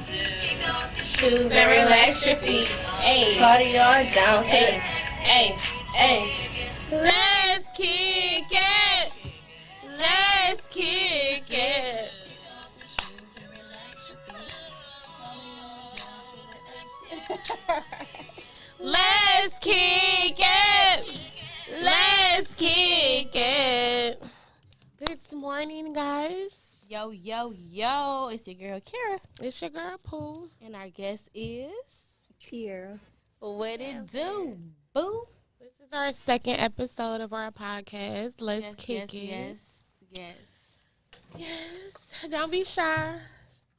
Shoes and relax your feet. Hey, party on down. Hey. Let's kick it. Let's kick it. Let's kick it. Let's kick it. Good morning, guys. Yo, it's your girl Kara. It's your girl Pooh. And our guest is Tiara. What it do, boo? This is our second episode of our podcast. Let's kick it. Yes. Don't be shy.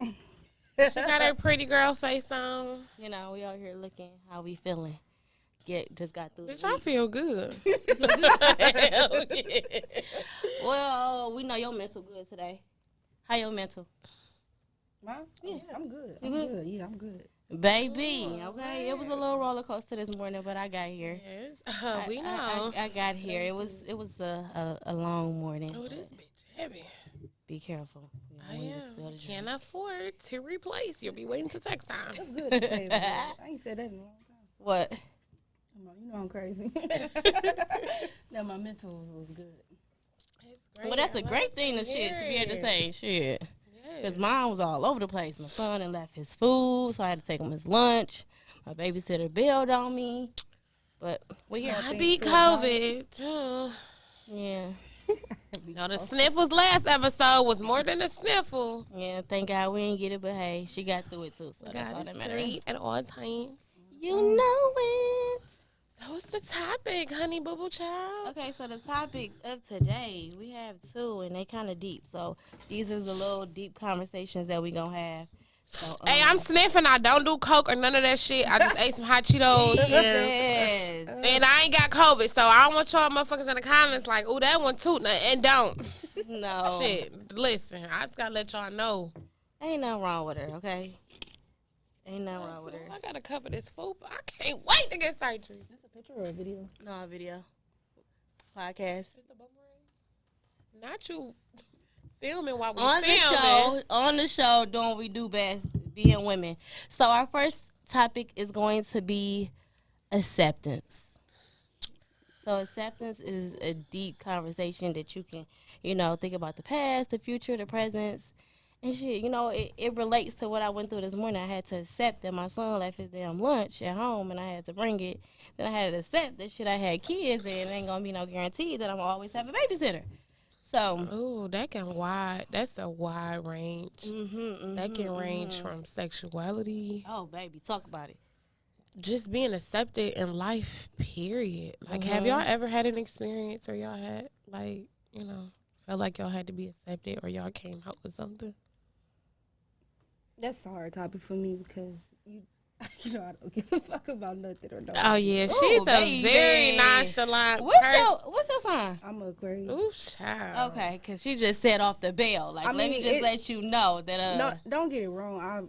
She got her pretty girl face on. You know, we out here looking how we feeling. Just got through Bitch, the I week. feel good. Hell yeah. Well, we know your mental good today. How your mental? Mine? Yeah. I'm good. You good? Yeah, I'm good. Baby, okay. It was a little roller coaster this morning, but I got here. Yes. We know. I got here. It was a long morning. Oh, this bitch heavy. Be careful. I am. Can't afford to replace. You'll be waiting to text time. It's good to say that. I ain't said that in a long time. What? You know I'm crazy. No, my mental was good. Well, that's a great thing to shit to be able to say shit. Because mine was all over the place. My son had left his food, so I had to take him his lunch. My babysitter bailed on me. But we here. I beat COVID. Yeah. No, the sniffles last episode was more than a sniffle. Yeah, thank God we didn't get it, but hey, she got through it too. So that's all that matters. Great at all times. You know it. So what's the topic, honey boo boo child? Okay, so the topics of today, we have two, and they kind of deep. So these are the little deep conversations that we gonna have. So, Hey, I'm sniffing. I don't do coke or none of that shit. I just ate some hot Cheetos. yes. And I ain't got COVID, so I don't want y'all motherfuckers in the comments like, "Ooh, that one too," and don't. No. Shit, listen, I just gotta let y'all know. Ain't nothing wrong with her, okay? Ain't nothing wrong with her. I gotta cover this food, but I can't wait to get surgery. That's a picture or a video? No, a video. Podcast. Not you filming while we On the show, doing what we do best, being women. So our first topic is going to be acceptance. So acceptance is a deep conversation that you can, think about the past, the future, the present, and shit. It relates to what I went through this morning. I had to accept that my son left his damn lunch at home, and I had to bring it. Then I had to accept that shit I had kids, and it ain't gonna be no guarantee that I'm gonna always have a babysitter. So, ooh, that's a wide range. That can range from sexuality. Oh, baby, talk about it. Just being accepted in life, period. Like, have y'all ever had an experience or y'all had, felt like y'all had to be accepted or y'all came out with something? That's a hard topic for me because I don't give a fuck about nothing or nobody. Oh, yeah. She's a very nonchalant person. What's your sign? I'm a Aquarius. Ooh, child. Okay, because she just set off the bell. Like, let me just let you know that. No, don't get it wrong.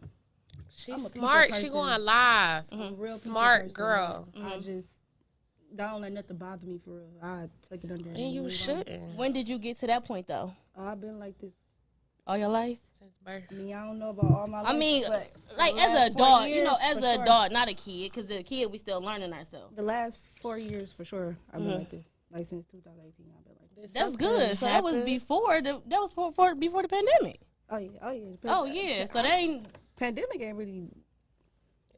She's smart. She going live. Real smart person. girl. I just don't let nothing bother me for real. I take it under. And you shouldn't. When did you get to that point, though? Oh, I've been like this all your life? Since birth. I mean, I don't know about all my life. I mean, but like as an adult, as an sure. adult, not a kid, because the kid, we still learning ourselves. The last 4 years, for sure, I've been like this. Like since 2018, I've been like this. That's good. So that was before the pandemic. Oh yeah. Oh yeah. So that ain't pandemic ain't really.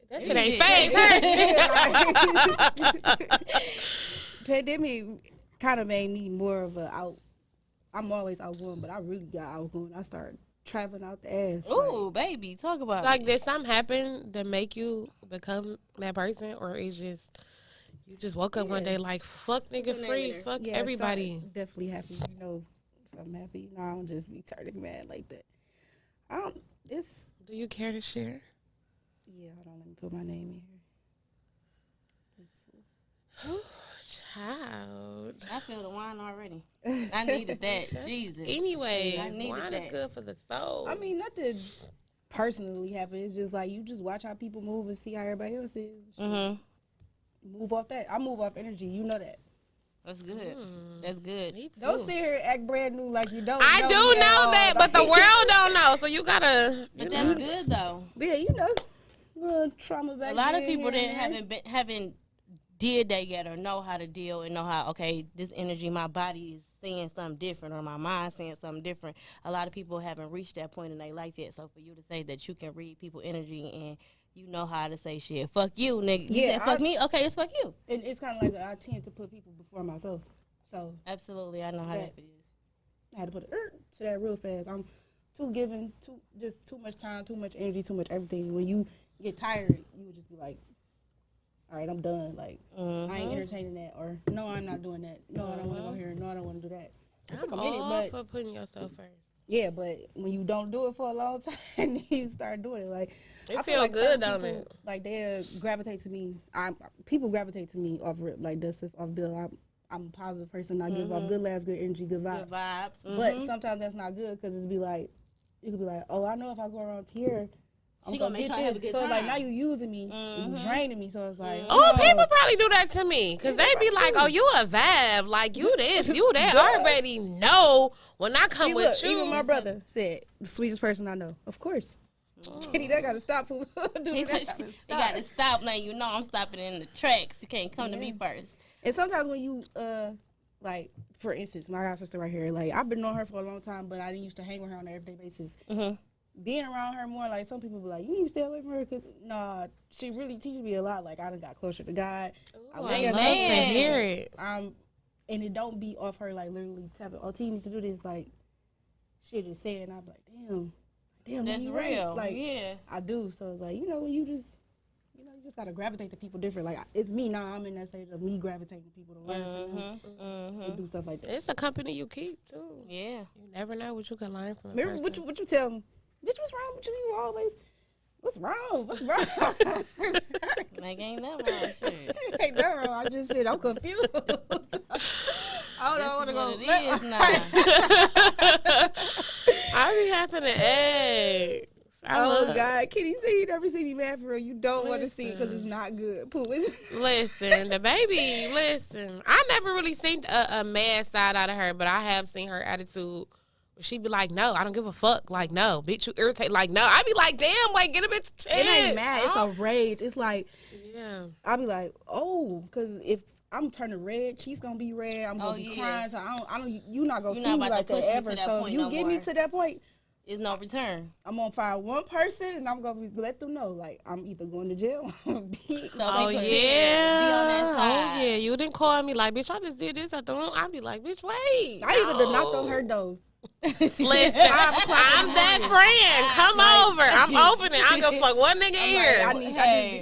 That shit ain't phase. Pandemic kind of made me more of a out. I'm always outgoing, but I really got outgoing. I started traveling out the ass. Ooh, baby, talk about like, it. did something happen to make you become that person, or is just you just woke up one day like fuck nigga free, fuck everybody? So definitely happy, So I'm happy. I don't just be turning mad like that. Do you care to share? Yeah, hold on, let me put my name in here. Child. I feel the wine already. I needed that. Jesus. Anyways, I needed wine that. is good for the soul. I mean, nothing personally happened. It's just like you just watch how people move and see how everybody else is. Mm-hmm. Move off that. I move off energy. You know that. That's good. That's good. Don't sit here and act brand new like you don't. I do know that, but the world don't know. So you gotta. But that's good though. Yeah, you know, little trauma back. A lot of people that haven't did that yet or know how to deal and know how. Okay, this energy, my body is saying something different, or my mind saying something different. A lot of people haven't reached that point in their life yet. So for you to say that you can read people's energy and you know how to say shit, fuck you, nigga. You said fuck me, okay, it's fuck you. And it's kind of like I tend to put people before myself. So absolutely, I know how that feels. I had to put to that real fast. I'm too giving, just too much time, too much energy, too much everything. When you get tired, you would just be like, all right, I'm done. Like, I ain't entertaining that. Or, no, I'm not doing that. No, I don't want to go here. No, I don't want to do that. It took a minute, but for putting yourself first. Yeah, but when you don't do it for a long time, you start doing it. Like, it I feel like good, people, don't it? Like, they gravitate to me. People gravitate to me off rip. Like, this is off bill. I'm a positive person. I give off good laughs, good energy, good vibes. Good vibes. But sometimes that's not good because it could be like, oh, I know if I go around here, I'm gonna make sure I have a good time. So it's like now you using me, you draining me. So it's like, people probably do that to me because they be like, oh, you a vibe, like you this, you that. I already know when I come with you. Even my brother said the sweetest person I know. Of course. Kitty, that gotta stop. You gotta stop now. You know I'm stopping in the tracks. You can't come to me first. And sometimes when you like, for instance, my god sister right here, like I've been knowing her for a long time, but I didn't used to hang with her on an everyday basis. Being around her more, like some people be like, you need to stay away from her, cause she really teaches me a lot. Like I done got closer to God. I love to hear it. And it don't be off her like literally tapping. Oh, T, you need to do this. Like she just saying, I'm like, damn, that's real. Right. Like I do. So it's like you just gotta gravitate to people different. Like it's me now. I'm in that stage of me gravitating to people to learn from them and do stuff like that. It's a company you keep too. Yeah, you never know what you can learn from. Remember what you tell them. Bitch, what's wrong with you? You always, what's wrong? Like, ain't nothing wrong with shit. Ain't nothing wrong. I just shit. I'm confused. I don't want to go. It is now. I be having to eggs. God. Kitty said you never seen me mad for real. You don't want to see it because it's not good. Please. Listen, the baby, I never really seen a mad side out of her, but I have seen her attitude. She'd be like, no, I don't give a fuck. Like, no, bitch, you irritate. Like, no. I'd be like, damn, wait, get a bitch chance. It ain't mad. It's a rage. It's like, yeah. I'll be like, oh, because if I'm turning red, she's going to be red. I'm going to be crying. So you're not going to see me like that ever. So if you get me to that point, it's no return. I'm going to find one person and I'm going to let them know, like, I'm either going to jail or be on that side. Oh, yeah. You didn't call me like, bitch, I just did this at the room. I'd be like, bitch, wait. I even done knocked on her door. Listen, I'm that friend. Come over. I'm opening. I go fuck one nigga here. I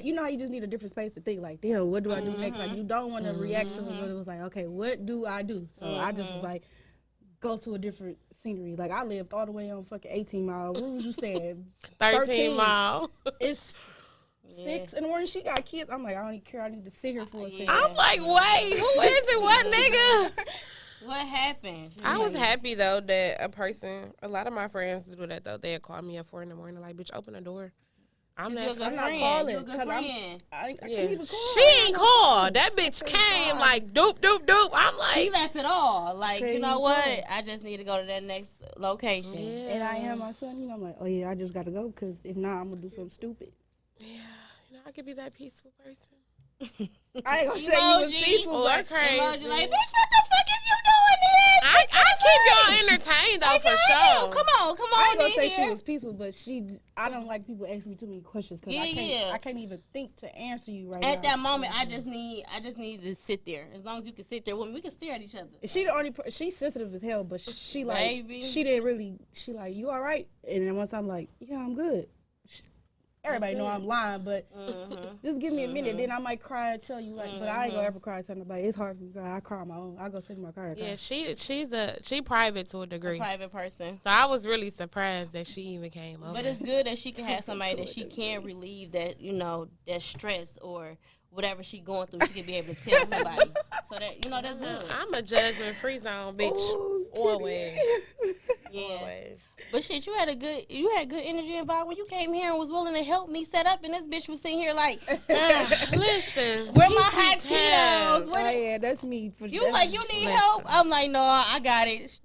you know how you just need a different space to think like, damn, what do I do next? Like you don't want to react to it, but it was like, okay, what do I do? So I just was like, go to a different scenery. Like I lived all the way on fucking 18 Mile. Where was you staying? 13 Mile. It's 6 in the morning. She got kids. I'm like, I don't even care. I need to sit here for a second. I'm like, wait, who is it? What nigga? What happened? I was happy though that a lot of my friends do that though. They'd call me at 4 a.m. like, bitch, open the door. I'm not calling. You're a good friend. I can't even call. She ain't called. That bitch came like doop, doop, doop. I'm like. She left it all. Like, you know what? I just need to go to that next location. Yeah. And I am my son. You know, I'm like, oh yeah, I just got to go because if not, I'm going to do something stupid. Yeah. You know, I could be that peaceful person. I ain't gonna say you was peaceful, but crazy. Emoji like, bitch, what the fuck is you doing here? I keep y'all entertained though, for sure. Come on. I ain't gonna say she was peaceful, but I don't like people asking me too many questions because I can't even think to answer you right now. At that moment, I just need to sit there. As long as you can sit there with me, we can stare at each other. She the only she's sensitive as hell, but she like she didn't really. She like, you all right? And then once I'm like, yeah, I'm good. Everybody know I'm lying, but just give me a minute. Then I might cry and tell you, like, but I ain't gonna ever cry and tell nobody. It's hard for me to cry. I cry on my own. I go sit in my car and cry. Yeah, she private to a degree. Private person. So I was really surprised that she even came over. But it's good that she can have somebody that she can relieve that, that stress or whatever she going through. She can be able to tell somebody. So that, that's good. I'm a judgment-free zone, bitch. Ooh, always. Yeah. Always. But shit, you had good energy involved when you came here and was willing to help me set up, and this bitch was sitting here like, listen, where my hot Cheetos? Oh yeah, that's me. You was like, you need help? I'm like, no, I got it.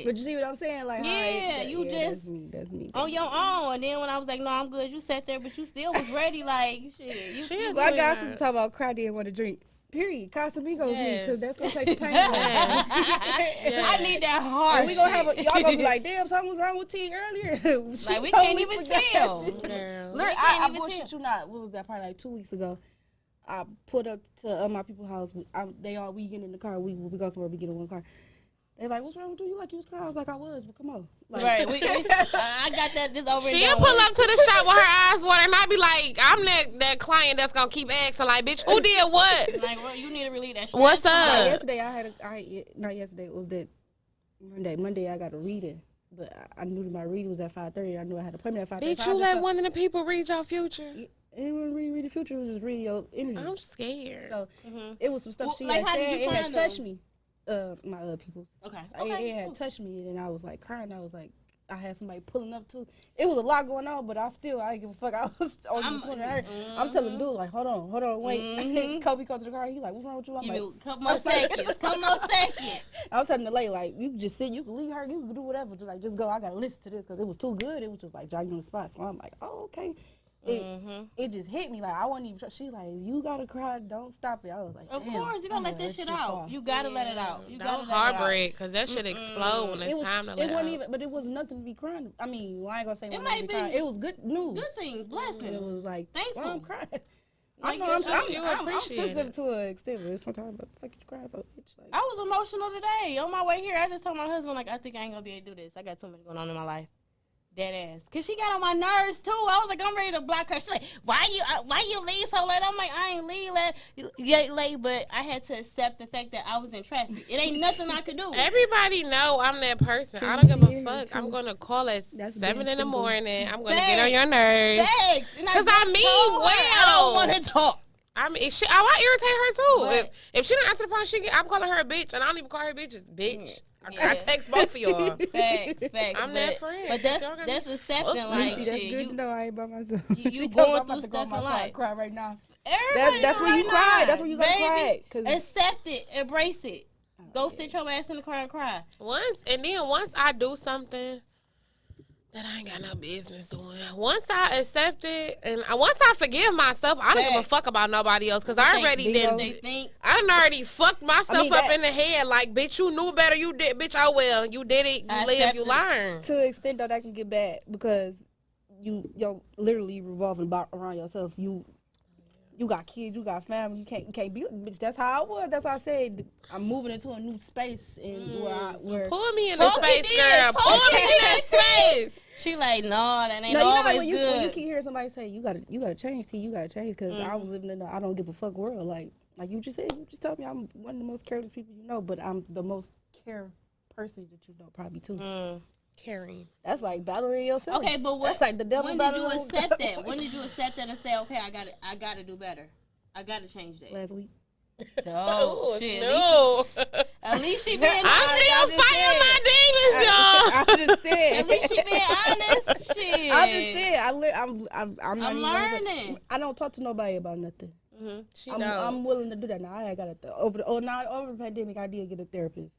But you see what I'm saying? Like, yeah, just that's me. On your own. And then when I was like, no, I'm good, you sat there, but you still was ready. Like, shit. My guy used to talk about cry didn't want to drink. Period. Casamigos me, because that's gonna take the pain away. I need that heart. And we gonna have y'all gonna be like, damn, something was wrong with T earlier. Like we can't even tell. Look, I bullshit you not. What was that? Probably like 2 weeks ago. I pulled up to my people's house. We get in the car. We go somewhere. We get in one car. They like, what's wrong with you? You like you was crying? I was like, I was, but come on. Like, right. I got that. This over. She'll pull up to the shop with her eyes watering, and I be like, I'm that client that's gonna keep asking, like, bitch, who did what? Like, well, you need to relieve that shit. What's up? Yesterday not yesterday. It was that Monday. Monday I got a reading, but I knew that my reading was at 5:30. I knew I had an appointment at 5:30. Bitch, you let one of the people read your future? It wasn't read the future. It was just reading your energy. I'm scared. So it was some stuff she like, had said. It had touched them? me. My people. Okay. It had touched me, and I was like crying. I was like, I had somebody pulling up too. It was a lot going on, but I didn't give a fuck. I was on the Twitter. I'm telling dude like, hold on, wait. Kobe comes to the car. He like, what's wrong with you? I'm Give like, me a couple more seconds. I'm telling the lady like, you can just sit, you can leave her, you can do whatever. Just go. I gotta listen to this because it was too good. It was just like jogging on the spot. So I'm like, oh okay. It just hit me like I wasn't even. She like, you gotta cry, don't stop it. I was like, of damn, course you gotta let this shit out. You gotta let it out. You don't gotta heartbreak, because that shit explode when it's time to let it out. Even, but it was nothing to be crying. I mean, I ain't gonna say it might be crying. It was good news. Good thing, blessing. It was like, thankful. Why I'm crying. Like, I'm sensitive to an extent, but sometimes, but fuck you cry for, bitch. Like, I was emotional today. On my way here, I just told my husband, like, I think I ain't gonna be able to do this. I got too much going on in my life. Dead ass. Cause she got on my nerves too. I was like, I'm ready to block her. She's like, why you leave so late? I'm like, I ain't leave late, but I had to accept the fact that I was in traffic. It ain't nothing I could do. Everybody know I'm that person. I don't give a fuck. I'm gonna call at 7 in the morning. I'm gonna get on your nerves. Cause I mean well. I don't want to talk. I mean, I irritate her too. If she don't answer the phone, I'm calling her a bitch, and I don't even call her bitches, bitch. I text both of y'all. Facts. I'm that friend. But that's accepting. Like, that's good to know I ain't by myself. You going through stuff in life. Cry right now. That's where you cry. That's where you gotta cry. Accept it. Embrace it. Go sit your ass in the car and cry. Once I do something that I ain't got no business doing. Once I accept it and once I forgive myself, I don't give a fuck about nobody else because I already already fucked myself up in the head. Like, bitch, you knew better. You did, bitch. Oh well, you did it. You live, you learn. To an extent though, that can get bad because you're literally revolving around yourself. You got kids, you got family, you can't be, bitch. That's how I was. That's how I said I'm moving into a new space and where pull me in the space, girl. Pull me in that space. She like, no, that ain't always when good. When you keep hearing somebody say you gotta change, you gotta change, because I was living in a I don't give a fuck world. Like you just said, you just told me I'm one of the most careless people you know, but I'm the most care person that you know probably too. Caring. That's like battling yourself. Okay, but that's like the devil. When did you accept that? When did you accept that and say, okay, I gotta do better. I gotta change that. Last week. Oh shit! No. At least she being honest. I'm still fighting my demons, y'all. I just said. At least she being honest. Shit. I just said. I'm learning. I don't talk to nobody about nothing. Mm-hmm. I'm willing to do that now. I got over the pandemic. I did get a therapist.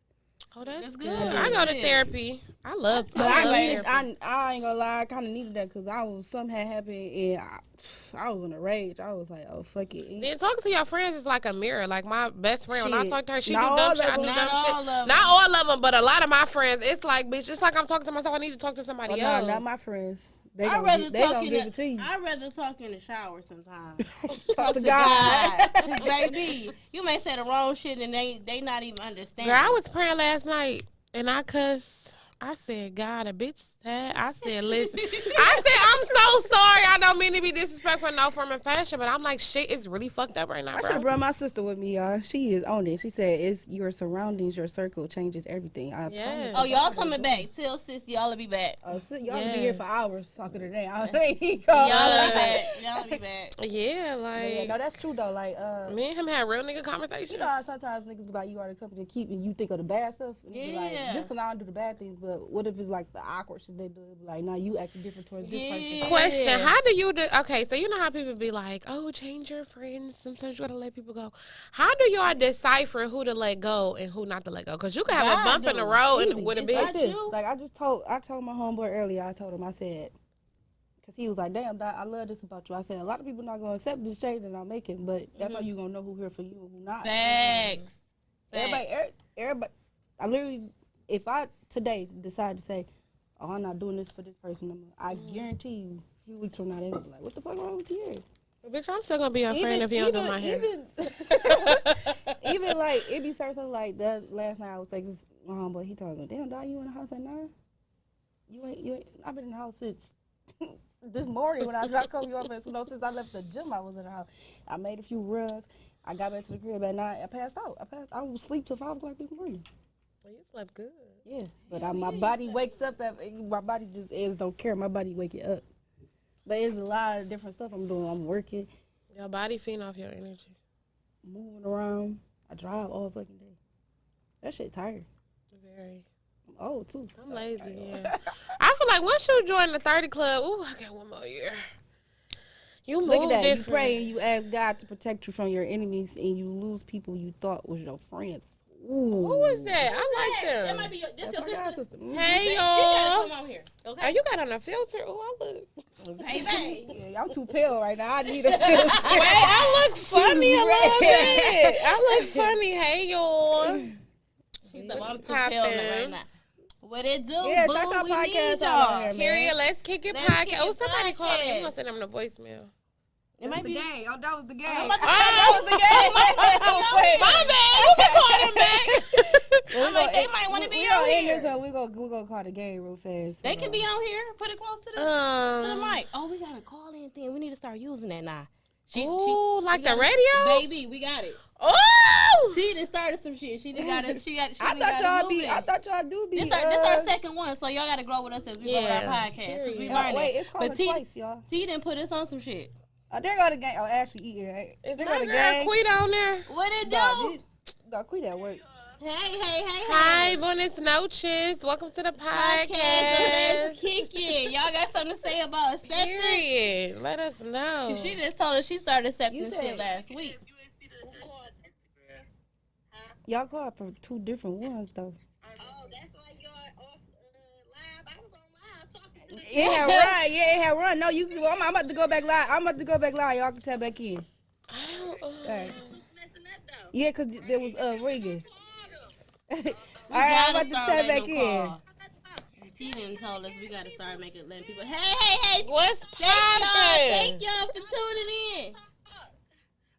Oh, that's good. I go to therapy. I love therapy. I ain't gonna lie. I kind of needed that because something had happened and I was in a rage. I was like, oh, fuck it. Then talking to your friends is like a mirror. Like my best friend, when I talk to her, she do not dumb shit. I do dumb shit. Not all of them, but a lot of my friends. It's like, bitch, it's like I'm talking to myself. I need to talk to somebody else. No, not my friends. They gonna give it to you. I'd rather talk in the shower sometimes. talk to God. Baby, you may say the wrong shit and they not even understand. Girl, I was praying last night and I cussed. I said, God, a bitch sad. I said, listen. I said, I'm so sorry. I don't mean to be disrespectful in no form and fashion, but I'm like, shit is really fucked up right now, I should have brought my sister with me, y'all. She is on it. She said, it's your surroundings, your circle changes everything. Yes. Oh, y'all coming back. Tell sis y'all will be back. Y'all will be here for hours talking today. Y'all will be back. Y'all will be back. Yeah, like. Yeah, no, that's true, though. Like, me and him had real nigga conversations. You know how sometimes niggas be like, you are the company to keep and you think of the bad stuff? And like, just because I don't do the bad things, but but what if it's like the awkward shit they do? It be like, nah, you acting different towards this person. Question: how do you do? Okay, so you know how people be like, "Oh, change your friends." Sometimes you gotta let people go. How do y'all decipher who to let go and who not to let go? Because you can have a bump in the road and with a bitch. Like this. Like I told my homeboy earlier. I told him, I said, because he was like, "Damn, Doc, I love this about you." I said, "A lot of people not gonna accept this change that I'm making, but that's how you gonna know who here for you and who not." Facts. Everybody. I literally, if I today decide to say, "Oh, I'm not doing this for this person," I guarantee you, a few weeks from now, they gonna be like, "What the fuck wrong with you?" Bitch, I'm still gonna be your friend if you don't do my hair. Even like it be certain stuff like that. Last night I was like, my homeboy, he told me, "Damn, dog, you in the house at 9? You ain't. I've been in the house since this morning when I dropped you off. Since I left the gym, I was in the house. I made a few runs. I got back to the crib at 9. I passed out. I was asleep till 5 o'clock this morning. Well, you slept good. Yeah, but my body wakes up. My body just is don't care. My body wake it up. But it's a lot of different stuff I'm doing. I'm working. Your body feeding off your energy. Moving around. I drive all fucking day. That shit tired. Very. I'm old too. I'm lazy, yeah. I feel like once you join the 30 club, ooh, I got one more year. You move Look at that. different. You pray and you ask God to protect you from your enemies and you lose people you thought was your friends. Ooh. Who was that? I like them. That might be this your sister. Hey, She y'all. gotta come out here. Okay. Oh, you got on a filter? Oh, I look. Baby. Yeah, I'm too pale right now. I need a filter. Wait, I look funny a little bit. I look funny. Hey, y'all. She's like, I'm too pale right now. What it do? Yeah, boo? shout your We podcast need out y'all. here, man. Period. Let's kick it Let's podcast. kick Oh, it somebody called me. I'm podcast. gonna send them the voicemail. It might be. game. Oh, that was the game. That was the game. My bad. Who can call them back? I'm like, they might want to be on here. We're gonna call the game real fast. They can be on here. Put it close to the mic. Oh, we got a call-in thing. We need to start using that now. Ooh, like we the got radio? Baby, we got it. Oh! She done started some shit. She done got it. I thought y'all do be. This our second one, so y'all gotta grow with us as we grow with our podcast. Cause we learning. Wait, it's called twice, y'all. T done put us on some shit. Oh, there go the game. Oh, Ashley eating. Is there my go the girl game. Quita on there? What it do? No, Quita at work. Hey. Hi, buenas noches. Welcome to the Podcast. podcast. Let's kick it. Y'all got something to say about acceptance? Period. Let us know. She just told us she started accepting shit last week. Y'all called for 2 different ones though. Oh, that's why you're off live. I was on live talking to the It had run. No, I'm about to go back live. Y'all can tap back in. I don't. Right. messing up though. Yeah, cause there was ringing. All We right, I'm gotta about to start tap letting back them in. call. T done told us we gotta start letting people. Hey. What's Thank poppin'? y'all for tuning in.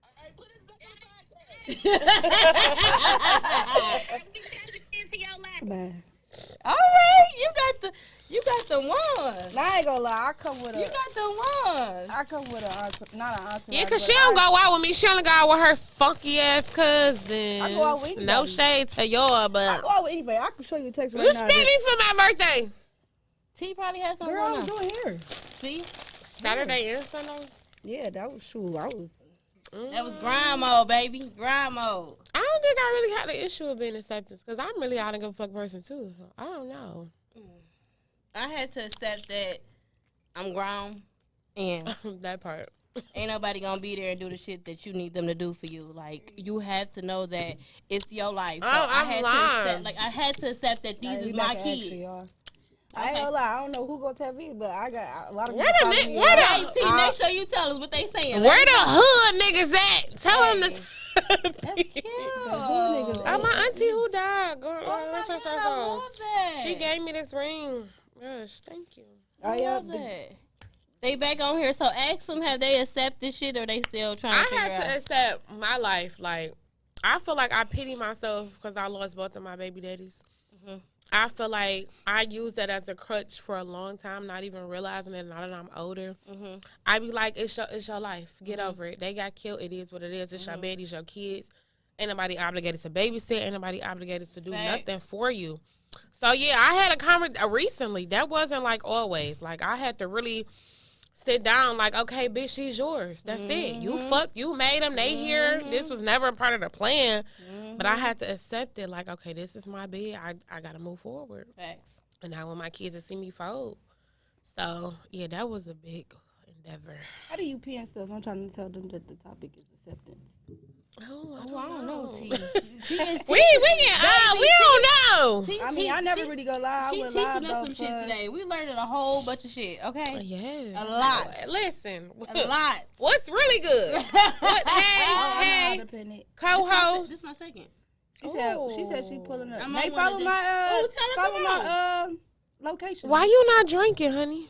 All right, put us back on podcast. We gotta get into your life. Bye. All right, you got the ones. Now I ain't gonna lie, I come with You got the ones. not an entourage. Yeah, cause she don't go out with me. She only go out with her funky ass cousin. I go out with anybody. No shade to y'all, I but go out with anybody. I can show you a text right you now. spent me for my birthday. T probably has something Girl, I going was on. doing hair. See, Saturday and Sunday. Yeah, that was true. I was. that was grind mode, baby. Grind mode. I don't think I really had the issue of being acceptance because I'm really out of give a fuck person too. So I don't know. I had to accept that I'm grown and That part. ain't nobody gonna be there and do the shit that you need them to do for you. Like, you have to know that it's your life. So I'm I had to accept that these is my kids. I ain't gonna lie. I don't know who gonna tell me, but I got a lot of Where people. the follow me where on- the- Hey, T, make sure you tell us what they saying. Where the hood niggas at? Tell them Hey. to. That's cute. niggas Oh, my auntie who died. Girl, Oh my that's her God, I song. love that. She gave me this ring. Gosh, thank you. I love that. They back on here, so ask them, have they accepted shit or they still trying to I figure had out? to accept my life. Like, I feel like I pity myself because I lost both of my baby daddies. Mm-hmm. I feel like I used that as a crutch for a long time, not even realizing it. Now that I'm older, Mm-hmm. I be like, it's your life. Get over it. They got killed. It is what it is. It's your babies, your kids. Ain't nobody obligated to babysit. Ain't nobody obligated to do Facts. nothing for you. So, yeah, I had a comment recently. That wasn't like always. Like, I had to really sit down like, okay, bitch, she's yours. That's it. You fucked. You made them. They here. This was never a part of the plan. But I had to accept it like, okay, this is my bed. I got to move forward. Facts. And I want my kids to see me fold. So, yeah, that was a big endeavor. How do you pen stuff? I'm trying to tell them that the topic is acceptance. Oh, I don't know, T. we She is we don't know. T. I mean, I never really go live. She I went teaching live us though, some shit for- today. We learned a whole bunch of shit. Okay, Yes. a lot. Listen. A lot. What's really good? What, Oh, I know how hey, to pen it. co-host. This is my second. She said she pulling up. I'm They on one follow of my Ooh, tell her follow come my location. Why you not drinking, honey?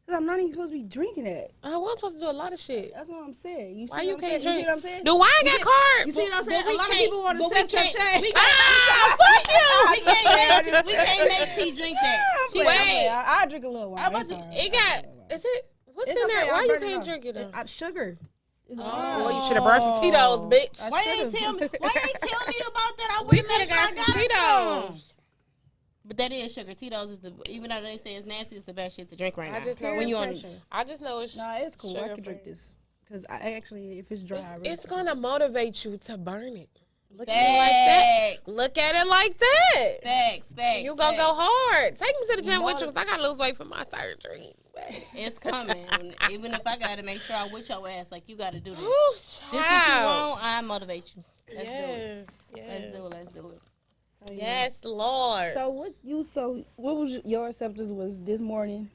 'Cause I'm not even supposed to be drinking that. I was supposed to do a lot of shit. That's what I'm saying. You see Why you what I'm can't saying? You see drink? what I'm saying? The wine got carbs. You see what I'm saying? But A lot of can't- people want to but we accept your can't- change. we Ah, fuck you. We can't make T drink that. She Wait. I drink a little wine. I'm about It's to- all right. It got. Is it? What's It's in okay, there? I'll Why you burn it can't off. drink it though? Sugar. It's Oh. hard. Well, you should have brought some Tito's, bitch. I Why you should've. ain't tell me? Why you ain't tell me about that? I We would could have have got some Tito's. But that is sugar. Tito's is the, even though they say it's nasty, it's the best shit to drink right now. I just know when you on. pressure. I just know it's. Nah, it's cool. I sugar can drink free. this. Because I actually, if it's dry, I really It's can. gonna motivate you to burn it. Look at it like that. Facts. Look at it like that. Facts. You gonna go hard. Take me to the gym with you, 'cause I gotta lose weight for my surgery. It's coming. Even if I gotta make sure I with your ass, like you gotta do this. Ooh, This what you child. want, I motivate you. Let's do it. Yes, Let's do it. Oh, yeah. yes, Lord. So what was your acceptance was this morning?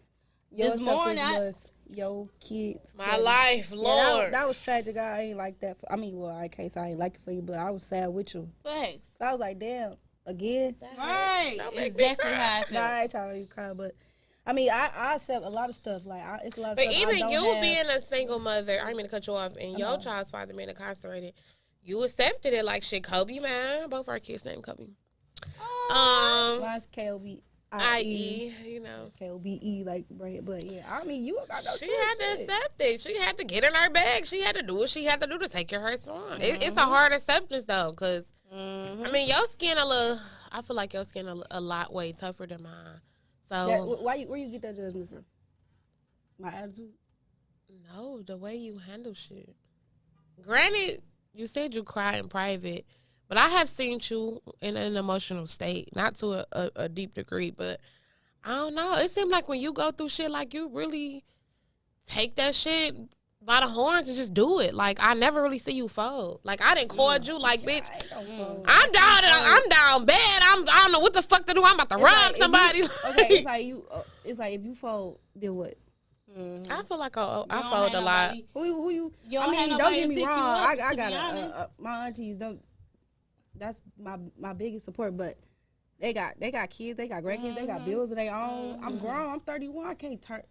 Your This morning, acceptance was your kids. My life, Yeah, Lord. that was tragic. I ain't like that. I can't say I ain't like it for you, but I was sad with you. Facts. I was like, damn, again. Right. Don't make me Exactly cry. how I Nah, feel. I ain't trying to make you cry, but I mean, I accept a lot of stuff. Like, it's a lot of But stuff. even I don't you have. being a single mother, I mean to cut you off, and your know. child's father being incarcerated, you accepted it like shit. Kobe, man, both our kids named Kobe. Mine's KOB. I.E., you know. KOBE, like, brand. But yeah, I mean, you got no She choice. had to shit. accept it. She had to get in her bag. She had to do what she had to do to take care of her son. It's a hard acceptance though, because I mean, your skin I feel like your skin a lot way tougher than mine. So Where you get that judgment from? My attitude. no, the way you handle shit. Granted, you said you cry in private, but I have seen you in an emotional state, not to a deep degree, but I don't know. It seems like when you go through shit, like you really take that shit by the horns and just do it. Like I never really see you fold. Like I didn't call you, like bitch. I ain't gonna fold. I'm down. I'm down bad. I don't know what the fuck to do. I'm about to rob like if you- somebody. Okay, it's like you. It's like if you fold, then what? I feel like I You don't fold have a lot. nobody- Who you? You I don't have mean, don't nobody get to me pick you wrong. up, I to got be honest. my aunties. Don't. That's my biggest support, but. They got kids, they got grandkids, they got bills of their own. I'm grown, I'm 31. I can't turn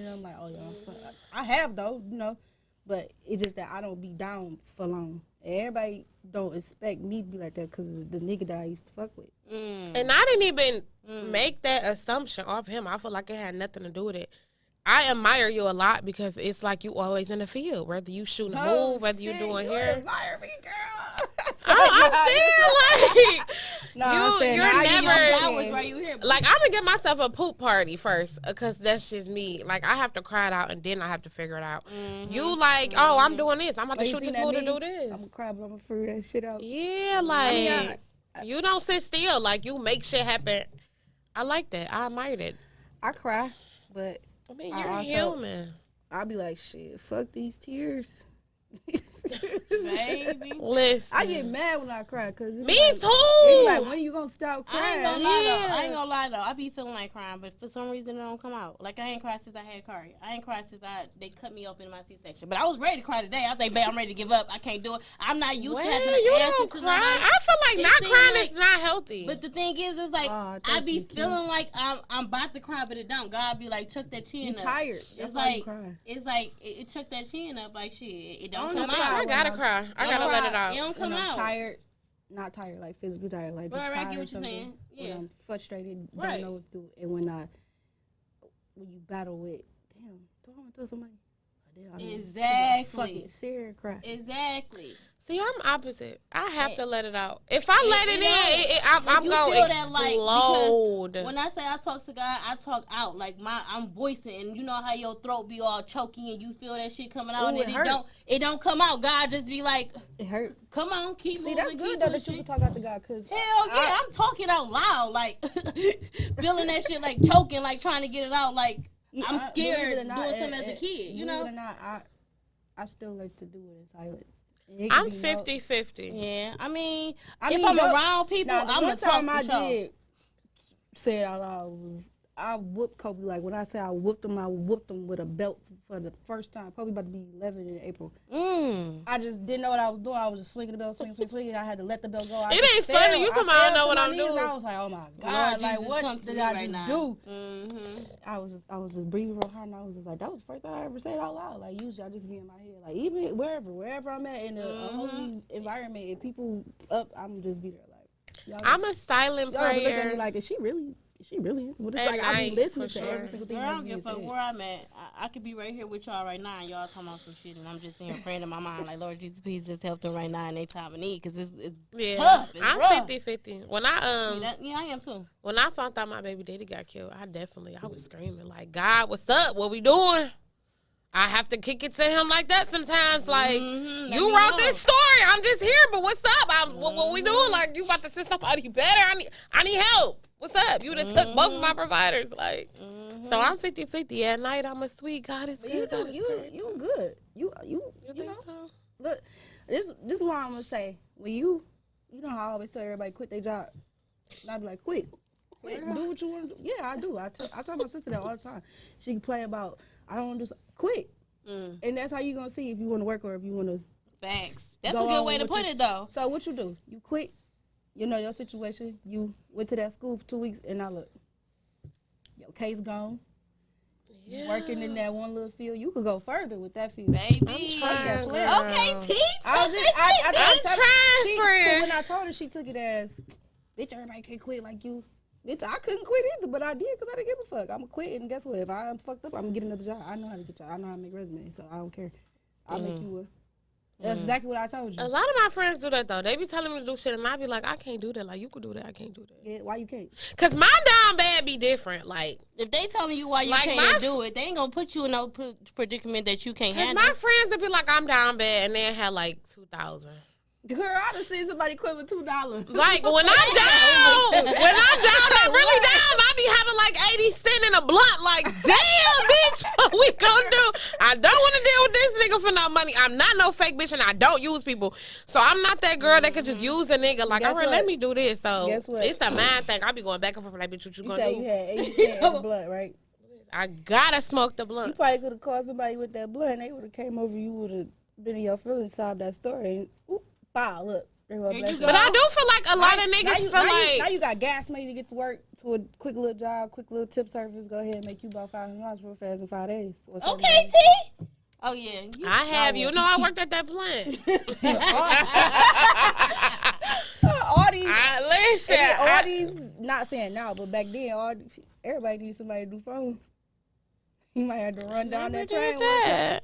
them like, oh yeah, I'm fun. I have though, you know, but it's just that I don't be down for long. Everybody don't expect me to be like that because of the nigga that I used to fuck with. And I didn't even make that assumption off him. I feel like it had nothing to do with it. I admire you a lot because it's like you always in the field, whether you shooting a move, whether you doing hair. Admire me, girl. I'm saying like No, I'm saying, you're nah, I give you never- Flowers while you here. like I'm gonna get myself a poop party first because that's just me. Like I have to cry it out and then I have to figure it out. You like, oh, I'm doing this. I'm about to Like, you shoot seen this that move to meme? do this. I'm gonna cry, but I'm gonna figure that shit out. Yeah, like mean, you don't sit still. Like you make shit happen. I like that. I admired it. I cry, but I mean, I you're also- human. I'll be like, shit, fuck these tears. Baby. Listen, I get mad when I cry because me They be too. like, when are you gonna stop I crying? ain't gonna lie though. Yeah. I ain't gonna lie though. I be feeling like crying, but for some reason it don't come out. Like I ain't cried since I had Kari. I ain't cried since they cut me open in my C-section. But I was ready to cry today. I was like, babe, I'm ready to give up. I can't do it. I'm not used Well, to having you to don't answer to cry. nobody. I feel like It not seems crying like- is not healthy. But the thing is like Aw, I thank be you, Kim. feeling like I'm about to cry, but it don't. God be like, chuck that chin You up. tired. That's It's why you like cry. it's like it chuck that chin up like shit. It don't I come don't out. I when gotta I'm- cry. I It gotta don't let it cry. out. It don't come When I'm out. tired, not tired, like physically tired, like just Right, I tired get or what you're something. saying. Yeah. When I'm frustrated, Right. don't know what to do, and when you battle with, damn, do I want to tell somebody? Oh, damn, I done Exactly. fucking sit here and cry. Exactly. See, I'm opposite. I have to let it out. If I let it in, I'm you going feel to that, like, explode. because when I say I talk to God, I talk out. Like, I'm voicing, and you know how your throat be all choky and you feel that shit coming out, Ooh, and it it don't come out. God just be like, It hurt. come on, keep See, moving, that's keep good though that you pushing. can talk out to God, cause Hell yeah, I'm talking out loud, like feeling that shit, like choking, like trying to get it out, like I'm scared doing something as a kid, you know? Believe it or not, I still like to do it in silence. I'm 50-50. Yeah, I mean, I if mean, I'm no- around people, Nah, the I'm one gonna talk time for I sure. did say it out loud was I whooped Kobe. Like when I say I whooped him with a belt for the first time. Kobe about to be 11 in April. I just didn't know what I was doing. I was just swinging the belt, swinging. I had to let the belt go. It ain't funny. You talking about I know what I'm doing. And I was like, oh my God, like Jesus, what come to did me I right just now. do? Mm-hmm. I was just breathing real hard, and I was just like, that was the first time I ever said it out loud. Like usually I just be in my head, like even wherever I'm at in a holy environment, if people up, I'm just be there like. I'm a silent Y'all ever look at me prayer. like, is she really? Well, it's At like I be night, listening for to sure. every single thing. Girl, I don't that's give a being fuck said. where I'm at. I could be right here with y'all right now, and y'all talking about some shit, and I'm just sitting here praying in my mind, like, Lord Jesus, please just help them right now in their time of need, because it's tough. It's I'm rough. 50-50. When I I am too. when I found out my baby daddy got killed, I was screaming like, God, what's up? What we doing? I have to kick it to him like that sometimes. Like, you wrote this story. I'm just here, but what's up? What we doing? Like, you about to send somebody better? I need help. What's up? You done took both of my providers. Like, so I'm 50-50. At night, I'm a sweet. God is good. God is good. You good. You think know. so? Look, this is what I'm gonna say. When you know how I always tell everybody quit their job. And I be like, quit, do what you want to do. Yeah, I do. I tell my sister that all the time. She can play about I don't want to do quit, and that's how you gonna see if you want to work or if you want to. Facts. That's Go a good on way to with put you. it, though. So what you do? You quit. You know your situation. You went to that school for 2 weeks, and now look, your case gone. You working in that one little field. You could go further with that field. Baby. Fuck that plan. Okay, teach. I trying, friend. When I told her, she took it as, bitch, everybody can quit like you. Bitch, I couldn't quit either, but I did because I didn't give a fuck. I'm going to quit, and guess what? If I'm fucked up, I'm going to get another job. I know how to get job. I know how to make resumes, so I don't care. I'll make you one. That's exactly what I told you. A lot of my friends do that, though. They be telling me to do shit, and I be like, I can't do that. Like, you could do that. I can't do that. Yeah, why you can't? Because my down bad be different. Like, If they telling you why you Like can't do it, they ain't gonna put you in no predicament that you can't because handle. my friends would be like, I'm down bad, and they had like 2,000. Girl, I done seen somebody quit with $2. Like, when I'm down, I'm really down, I be having like 80 cents in a blunt. Like, damn, bitch, what we gonna do? I don't want to deal with this nigga for no money. I'm not no fake bitch, and I don't use people. So I'm not that girl that could just use a nigga. Like, Guess all right, what? let me do this. So Guess what? it's a mind thing. I be going back and forth like, bitch, what you You gonna said do? you had 80 cents in the blunt, right? I gotta smoke the You blunt. probably could have called somebody with that blunt, and they would have came over. You would have been in your feelings, solved that story, and oop, wow, look. There you you go. But I do feel like a lot of niggas feel like. now you got gas money to get to work to a quick little job, quick little tip service. Go ahead and make you about $500 real fast in 5 days. Or 7 Okay, days. T. Oh yeah. I have, you know, I worked at that plant. all these, Listen, all these. Not saying now, but back then, everybody needs somebody to do phones. You might have to run down that train. Yeah,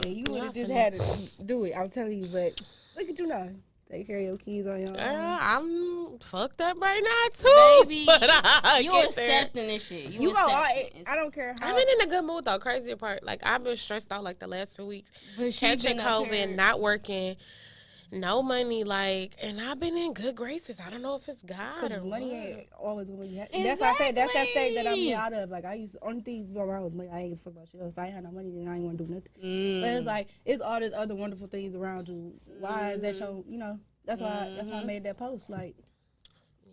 you would have just had to do it. I'm telling you, but look at you now. Take care of your keys on your own. I'm fucked up right now too. Baby, but I you get there. accepting this shit. You go. accepting it. I don't care how. I've been in a good mood though. Crazy part, like I've been stressed out like the last 2 weeks, But she catching been up COVID, here- not working, no money, like, and I've been in good graces. I don't know if it's God or Because money what. ain't always gonna be happy. That's why I said that's that state that I'm Exactly. out of. Like I used only things going around was money. I ain't give a fuck about shit else. If I ain't had no money, then I ain't want to do nothing. But it's like it's all this other wonderful things around you. Why is that your? You know. That's why I made that post. Like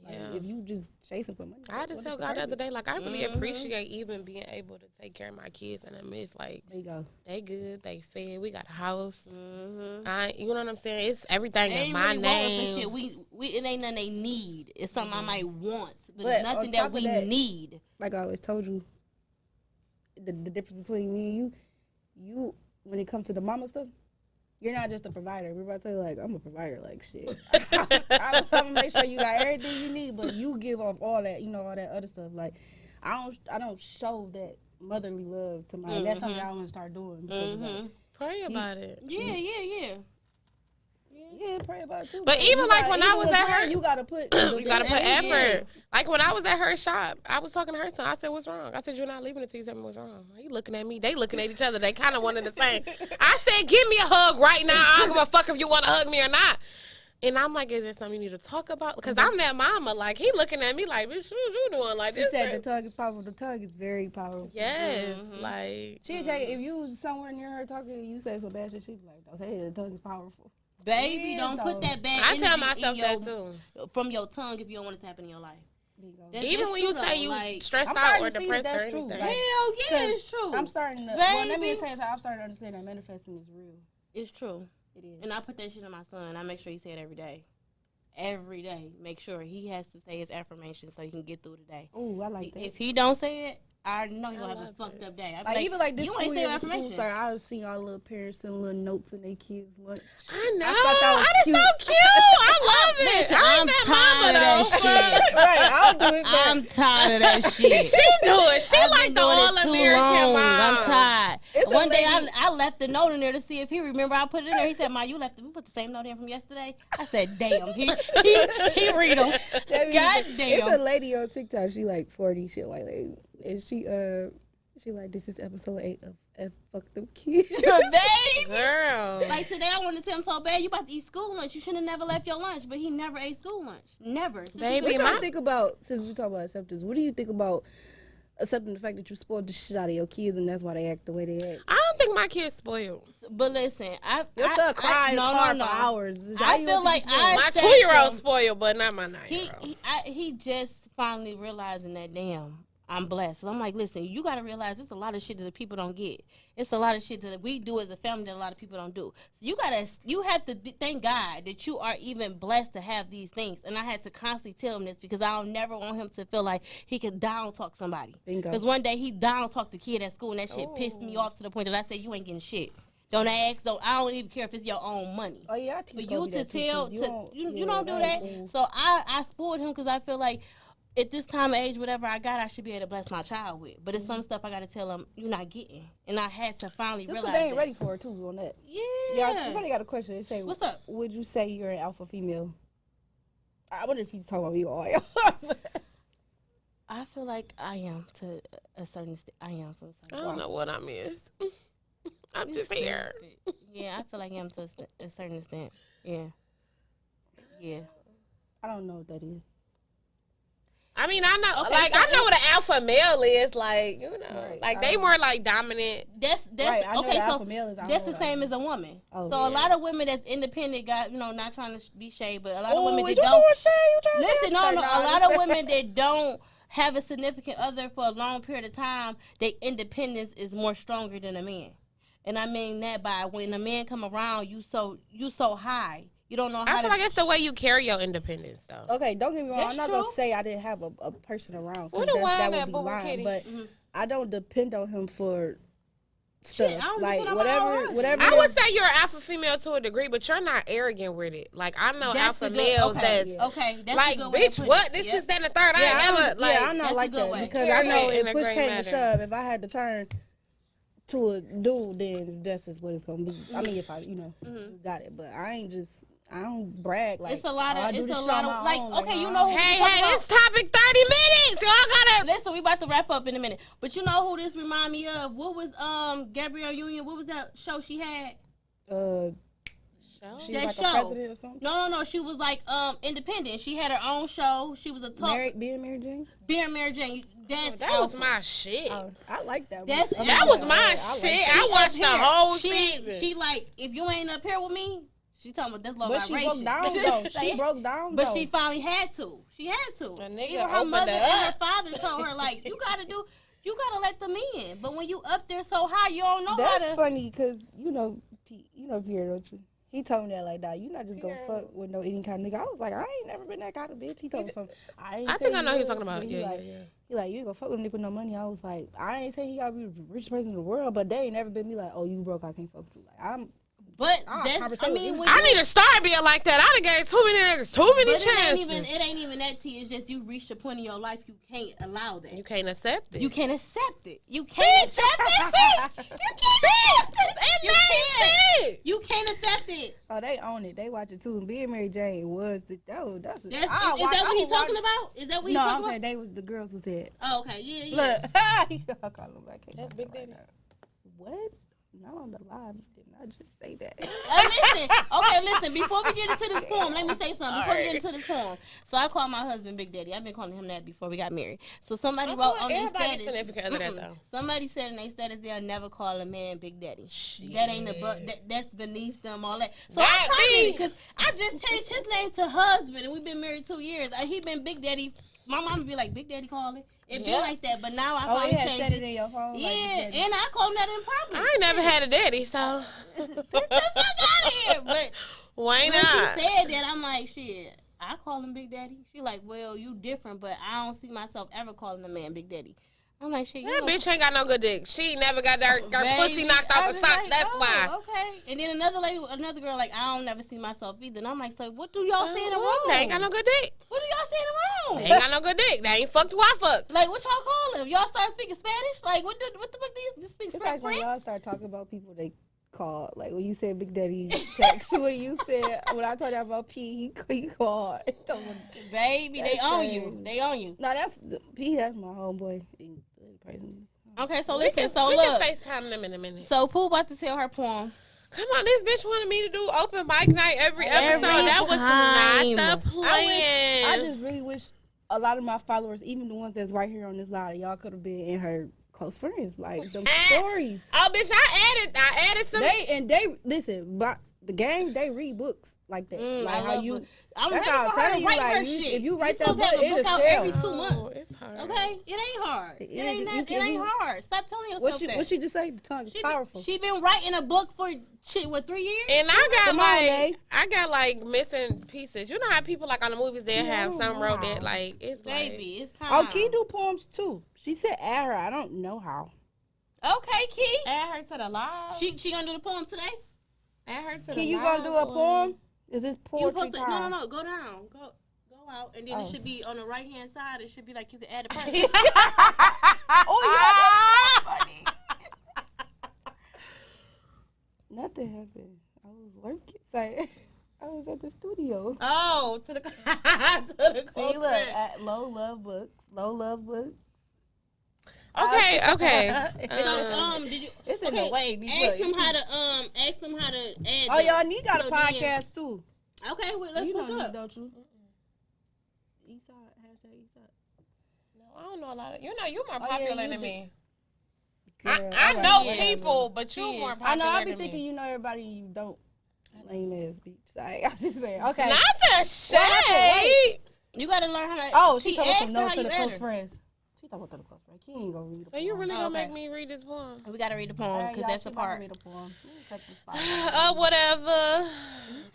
if you just chasing for money. I had to what tell is God the other purpose? day, like, I really appreciate even being able to take care of my kids in the midst. Like, There you go. they good, they fed, we got a house. You know what I'm saying? It's everything They in ain't my really name. wanting for shit. We it ain't nothing they need. It's something I might want, but But it's nothing on that top of we that- need. Like I always told you, the difference between me and you when it comes to the mama stuff, you're not just a provider. We're about to tell you, like, I'm a provider, like, shit. I'm gonna make sure you got everything you need, but you give off all that, you know, all that other stuff. Like, I don't show that motherly love to my. And that's something I want to start doing. Because Pray about it. Yeah. Yeah, pray about it too. But even like when I was at her, you gotta put effort. Like when I was at her shop, I was talking to her son. I said, "What's wrong?" I said, "You're not leaving until you tell me what's wrong." He looking at me. They looking at each other. They kind of wanted the same. I said, "Give me a hug right now. I don't give a fuck if you want to hug me or not." And I'm like, "Is there something you need to talk about?" Because I'm that mama. Like he looking at me like, "Bitch, what you doing?" Like she this. said, the tongue is powerful. The tongue is very powerful. Yes, like She'd take it if you was somewhere near her talking and you said some bad shit. She'd be like, "Don't say it. The tongue is powerful." Baby, Yeah, don't put that bad I tell energy myself in that too. from your tongue if you don't want it to happen in your life. Even when you say you stressed I'm out or starting to see depressed that or that's true. anything. Like, Hell yeah, it's true. I'm starting to. Baby. Well, let me tell you, I'm starting to understand that manifesting is real. It's true. It is. And I put that shit on my son. I make sure he say it every day. Every day. Make sure he has to say his affirmations so he can get through the day. Oh, I like that. If he don't say it, I already know he's going to have a fucked up day. Like even like this you school ain't say year, your when school affirmation. start, I was seeing all the little parents sending little notes in their kids' lunch. I know. I thought that was That is so cute. I love it. Listen, I'm I'm that tired of mama, that though. shit. Right, I'll do it. But I'm tired of that shit. She do it. She I've like been the doing it all too American long. mom. I'm tired. It's a One day lady- I left the note in there to see if he remember. I put it in there. He said, "Ma, you left. We put the same note in from yesterday." I said, "Damn, he read them." that means God it's a damn. lady on TikTok. She like 40. She a white lady, and she like, this is episode 8 of F Fuck Them Kids. Baby. Girl. Like today, I wanted to tell him so bad. You about to eat school lunch. You should have never left your lunch, but he never ate school lunch. Never. Since he Baby, was What my- y'all think about, since we talk about acceptance, what do you think about accepting the fact that you spoiled the shit out of your kids and that's why they act the way they act? I don't think my kid's spoiled. But listen, Your son cried hard no. for hours. I feel like My said 2-year-old to- spoiled, but not my 9-year-old. he just finally realizing that, damn, I'm blessed. So I'm like, listen, you got to realize there's a lot of shit that the people don't get. It's a lot of shit that we do as a family that a lot of people don't do. So you have to thank God that you are even blessed to have these things. And I had to constantly tell him this because I don't never want him to feel like he can down talk somebody. Because one day he down talked the kid at school and that shit pissed me off to the point that I said, you ain't getting shit. Don't ask. I don't even care if it's your own money. Oh yeah, I teach For you Kobe to that too, tell, 'cause you don't do that. cool. So I spoiled him because I feel like at this time of age, whatever I got, I should be able to bless my child with. But it's some stuff I got to tell him you're not getting. And I had to finally This realize they ain't that. ready for it too on that. Yeah. Yeah, somebody got a question. They say, What's up? Would you say you're an alpha female? I wonder if he's talking about me or all y'all. I feel like I am to a certain extent. I am from a I certain don't know what I missed. I'm just here. Yeah, I feel like I am to a certain extent. Yeah. Yeah. I don't know what that is. I mean, I know, Okay, like, so I know what an alpha male is, like, you know, Right, like they more like dominant. That's Right, I know okay. the So alpha male is, I that's know the what same I as a woman. Oh, So a yeah. lot of women that's independent got not trying to be shade, but a lot of women that you don't. doing shit? You trying to Listen, say? no. A Nah, lot of women that don't have a significant other for a long period of time, their independence is more stronger than a man. And I mean that by when a man come around, you so high. You don't know how I feel to. like it's the way you carry your independence, though. Okay, don't get me wrong. That's I'm not true. gonna say I didn't have a person around. 'Cause What the that wine would at, be Boo Boo lying. Kitty? But I don't depend on him for stuff. Shit, I don't like depend on my own whatever, husband. whatever. I would say you're an alpha female to a degree, but you're not arrogant with it. Like, I know That's alpha a good- males okay, that's okay. That's like, a good way to bitch, put what? it. This Yep. is that and the third. I Yeah, ain't never, like, I'm that's not a like good that way. because Carry I know it in if a push great came manner. to shove, if I had to turn to a dude, then that's just what it's gonna be. I mean, if I, got it, but I don't brag like. It's a lot oh, I of. do It's this a shit lot on of my like. own. Okay, you nah. know who hey, we talk about? this topic 30 minutes. Y'all gotta. Listen, we about to wrap up in a minute. But you know who this remind me of? What was Gabrielle Union? What was that show she had? She That was like show. a president or something. No. She was like independent. She had her own show. She was a talk. Being Mary Jane. Being Mary Jane. That's That was alpha. my shit. I like that. That's one. That was my I like shit. that. I watched Up the here. whole she, season. She like, if you ain't up here with me, she talking about that's low But she vibration. broke down though. Like, She broke down. But though. she finally had to. She had to. A nigga Even her opened mother her and her up. father told her, like, you gotta let them in. But when you up there so high, you don't know That's how to. funny because Pierre, don't you? He told me that like, "Dog, you not just gonna fuck with no any kind of nigga." I was like, I ain't never been that kind of bitch. He told me something. I think I know who you're talking about. He Yeah, like, yeah. He like, you ain't gonna fuck with a nigga with no money. I was like, I ain't saying he gotta be the richest person in the world, but they ain't never been me like, oh, you broke, I can't fuck with you. Like, I'm But I'll that's, conversate I with mean, you. when I you, need to start being like that. I done gave too many niggas too many but chances. it ain't even that, T. It's just you reached a point in your life you can't allow that. You can't accept it. You can't accept it. You can't accept it, bitch. You can't accept it. You can't. You can't accept it. Oh, they own it. They watch it too. And being Mary Jane was is that Is that what he talking about? Is that what he No, I'm talking saying about? they was the girls who said. Oh, okay. Yeah. Look, I call him back. That's Big Daddy. What? Not on the live. Did not just say that. Listen. Before we get into this poem, let me say something. Before we get into this poem, so I call my husband Big Daddy. I've been calling him that before we got married. So somebody wrote on their status. Significant other than that, though. Somebody said in their status they'll never call a man Big Daddy. That ain't that's beneath them. All that. So I'm trying because I just changed his name to husband, and we've been married 2 years. He been Big Daddy. My mom would be like, Big Daddy calling. It be like that, but now I finally changed set it. it in your phone. Yeah, like and I call him that in public. I ain't never had a daddy, so Get the fuck out of here. But why when not? she said that, I'm like, shit, I call him Big Daddy. She like, well, you different, but I don't see myself ever calling a man Big Daddy. I'm like, shit, That bitch ain't got no good dick. She ain't never got her pussy knocked out the socks. Like, That's why. Okay. And then another girl, like, I don't never see myself either. And I'm like, so what do y'all see in the room? They ain't got no good dick. What do y'all see in the room? They ain't got no good dick. They ain't fucked who I fucked. Like, what y'all call him? Y'all start speaking Spanish? Like, what the fuck do you speak It's French? like when y'all start talking about people they called. Like when you said Big Daddy text. When you said when I told y'all about P, he called. Baby, they That's own crazy. you. They own you. No, P. That's my homeboy. Okay, so We listen. can Look. FaceTime them in a minute. So Pooh about to tell her poem. Come on, this bitch wanted me to do open mic night every episode. That was not the plan. I just really wish a lot of my followers, even the ones that's right here on this line, y'all could have been in her close friends. Like them stories. Oh, bitch, I added some. They listen, but the gang they read books like that. Like how you. I'm That's ready how I'm for her to telling you. write Like her shit. if you write that supposed to book, have a book it'll out sell. every 2 months. Oh, it's hard. Okay, it ain't hard. It ain't you- hard. Stop telling yourself that. What she just say? The tongue is powerful. She been writing a book for shit 3 years. And I Come on, got like missing pieces. You know how people like on the movies they have some wrote that like it's Baby, it's time. Oh, Key do poems too. She said add her. I don't know how. Okay, Key. add her to the live. She gonna do the poem today? Add her to the Key, you live gonna do a poem? Is this You poetry supposed to, time? no. Go down. Go out, and then it should be on the right hand side. It should be like you can add a person. Oh yeah, that's funny. Nothing happened. I was working. Like, I was at the studio. Oh, to the to the close See, look, friend. at Low Love Books. Low Love Books. Okay. Did you? It's in the way. Ask them how to add. Oh, them. y'all need got a So then- podcast too. Okay, well, let's You look know up. this, don't you? Eastside, hashtag Eastside. No, I don't know a lot of. You know, you more yeah, popular you than do. me. Girl, I all know right, people, but you She more is. popular I know. I be than thinking me. you know everybody, and you don't. Lame ass bitch. Like, I'm just saying. Okay. Not the shade. You gotta learn how to. Oh, she told us asked some her no how to the you add close her. friends. She talking about the close friends. He ain't gonna read the So you really Oh, gonna okay. make me read this poem? We gotta read the poem Alright, because y'all, that's she the about to part. read a poem. Let me take this spot. Whatever.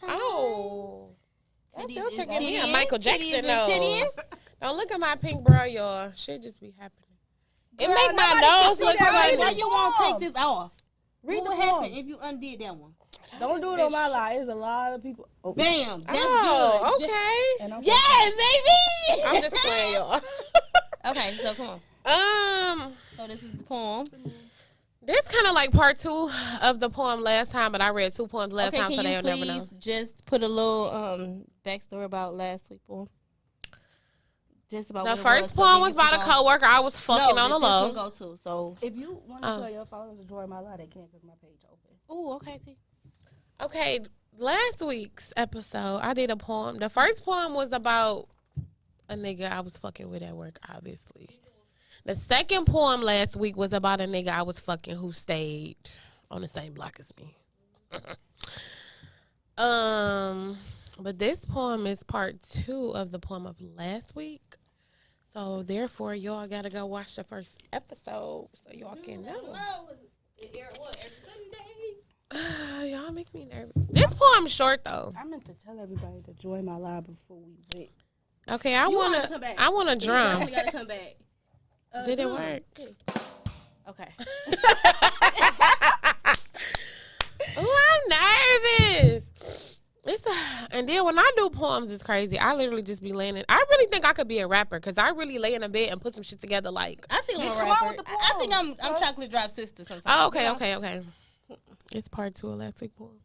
Oh. Titties Y'all is took me a titties. Michael Titties Jackson is nose. titties. Don't look at my pink bra, y'all. Shit just be happening. It Girl, make my nobody can nose see look that. funny. Why you won't Poem. take this off? Read What the would poem. happen if you undid that one? Don't do it on my line. There's a lot of people. Oh, Bam. That's Oh, good. okay. and I'm Yes, baby. I'm just playing, y'all. Okay, so come on. So this is the poem. This kind of like part 2 of the poem last time, but I read 2 poems last time, so can they'll you never know. please just put a little backstory about last week's poem? Just about The what it first was, poem so was then you about a can go- coworker I was fucking No, on the this low. one go to. So, If you want to tell your followers to join my live, they can because my page open. oh, okay, T. Okay, last week's episode, I did a poem. The first poem was about a nigga I was fucking with at work, obviously. The second poem last week was about a nigga I was fucking who stayed on the same block as me. But this poem is part 2 of the poem of last week. So therefore, y'all gotta go watch the first episode so y'all can know. It aired what, every Sunday? Y'all make me nervous. This poem's short though. I meant to tell everybody to join my live before we went. Okay, You gonna have to come back. I wanna You drum. definitely gotta come back. Did it drum. work? Okay. Oh, I'm nervous. And then when I do poems, it's crazy. I literally just be laying it. I really think I could be a rapper because I really lay in a bed and put some shit together. Like, I think I'm a Come on rapper. with the I think poem. I'm Chocolate Drop Sister sometimes. oh, okay, you know? okay. It's part 2 of last week's poem.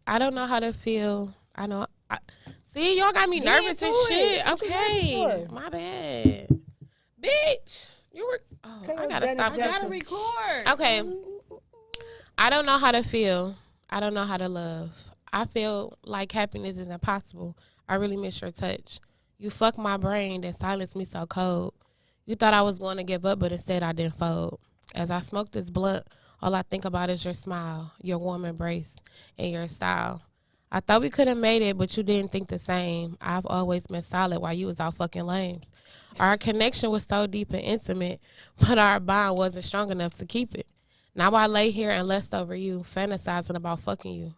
I don't know how to feel. See, y'all got me Get nervous into and it. shit. What you Okay, nervous for? my bad, bitch. You were. Oh, Tell I gotta Janet stop. I gotta Jackson. record. Okay. I don't know how to feel. I don't know how to love. I feel like happiness is impossible. I really miss your touch. You fuck my brain and silence me so cold. You thought I was going to give up, but instead I didn't fold. As I smoke this blunt, all I think about is your smile, your warm embrace, and your style. I thought we could have made it, but you didn't think the same. I've always been solid while you was out fucking lames. Our connection was so deep and intimate, but our bond wasn't strong enough to keep it. Now I lay here and lust over you, fantasizing about fucking you.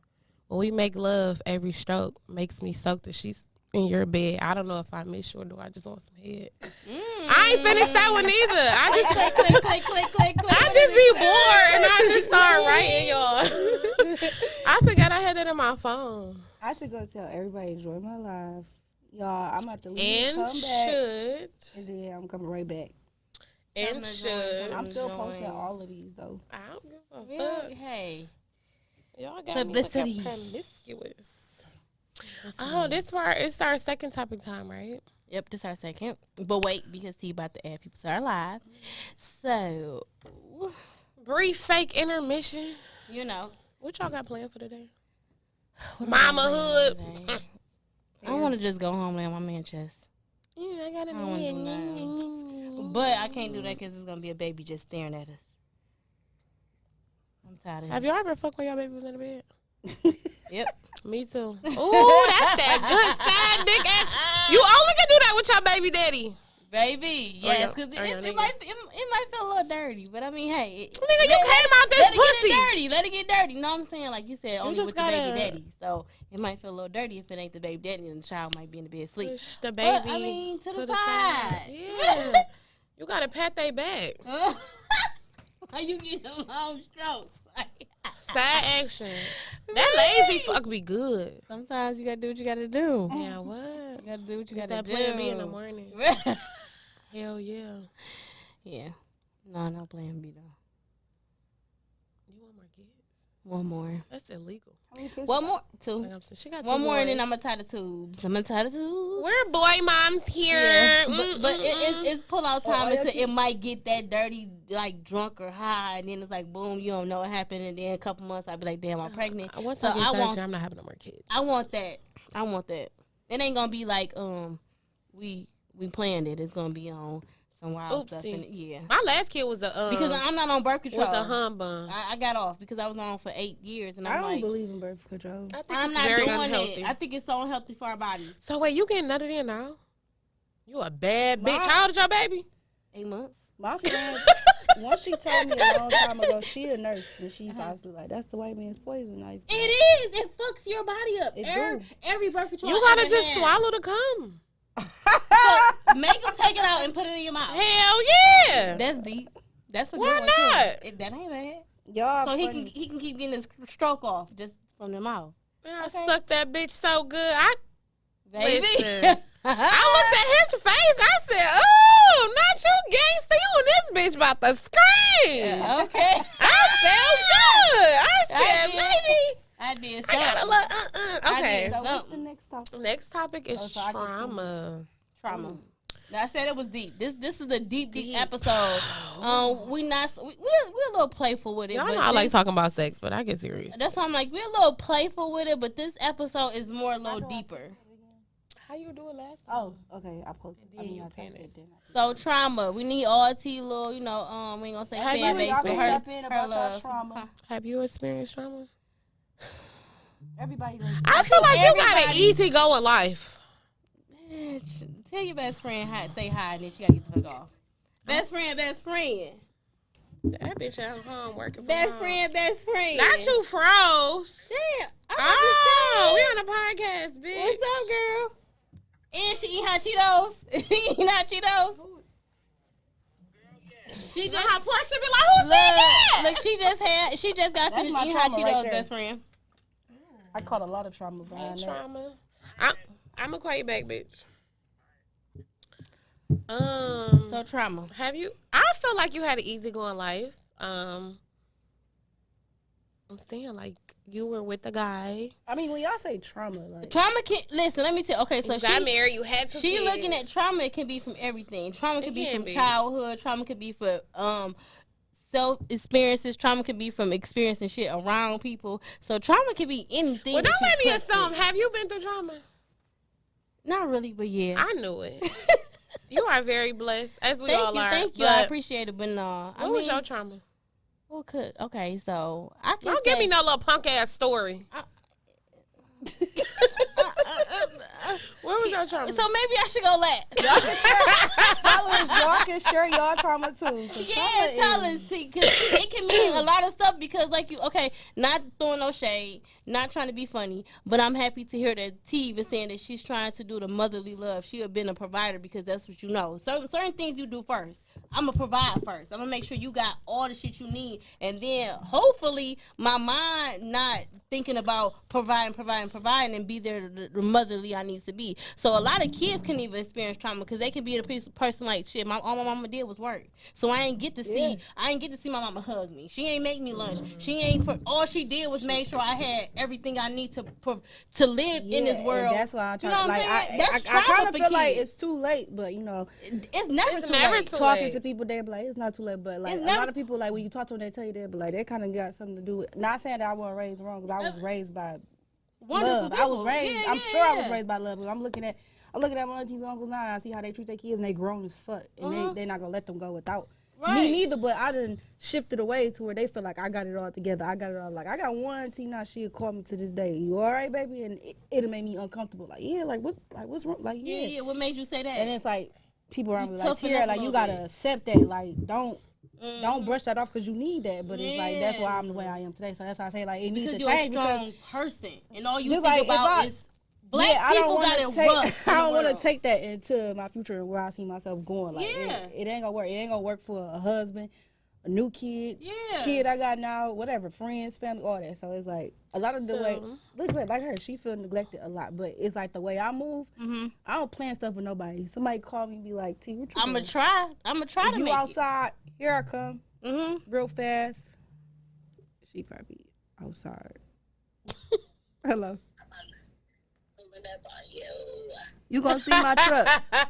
When we make love, every stroke makes me soak the sheets in your bed. I don't know if I miss you or do I just want some head. I ain't finished that one either. I just click. I just be bored and I just start writing, y'all. I forgot I had that in my phone. I should go tell everybody enjoy my life. Y'all, I'm about to leave, And come back, should. and then I'm coming right back. And should. I'm still posting all of these, though. I don't give a fuck. Hey. Y'all got me looking Publicity. promiscuous. Oh, this part, it's our second topic time, right? Yep, this our second. But wait, because he about to add people to our live. So, Brief fake intermission. you know. What y'all got planned for today? what Mama am I hood. doing today? I want to just go home and lay on my man chest. Yeah, I got a I don't wanna do But I can't do that because it's going to be a baby just staring at us. I'm tired of Have it. y'all ever fucked when y'all baby was in the bed? Yep. Me too. Ooh, that's that good side dick action. You only can do that with your baby daddy. Baby, yes, because or your it nigga. might feel a little dirty, but I mean, hey. Nigga, you came out this Let it pussy. get dirty. Let it get dirty. You know what I'm saying? Like you said, only just with the baby gotta- daddy. So it might feel a little dirty if it ain't the baby daddy and the child might be in the bed asleep. Push the baby But, I mean, to the side. side. Yeah. You gotta pat they back. How you get them long strokes? Side action. That lazy fuck be good. Sometimes you gotta do what you gotta do. Yeah, what? You gotta do what you Get gotta that do. plan B in the morning. Hell yeah. Yeah. No plan B though. You want more kids? One more. That's illegal. How many kids One you more. Two. She got One two more and boys. then I'm gonna tie the tubes. We're boy moms here. Yeah. But it's pull out Oh, time all your until it kids- might get that dirty, like drunk or high, and then it's like boom, you don't know what happened, and then a couple months I'll be like, damn, I'm pregnant. Once So I get I surgery, want, I'm not having no more kids. I want that. I want that. It ain't gonna be like we planned it. It's gonna be on some wild stuff. Oopsie. And yeah. My last kid was a Because I'm not on birth control. was a humbug. I got off because I was on for 8 years, and I I'm don't like, believe in birth control. I think I'm it's not very doing unhealthy. it. I think it's so unhealthy for our bodies. So wait, you getting nutted in now? You a bad bitch. My- How old is your baby? 8 months. My friend, once she told me a long time ago, she a nurse, and she used to always be like, "That's the white man's poison." I used to be like, It is. It fucks your body up. It Every birth control. You I gotta ever just had. swallow the cum. So make them take it out and put it in your mouth. Hell yeah. That's deep. That's a Why good one too. not? That ain't bad. Y'all So he funny. can keep getting his stroke off just from the mouth. Man, I Okay. sucked that bitch so good. Baby. Listen. I looked at his face. I said, "Oh, not you, gangsta! You and this bitch about to scream." Okay. I felt good. I said, did. "Baby, I did I got a something. look." I Okay. did So what's the something. next topic? Next topic is so I can trauma. Trauma. Now, I said it was deep. This is a deep Deep. episode. We're a little playful with it. Y'all but know I like this- talking about sex, but I get serious. That's why I'm like, we're a little playful with it, but this episode is more a little deeper. How you do it last time? Oh, okay. I posted. then you I pin typed it. it. Didn't I? So trauma. We need all T little, we ain't gonna say Have fan you- base, y'all but can her, tap in her about y'all love. trauma. Have you experienced trauma? Everybody knows. I feel like you got an everybody- easy going life. Bitch, tell your best friend hi, say hi, and then she gotta get the fuck off. Best friend. That bitch at home working. from Best home. friend. Not you froze. Damn. Oh, we on a podcast, bitch. What's up, girl? And she eat hot Cheetos. Eating hot Cheetos. She So just how Portia be like, who said that? look. She just got That's finished my eating hot trauma right Cheetos, there. best friend. I caught a lot of trauma behind that. Trauma. I'm gonna call you back, bitch. So trauma. Have you? I feel like you had an easygoing life. I'm saying like you were with a guy. I mean, when y'all say trauma, like Trauma can listen. Let me tell. Okay, so You got married. You had two She kids. looking at trauma. It can be from everything. Trauma can be can from be. childhood. Trauma can be for self experiences. Trauma can be from experiencing shit around people. So trauma can be anything. Well, don't that let you me put assume. it. Have you been through trauma? Not really, but yeah. I knew it. You are very blessed, as we all are. Thank you. But I appreciate it, but no. what was your trauma? Well, okay, so I can Don't give me no little punk ass story. Where was your trauma? So maybe I should go last. followers, y'all can share y'all trauma too. 'Cause Yeah, trauma tell is- us, because it can mean a lot of stuff. Because, like you, okay, not throwing no shade, not trying to be funny, but I'm happy to hear that T even saying that she's trying to do the motherly love. She have been a provider because that's what you know. Certain things you do first. I'm gonna provide first. I'm gonna make sure you got all the shit you need, and then hopefully my mind not thinking about providing, and be there the motherly I need to be. So a lot of kids can even experience trauma because they can be a person like shit. All my mama did was work, so I ain't get to see. I ain't get to see my mama hug me. She ain't make me lunch. She ain't. All she did was make sure I had everything I need to live in this world. And that's why I'm trying. You know what like I'm saying? I That's trauma kind of for feel like kids. it's too late, but you know, It's never It's too never late. too talking late. to people, they be like, it's not too late. But like It's a never lot of people, like when you talk to them, they tell you that, but like they kind of got something to do with. Not saying that I wasn't raised wrong, because I was raised by Wonderful love. people. I was raised. Yeah, I'm yeah, sure I was yeah. raised by love. I'm looking at my aunties and uncles now, and I see how they treat their kids, and they grown as fuck, and they not gonna let them go without. Right. Me neither, but I done shifted away to where they feel like I got it all together. I got it all. Like I got one auntie now, she'll call me to this day. You all right, baby? And it'll make me uncomfortable. Like yeah, like what's wrong? Like Yeah. What made you say that? And it's like people around me like toughen Tierra, up a like you little gotta bit. accept that. Like don't brush that off because you need that. But it's like that's why Yeah. I'm the way I am today. So that's why I say like it needs because to you're a change. strong person, and all you just think like, if about I- is black I don't people want got to it take. rough. I don't want to take that into my future and where I see myself going. Like Yeah. it ain't gonna work. It ain't gonna work for a husband, a new kid, Yeah. kid I got now, whatever, friends, family, all that. So it's like a lot of the way. Look like her, she feel neglected a lot. But it's like the way I move. I don't plan stuff with nobody. Somebody call me and be like, "T, what you I'm doing?" gonna try. I'm gonna try If to you make outside, here I come. it. Real fast. She probably outside. Hello. You gonna see my truck? Now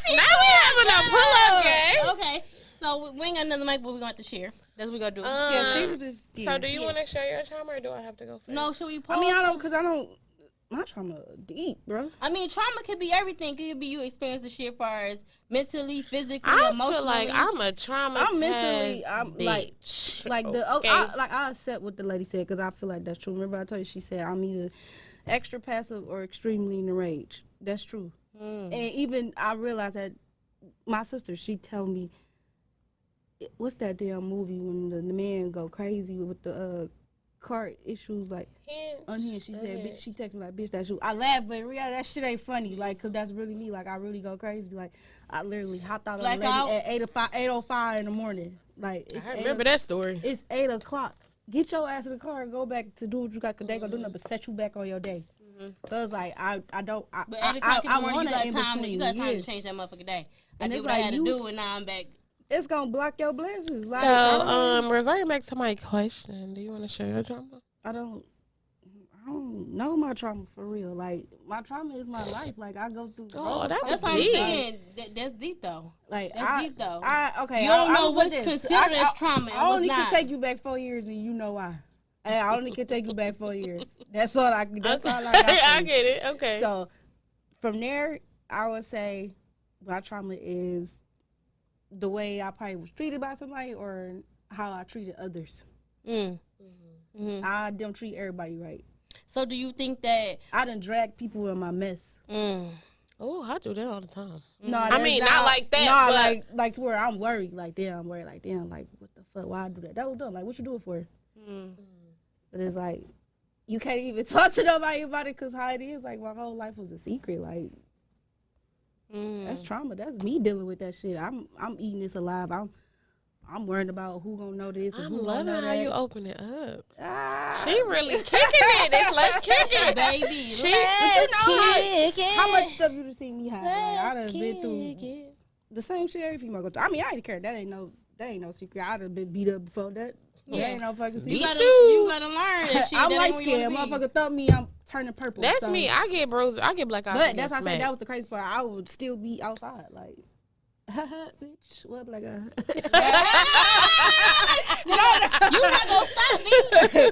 we having a pull-up game. Okay, so we ain't got another mic, but we gonna have to share. That's what we gonna do. Yeah, she was just. Yeah. So do you want to share your trauma, or do I have to go first? No, should we pause? I mean, I don't, cause I don't. My trauma deep, bro. I mean, trauma could be everything. It could be you experience the shit as far as mentally, physically, I emotionally. feel like I'm a traumatized I'm mentally. I'm bitch. like the. Okay. I accept what the lady said, cause I feel like that's true. Remember I told you she said I'm either extra passive or extremely enraged. That's true. And even I realized that my sister, she tell me, what's that damn movie when the man go crazy with the car issues, like unhinged. She said, bitch, she texted me like, bitch, that's you. I laugh, but in reality, that shit ain't funny, like, cause that's really me. Like, I really go crazy. Like, I literally hopped out on a lady at 8:05 in the morning. Like, it's I remember that story. It's 8 o'clock. Get your ass in the car and go back to do what you got, cause they gonna do nothing but set you back on your day. So it's like I don't. But 8 o'clock in the morning, want you it got time. in You got between. time Yeah. to change that motherfucking day. I And did it's what I like had to you- do, and now I'm back. It's gonna block your blessings. Like, So, reverting back to my question, do you want to share your trauma? I don't know my trauma for real. Like, my trauma is my life. Like, I go through. Oh, that was That's what I'm deep. saying. That's deep though. Like, That's deep though. Okay. You don't I know would what's put this. considered as trauma and I only what's can not. take you back 4 years, and you know why. I only can take you back 4 years. That's all I. That's all I got. For I you. get it. Okay. So, from there, I would say my trauma is the way I probably was treated by somebody or how I treated others. I don't treat everybody right. So do you think that? I done drag people in my mess. Oh, I do that all the time. No, I that's mean, not like that, No, but- like to where I'm worried. Like damn, I'm worried. Like damn, like what the fuck? Why I do that? That was dumb. Like what you do it for? But it's like you can't even talk to nobody about it because how it is. Like my whole life was a secret. Like that's trauma. That's me dealing with that shit. I'm eating this alive. I'm worried about who gonna know this and I'm who gonna loving know how that. you open it up. Ah, She really kicking it. Let's kick it. Baby, but you know how much stuff you done seen me have. Like, I Let's done been through kick it. the same shit every female go through. I mean, I ain't care. That ain't no secret. I done been beat up before that. Yeah. That ain't no fucking Me secret. too. You gotta learn that shit. I'm That light ain't where you skinned. wanna be. Motherfucker thump me, I'm turning purple. That's so. me. I get bruised. I get black eyes. But that's how I said that was the crazy part. I would still be outside, like, bitch, what black eye? You not gonna stop me.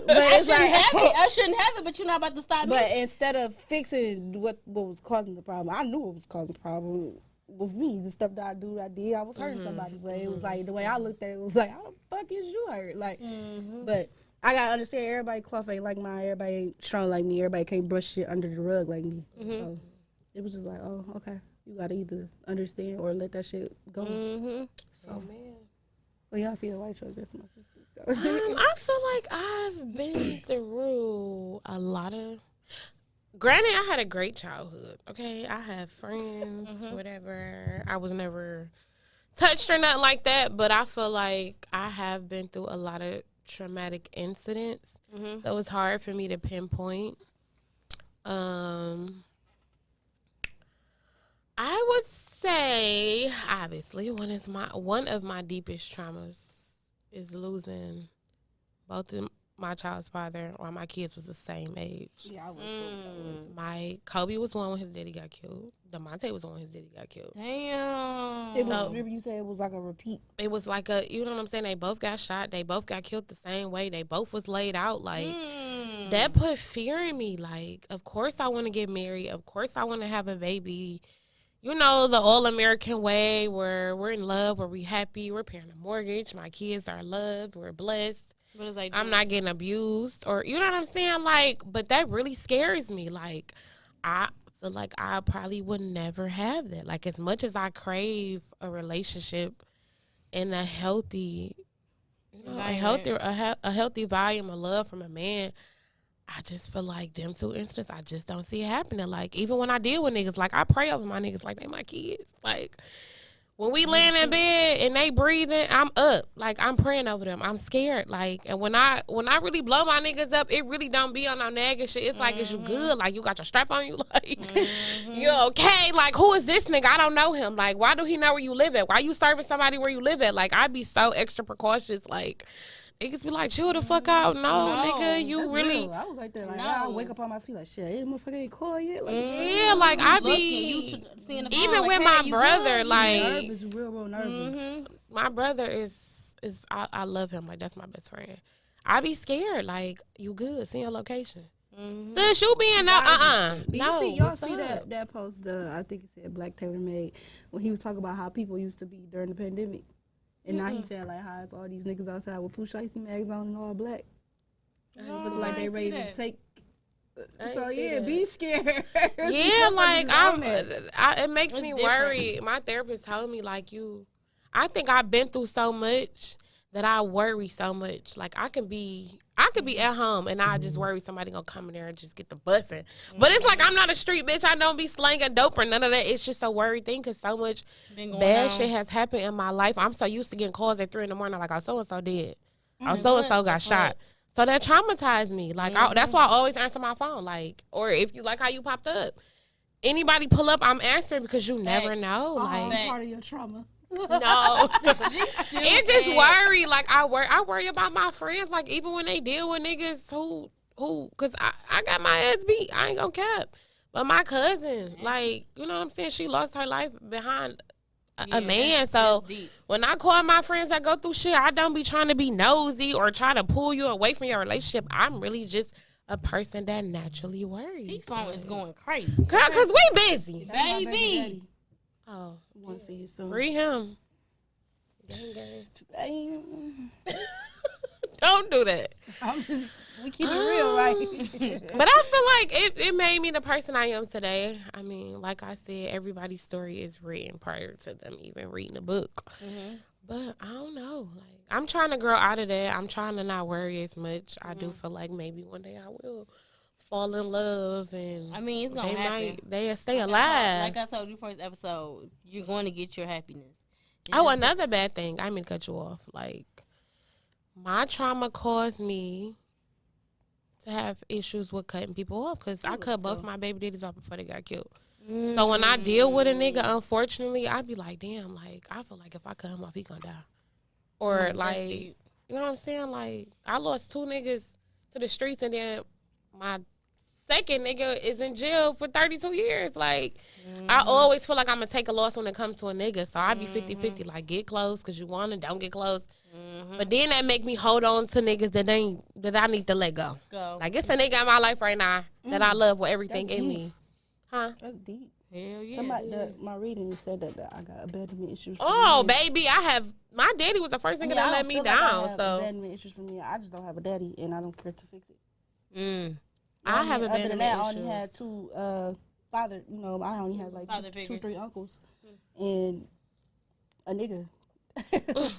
But I it's shouldn't like, have it. I shouldn't have it, but you're not about to stop but me. instead of fixing what was causing the problem, I knew what was causing the problem. Was me, the stuff that I did, I was hurting somebody. But it was like the way I looked at it, was like, how the fuck is you hurt? Like, but I gotta understand everybody cloth ain't like mine. Everybody ain't strong like me. Everybody can't brush shit under the rug like me. So it was just like, oh, okay. You gotta either understand or let that shit go. So, well, y'all see the white truck. That's my sister. So. I feel like I've been through a lot of. Granted, I had a great childhood. Okay, I had friends, whatever. I was never touched or nothing like that. But I feel like I have been through a lot of traumatic incidents. So it's hard for me to pinpoint. I would say, obviously, one of my deepest traumas is losing both of my child's father while my kids was the same age. Yeah, I was so My Kobe was one when his daddy got killed. DeMonte was one when his daddy got killed. Damn. It was, So- remember you said it was like a repeat. It was like you know what I'm saying? They both got shot. They both got killed the same way. They both was laid out. Like, that put fear in me. Like, of course I want to get married. Of course I want to have a baby. You know, the all-American way where we're in love, where we happy, we're paying a mortgage, my kids are loved, we're blessed. But it's like, I'm not getting abused, or you know what I'm saying? Like, but that really scares me. Like, I feel like I probably would never have that. Like, as much as I crave a relationship and a healthy, a healthy volume of love from a man, I just feel like them two instances, I just don't see it happening. Like, even when I deal with niggas, like, I pray over my niggas like they my kids. Like, when we laying in bed and they breathing, I'm up. Like, I'm praying over them. I'm scared. Like, and when I really blow my niggas up, it really don't be on no nagging shit. It's like, is you good? Like, you got your strap on you? Like, you okay? Like, who is this nigga? I don't know him. Like, why do he know where you live at? Why you serving somebody where you live at? Like, I'd be so extra precautious. Like, niggas be like, chill the fuck out. No, nigga, you That's really. real. I was like that. Like, No. I wake up on my seat like, shit, this motherfucker ain't called yet. Like, Yeah, like, I be. seeing the Even phone, with like, my hey, you brother, good? like. nervous, real nervous. My brother is I love him. Like, that's my best friend. I be scared. Like, you good? Send your location. Since you being Do you no, see, y'all what's see up? that post? I think it said Black Taylor made when he was talking about how people used to be during the pandemic, and now he said like how it's all these niggas outside with Pooh Shiesty mags on and all black, look like they ready to take. So yeah, be scared. Yeah, like it makes It's me different. worry. My therapist told me like I think I've been through so much that I worry so much. Like I could be at home and I just worry somebody gonna come in there and just get the busing. But it's like I'm not a street bitch. I don't be slanging dope or none of that. It's just a worried thing because so much Been going bad on. shit has happened in my life. I'm so used to getting calls at 3 in the morning like, oh, so and so dead. Oh, so and so got shot. So that traumatized me. Like that's why I always answer my phone. Like, or if you like how you popped up, anybody pull up, I'm answering because you never know. Like, I'm part of your trauma. no, it just worry. Like I worry about my friends. Like even when they deal with niggas who, cause I got my ass beat. I ain't gonna cap. But my cousin, like you know what I'm saying, she lost her life behind a man. So when I call my friends that go through shit, I don't be trying to be nosy or try to pull you away from your relationship. I'm really just a person that naturally worries. His phone is going crazy. Girl, cause we busy. That's my Baby. daddy. Oh, Want to see you soon. free him. Damn. Don't do that. We keep it real, right? But I feel like it made me the person I am today. I mean, like I said, everybody's story is written prior to them even reading a book. But I don't know. Like I'm trying to grow out of that. I'm trying to not worry as much. I do feel like maybe one day I will fall in love, and I mean, it's gonna happen. They'll stay alive. Like I told you first episode, you're going to get your happiness. Oh, another bad thing. I mean, to cut you off. Like, my trauma caused me to have issues with cutting people off because I cut both my baby daddies off before they got killed. So when I deal with a nigga, unfortunately, I be like, damn, like, I feel like if I cut him off, he gonna die. Or, like, you know what I'm saying? Like, I lost 2 niggas to the streets, and then my second nigga is in jail for 32 years. Like, I always feel like I'm going to take a loss when it comes to a nigga. So I be 50-50. Like, get close because you want to. Don't get close. But then that make me hold on to niggas that I need to let go. Like, it's a nigga in my life right now that I love with everything in me. Huh? That's deep. Hell yeah. Somebody, my reading said that I got abandonment issues. Oh, baby, I have. My daddy was the first nigga that let me down. I have So abandonment issues for me. I just don't have a daddy, and I don't care to fix it. I have abandonment Other than that, issues. I only had 2 father. You know, I only had like Father 2, figures. 3 uncles, and a nigga.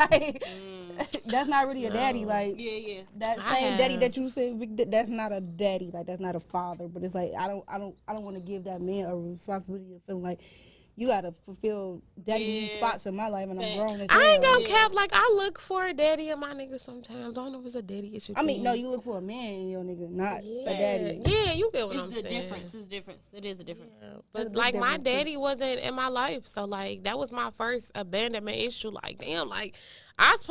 Like, that's not really a daddy. Like, Yeah. that same daddy that you said, that's not a daddy. Like, that's not a father. But it's like I don't want to give that man a responsibility of feeling like you gotta fulfill daddy spots in my life, and I'm grown as hell. I ain't gonna cap. Like, I look for a daddy in my nigga sometimes. I don't know if it's a daddy issue. I mean, no, you look for a man in your nigga, not a daddy. Yeah, you get what It's I'm the saying. difference. It's difference. It is a difference. Yeah, but like my daddy wasn't in my life, so like that was my first abandonment issue. Like, damn, like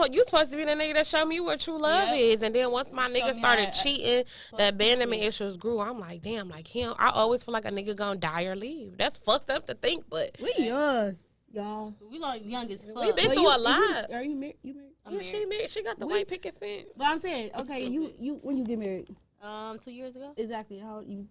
you supposed to be the nigga that showed me what true love is, and then once my nigga started cheating, the abandonment issues grew. I'm like, damn, like him. I always feel like a nigga gonna die or leave. That's fucked up to think, but We young, y'all. We like young as fuck. we been through a lot. Are you married? You married? Yeah, she married. She got the white picket fence. But I'm saying, okay, you when you get married, 2 years ago. exactly how you.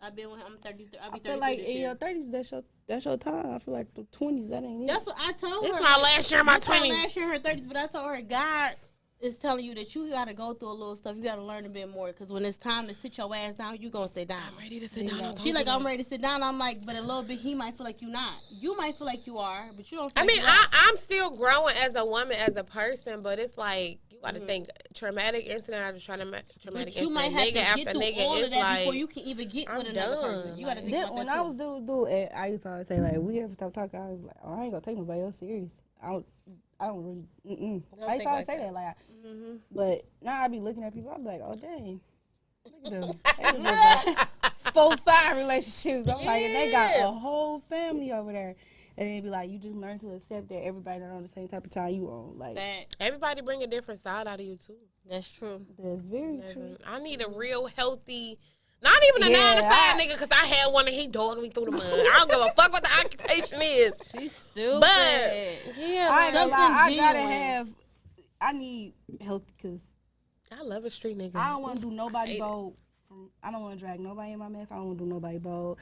I've been with him. I'm 33. I'll be I 33 feel like this in year. your 30s, that's your time. I feel like the 20s, that ain't it. That's what I told her. It's my last year in my This her 20s. last year, her 30s, but I told her God is telling you that you got to go through a little stuff. You got to learn a bit more because when it's time to sit your ass down, you going to sit down. I'm ready to sit down. She like, I'm ready to sit down. I'm like, but a little bit, he might feel like you not. You might feel like you are, but you don't feel I like mean, you are. I'm still growing as a woman, as a person, but it's like you got to think traumatic incident after traumatic But you incident, might have nigga to after get through nigga. all of It's that like before you can even get I'm with another done. person. You got to think Then about when that I too. was doing, I used to always say like, we ever stop talking, I was like, oh, I ain't gonna take nobody else serious. I don't really. I used to always say that, like, but now I be looking at people, I'm like, oh dang, look at them. They was like 4, 5 relationships. I'm like, and they got a whole family over there. And they be like, you just learn to accept that everybody not on the same type of time you on. Like, Everybody bring a different side out of you too. That's true. that's very true. I need a real healthy, not even a 9 to 5 nigga, because I had one and he dogged me through the mud. I don't give a fuck what the occupation is. She's stupid. But yeah, I ain't gonna lie, I gotta genuine. have. I need healthy because I love a street nigga. I don't want to do nobody bold. I don't want to drag nobody in my mess. I don't want to do nobody bold.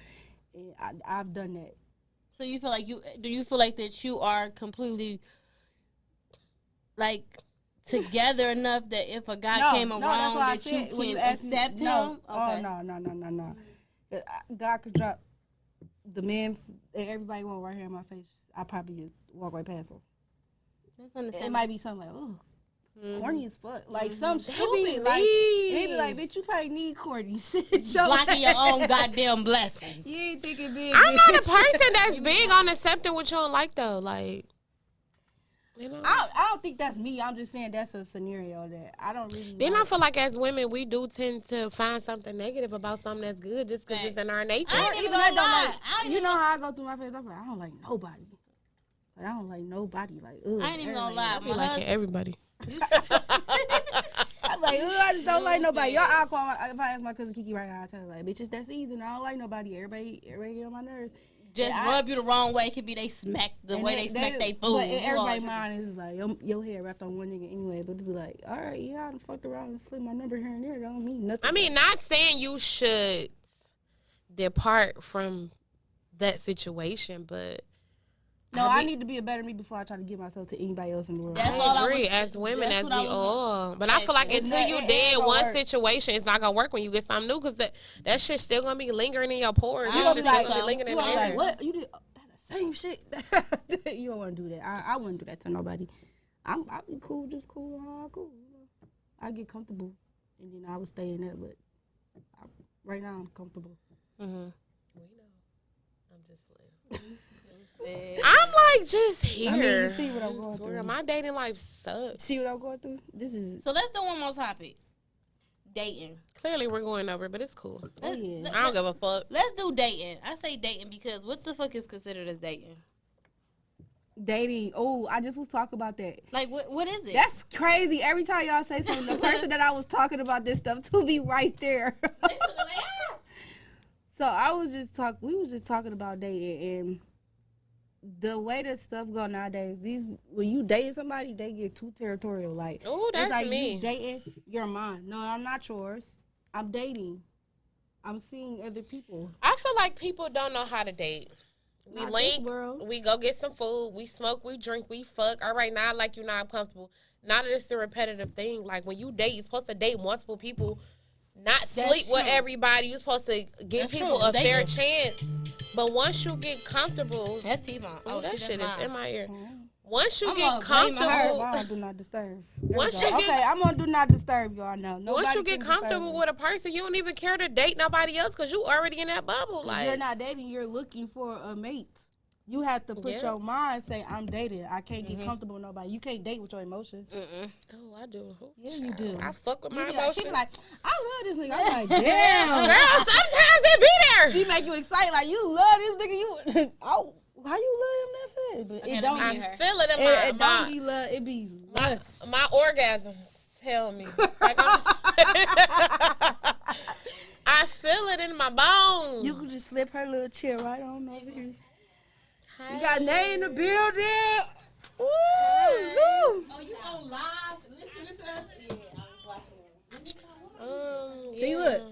And I've done that. So you feel like do you feel like that you are completely like together enough that if a guy came around that's why I that you said, when can asked me, accept no. him? Oh Okay. no. God could drop the man. Everybody want right here in my face. I probably could walk right past him. That's It understandable. might be something like, oh, corny as fuck, like something That be stupid. Like me. they be like, bitch, you probably need corny. Blocking your own goddamn blessings. You ain't thinking big. I'm not a bitch. person that's big on accepting what you don't like though. Like, you know. I don't think that's me. I'm just saying that's a scenario that I don't really. Then like. I feel like as women, we do tend to find something negative about something that's good just because it's in our nature. I ain't even Even that gonna don't lie. like, I ain't you even know how I go through my face? I'm like, I don't like nobody. Like, I don't like nobody. Like, ugh, I ain't even gonna everybody. lie. I be My liking husband, everybody. I'm like, ugh, I just don't like nobody. Y'all, I'll call if I ask my cousin Kiki right now, I tell her, like, bitch, it's that season. I don't like nobody. Everybody get on my nerves. just rub you the wrong way. It could be they smack the way they smack they food. But You everybody all- mind is like, your hair wrapped on one nigga anyway. But to be like, all right, yeah, I done fucked around and slid my number here and there. That don't mean nothing. I mean, not saying you should depart from that situation, but no, I need to be a better me before I try to give myself to anybody else in the world. That's all I I agree. was- As women, that's as what I we was- all. But I feel like It's until not- you it dead ain't in gonna one work. situation, it's not gonna work when you get something new because that shit's still gonna be lingering in your pores. You It's gonna just be like, gonna be lingering in you gonna be there. like, what? You did that's the same shit. You don't want to do that. I wouldn't do that to nobody. I'll be cool, just cool, cool. I get comfortable, and then I would stay in that. But right now, I'm comfortable. I'm just playing. I'm like like just here. I mean, you see what I'm going through. My dating life sucks. See what I'm going through? This is. So let's do one more topic. Dating. Clearly, we're going over, but it's cool. Oh, yeah. I don't give a fuck. Let's do dating. I say dating because what the fuck is considered as dating? Dating. Oh, I just was talking about that. Like, what is it? That's crazy. Every time y'all say something, the person that I was talking about this stuff to be right there. So we was just talking about dating, and the way that stuff go nowadays, when you date somebody, they get too territorial. Like, oh, that's it's like me. You dating, you're mine. No, I'm not yours. I'm dating. I'm seeing other people. I feel like people don't know how to date. We Not link, this world. we go get some food, we smoke, we drink, we fuck. All right, now I like you, now I'm comfortable. Now that it's the repetitive thing. Like, when you date, you're supposed to date multiple people, not sleep with everybody. You're supposed to give people a fair chance. But once you get comfortable. That's T-Bone. Oh, that shit is in my ear. Mm-hmm. Once you I'm get gonna blame her. comfortable. Do not disturb. Once you get, okay, I'm gonna do not disturb y'all now. once you get comfortable with a person, you don't even care to date nobody else because you already in that bubble. Like, you're not dating, you're looking for a mate. You have to put your mind, say, I'm dating. I can't get comfortable with nobody. You can't date with your emotions. oh, I do. Yeah, you do. I fuck with my She emotions. be like, I love this nigga. I'm like, damn. Girl, sometimes it be there. She make you excited, like, you love this nigga. You, oh, how you love him that fast? But it don't I be her. feel it in my, It don't be love. It be lust. my orgasms tell me. It's like I feel it in my bones. You could just slip her little chair right on over here. Hi. You got Nay in the building. Woo! Oh, you on live? Listening to us? Yeah, I was watching. See, look.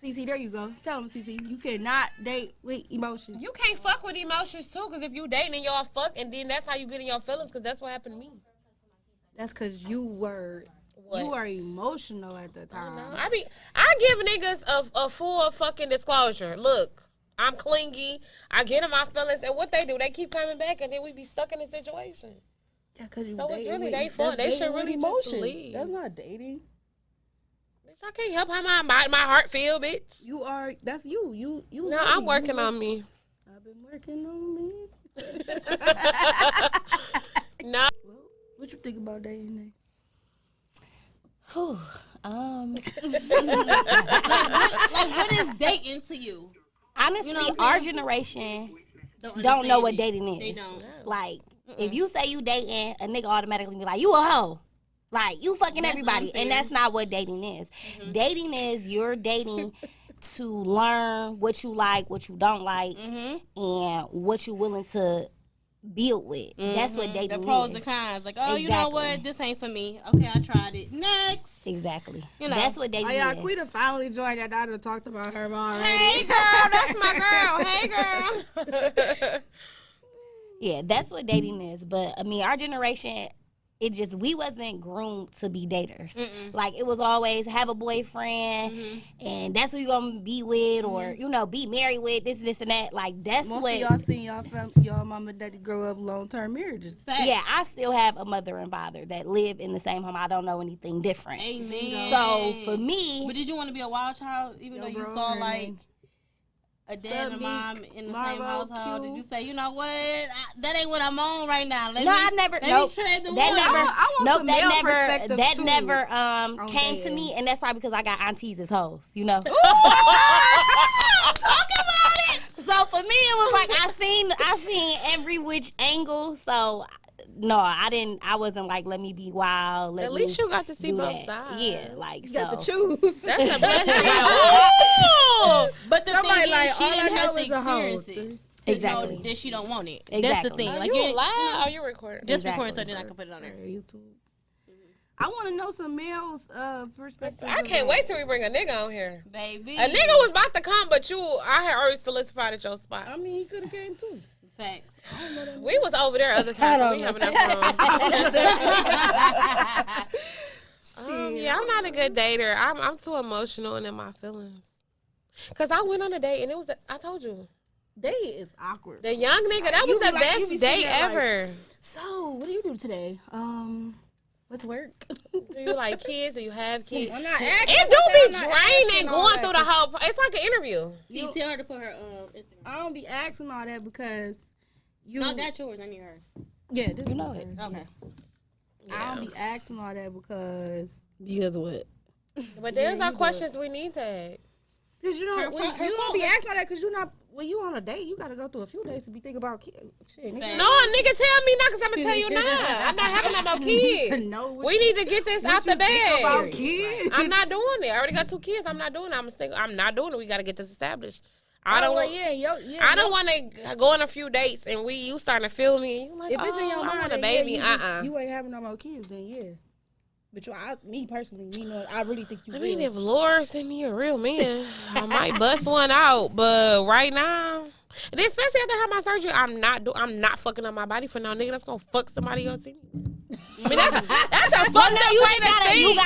CC, there you go. Tell him, CC, you cannot date with emotions. You can't fuck with emotions too, because if you dating and y'all fuck, and then that's how you get in your feelings, because that's what happened to me. That's because you were emotional at the time. I give niggas a full fucking disclosure. Look, I'm clingy. I get in my feelings, and what they do, they keep coming back, and then we be stuck in a situation. Yeah, cause you So it's dating really with- they fault. that's They should dating with really just leave. That's not dating. Bitch, I can't help how my heart feel, bitch. You are. That's you. You. No, I'm working on me. I've been working on me. No. What you think about dating? Whew. Like, what is dating to you? Honestly, You know what I'm our saying? generation don't understand know what it. dating is. They don't. Like, if you say you dating, a nigga automatically be like, you a hoe. Like, you fucking That's everybody. unfair. And that's not what dating is. Dating is you're dating to learn what you like, what you don't like, and what you're willing to build with. That's what dating The pros is. and cons. Like, oh, you know Exactly. what? This ain't for me. Okay, I tried it. Next. Exactly. You know. That's what dating Oh yeah, is. Quita finally joined. I done talked about her already. Hey girl, that's my girl. Hey girl. Yeah, that's what dating is. But I mean, our generation, we wasn't groomed to be daters. Like, it was always have a boyfriend, and that's who you gonna be with, or be married with. This, and that. Like, that's Most what. of y'all seen y'all mama and daddy grow up long-term marriages. Yeah, I still have a mother and father that live in the same home. I don't know anything different. Amen. So for me, But did you want to be a wild child, even though you bro, saw her like name. a dad and a mom in the same Marvo, household? Q. Did you say, you know what, that ain't what I'm on right now? I never. Nope. That That never. want some male perspectives, That too, never on came to dating. me, and that's probably because I got aunties as hoes. You know. Talk about it. So for me, it was like I seen every which angle. So no, I wasn't like, let me be wild. At least you got to see do both that. sides. Yeah, like You so. got to choose. That's a blessing. Ooh. But the Somebody thing like, is, she all I didn't have know to is a hoe. experience it. Exactly. To know that she don't want it. That's Exactly. the thing. Are Like, you you live? Are you recording? just Exactly. recording so then I can put it on there. YouTube. I want to know some males' perspective. I can't wait till we bring a nigga on here. Baby. A nigga was about to come, but I had already solidified your spot. I mean, he could have came too. Facts. We was over there other times. So we having that fun. Yeah, I'm not a good dater. I'm too emotional and in my feelings. Cause I went on a date and it was I told you Date is awkward. the young nigga that You was be the like- you best be date sitting there like- ever. So, what do you do today? What's work? Do you like kids? Do you have kids? I'm not asking. It do be draining going through the whole. It's like an interview. You tell her to put her Instagram. I don't be asking all that because No, that's yours. I need hers. Yeah, this You is know hers. it. Okay. I don't be asking all that because what? But there's Yeah, our you questions we need to ask. Cause you know Her when, phone- her you don't phone- be asking all that because you not when you on a date you gotta go through a few days to be thinking about shit. Nigga. No, nigga, tell me now, cause I'm gonna tell you now. I'm not having no more kids. To know what We need to get this out the you think about bag. kids. I'm not doing it. I already got 2 kids. I'm not doing it. I'm not doing it. We gotta get this established. I don't want. I don't want to go on a few dates and you starting to feel me. You like, If it's in your I mind, want a then baby. you ain't having no more kids. Then yeah. But me personally, I really think you. I mean, if Laura send me a real man, I might bust one out. But right now, and especially after I have my surgery, I'm not fucking up my body for no nigga that's gonna fuck somebody else anyway. I mean, that's a fucked up way to think.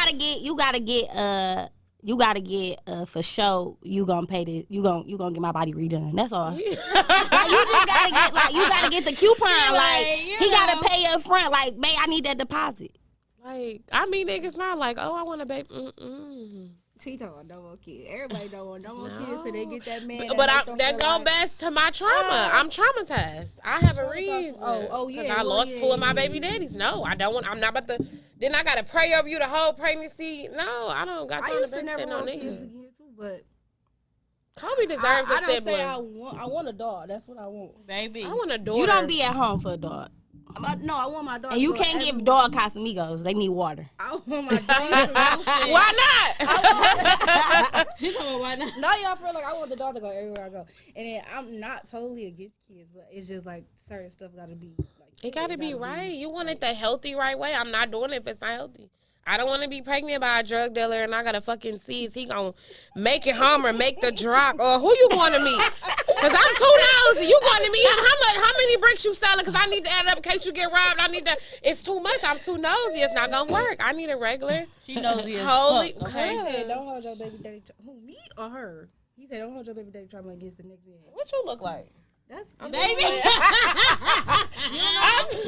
You gotta get for sure. You gonna pay the. You gonna get my body redone. That's all. Like, you just gotta get the coupon. Like he gotta pay up front. Like, man, I need that deposit. Like, I mean, niggas not like, oh, I want a baby. She talking about no more kids. Everybody don't want no more kids till they get that man. But that go back to my trauma. I'm traumatized. I have a reason. Oh yeah. Because I lost 2 of my baby daddies. No, I don't want. I'm not about to. Then I gotta pray over you the whole pregnancy. No, I don't got I time used to to never babysit no want kids nigga. again too, but Kobe deserves I a don't sibling. say I want a dog. That's what I want. Baby. I want a daughter. You don't be at home for a dog, No, I want my dog. and you to go can't give everywhere. dog Casamigos. They need water. I want my dog. Why not? She talking about why not? No, y'all feel like I want the dog to go everywhere I go, and then I'm not totally against kids, but it's just like certain stuff got to be. Like, It gotta be right. You want it the healthy right way. I'm not doing it if it's not healthy. I don't want to be pregnant by a drug dealer and I gotta fucking see is he gonna make it home or make the drop or who you going to meet? Cause I'm too nosy. You going to meet him? How many bricks you selling? Cause I need to add it up in case you get robbed. It's too much. I'm too nosy. It's not gonna work. I need a regular. She nosy as Holy. fuck, Okay, he God. said don't hold your baby daddy. Who, me or her? He said don't hold your baby daddy trauma against the next man. What you look like? That's Baby.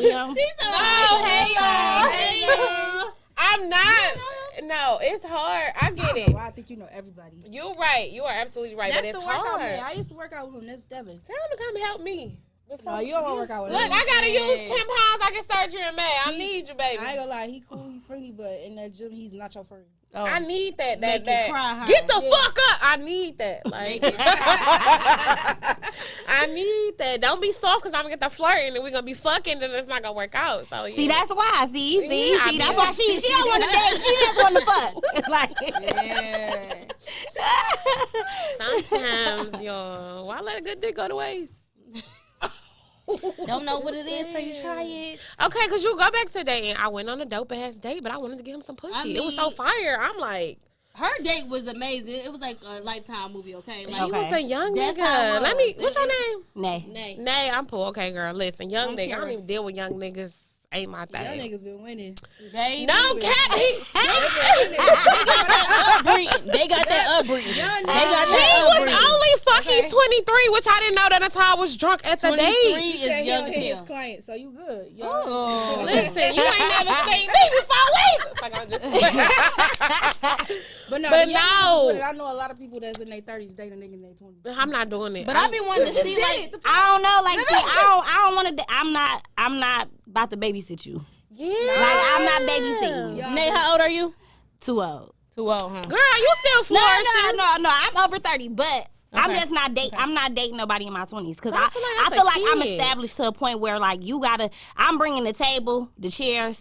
You know? Oh, hey y'all. Hey y'all. I'm not. No, it's hard. I get it. I think you know everybody. You're right. You are absolutely right. That's but it's the workout hard. man. I used to work out with him. That's Devin. Tell him to come help me. No, you don't want to work out with Look, him. I gotta use 10 pounds. I get surgery in May. I need you, baby. I ain't gonna lie, he cool, he friendly, but in that gym, he's not your friend. Oh. I need that. Make you cry hard. Get the fuck up. I need that. Like, I need that. Don't be soft because I'm gonna get the flirting and we're gonna be fucking and it's not gonna work out. So yeah. See, that's why. See, Yeah, I that's mean- why she don't want to date. She just want to fuck. Like, Yeah. sometimes, y'all. Why let a good dick go to waste? Don't know what it is till you try it. Okay, because you go back to dating. I went on a dope ass date, but I wanted to get him some pussy. It was so mean- fire. I'm like, Her date was amazing. It was like a Lifetime movie, okay? Like, he was a young That's how nigga. it Let me. was. What's your name? nay. Nay. Nay, I'm poor. Okay, girl. Listen, young I'm nigga. I Kara. don't even deal with young niggas. Ain't my Y'all thing. niggas been winning. Baby. No, cat. They got that upbringing. Young They got He that was upbringing. only fucking 23, which I didn't know that until I was drunk at the 23 date. He said is he young don't as hit his hell. client, so you good. Oh. Listen, you ain't never seen me before. Wait. Like, I'm just- But no, But the young no. niggas with it. I know a lot of people that's in their 30s dating a nigga in their 20s. I'm not doing it. But I've been wanting to see, like, I don't know. Like, see, I don't want to. I'm not about to babysit you. Yeah. Like, I'm not babysitting you. Y'all Nay, how old are you? Too old. Too old, huh? Girl, you still flourishing. No. I'm over 30, but I'm Okay. just not dating. I'm not dating nobody in my 20s because I I feel like that's feel a like I'm kid. established to a point where like I'm bringing the table, the chairs,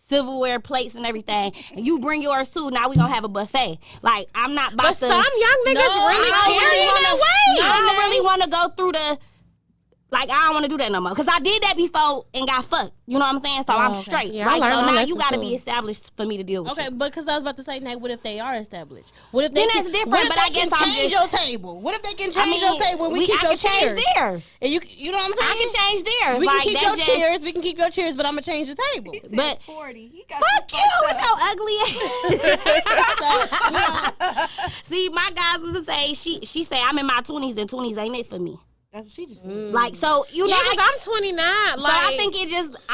silverware, plates, and everything, and you bring yours too. Now we gonna have a buffet. Like I'm not about But to. some young niggas No, really I don't carrying wanna- that way. I don't really want to go through the. Like I don't want to do that no more because I did that before and got fucked. You know what I'm saying? So I'm okay. straight. Yeah, I like learned so my now lesson you got to too. be established for me to deal with. Okay, you. because I was about to say, Nay, what if they are established? What if they Then can, that's different, What if but they I guess can I'm change just- your table? What if they can I change your table when we keep I your can change chairs? theirs. And you know what I'm saying? I can change theirs. We like can keep that's your just, chairs. We can keep your chairs, but I'm gonna change the table. But 40. He got fuck you with your ugly ass. See, my guys was to say she say I'm in my 20s and 20s ain't it for me. That's what she just said. Like so you know. Yeah, because I'm 29. Like, So I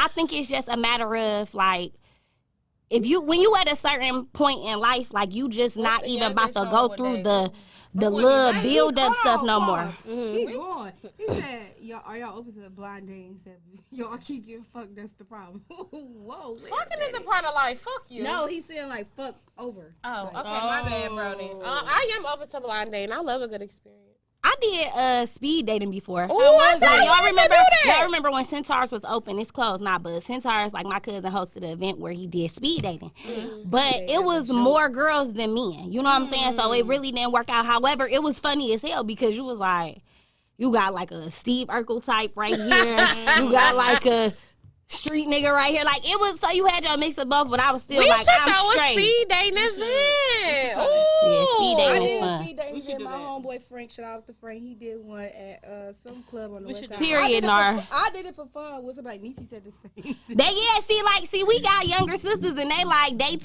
think it's just a matter of like when you at a certain point in life, like you just not the even about youngest to on go what through they the the little build up stuff no more. He gone. He said, "Y'all are y'all open to blind dating?" He said, "Y'all keep getting fucked. That's the problem." Whoa. Fucking is a part of life. Fuck you. No, he's saying like fuck over. Oh, Like, okay, my bad, bro. Then. I am open to blind dating. I love a good experience. I did speed dating before. Ooh, I thought Y'all you remember? used to do that. Y'all remember when Centaurs was open? It's closed now, but Centaurs, like my cousin hosted an event where he did speed dating, but it was more girls than men. You know what I'm saying? So it really didn't work out. However, it was funny as hell because you was like, you got like a Steve Urkel type right here. You got like a street nigga right here. Like it was, so you had your mix of both, but I was still We like, should I'm throw straight. a speed dating event. Yeah, speed dating I is did fun. speed dating We should with do my that. homeboy Frank. Shout out to Frank. He did one at some club on the west should side. do Period, I did it Nar. I did it for fun. With somebody, Niecy said the same thing. See, we got younger sisters and they like they in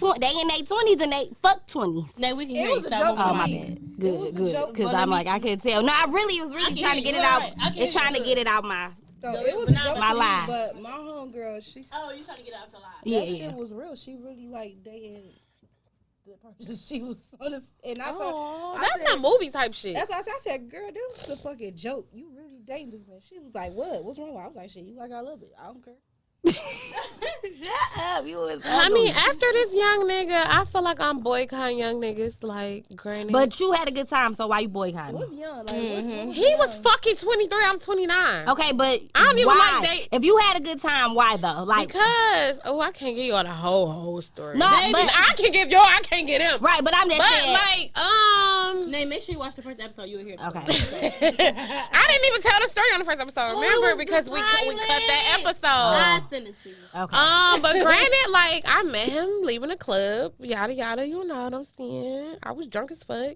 their 20s and they fuck 20s. Now we can It hear was you. a Stop joke moving. Oh my me. bad. It Good, was a good. joke, Because but I'm let like, I couldn't tell. No, I really was really I trying to hear get you. it out. Right. I can It's hear trying you to get it out my. So No, it was but a not joke my to me, life. but my homegirl, she Oh, you trying to get out your life? Yeah, that yeah. shit was real. She really like dating the person she was on. And I Oh, told, I that's said, some movie type shit. that's why I said, girl, this was a fucking joke. You really dating this man? She was like, what? What's wrong? I was like, shit, you like I love it. I don't care. Shut up, you was. I ugly. mean, after this young nigga, I feel like I'm boycotting young niggas. Like, granted, But you had a good time, so why you boycotting? What's young? Like, what's he was young? fucking 23. I'm 29. Okay, but I don't even why? like date- If you had a good time, why though? Like, Because I can't give you all the whole story. No, Baby, but- I can give you. I can't get him. right? But I'm just But saying. like, Nay, make sure you watch the first episode. You will hear. Okay. I didn't even tell the story on the first episode. Remember, because we cut that episode. I send it to you. Okay. But granted, like I met him leaving the club, yada yada. You know what I'm saying? I was drunk as fuck.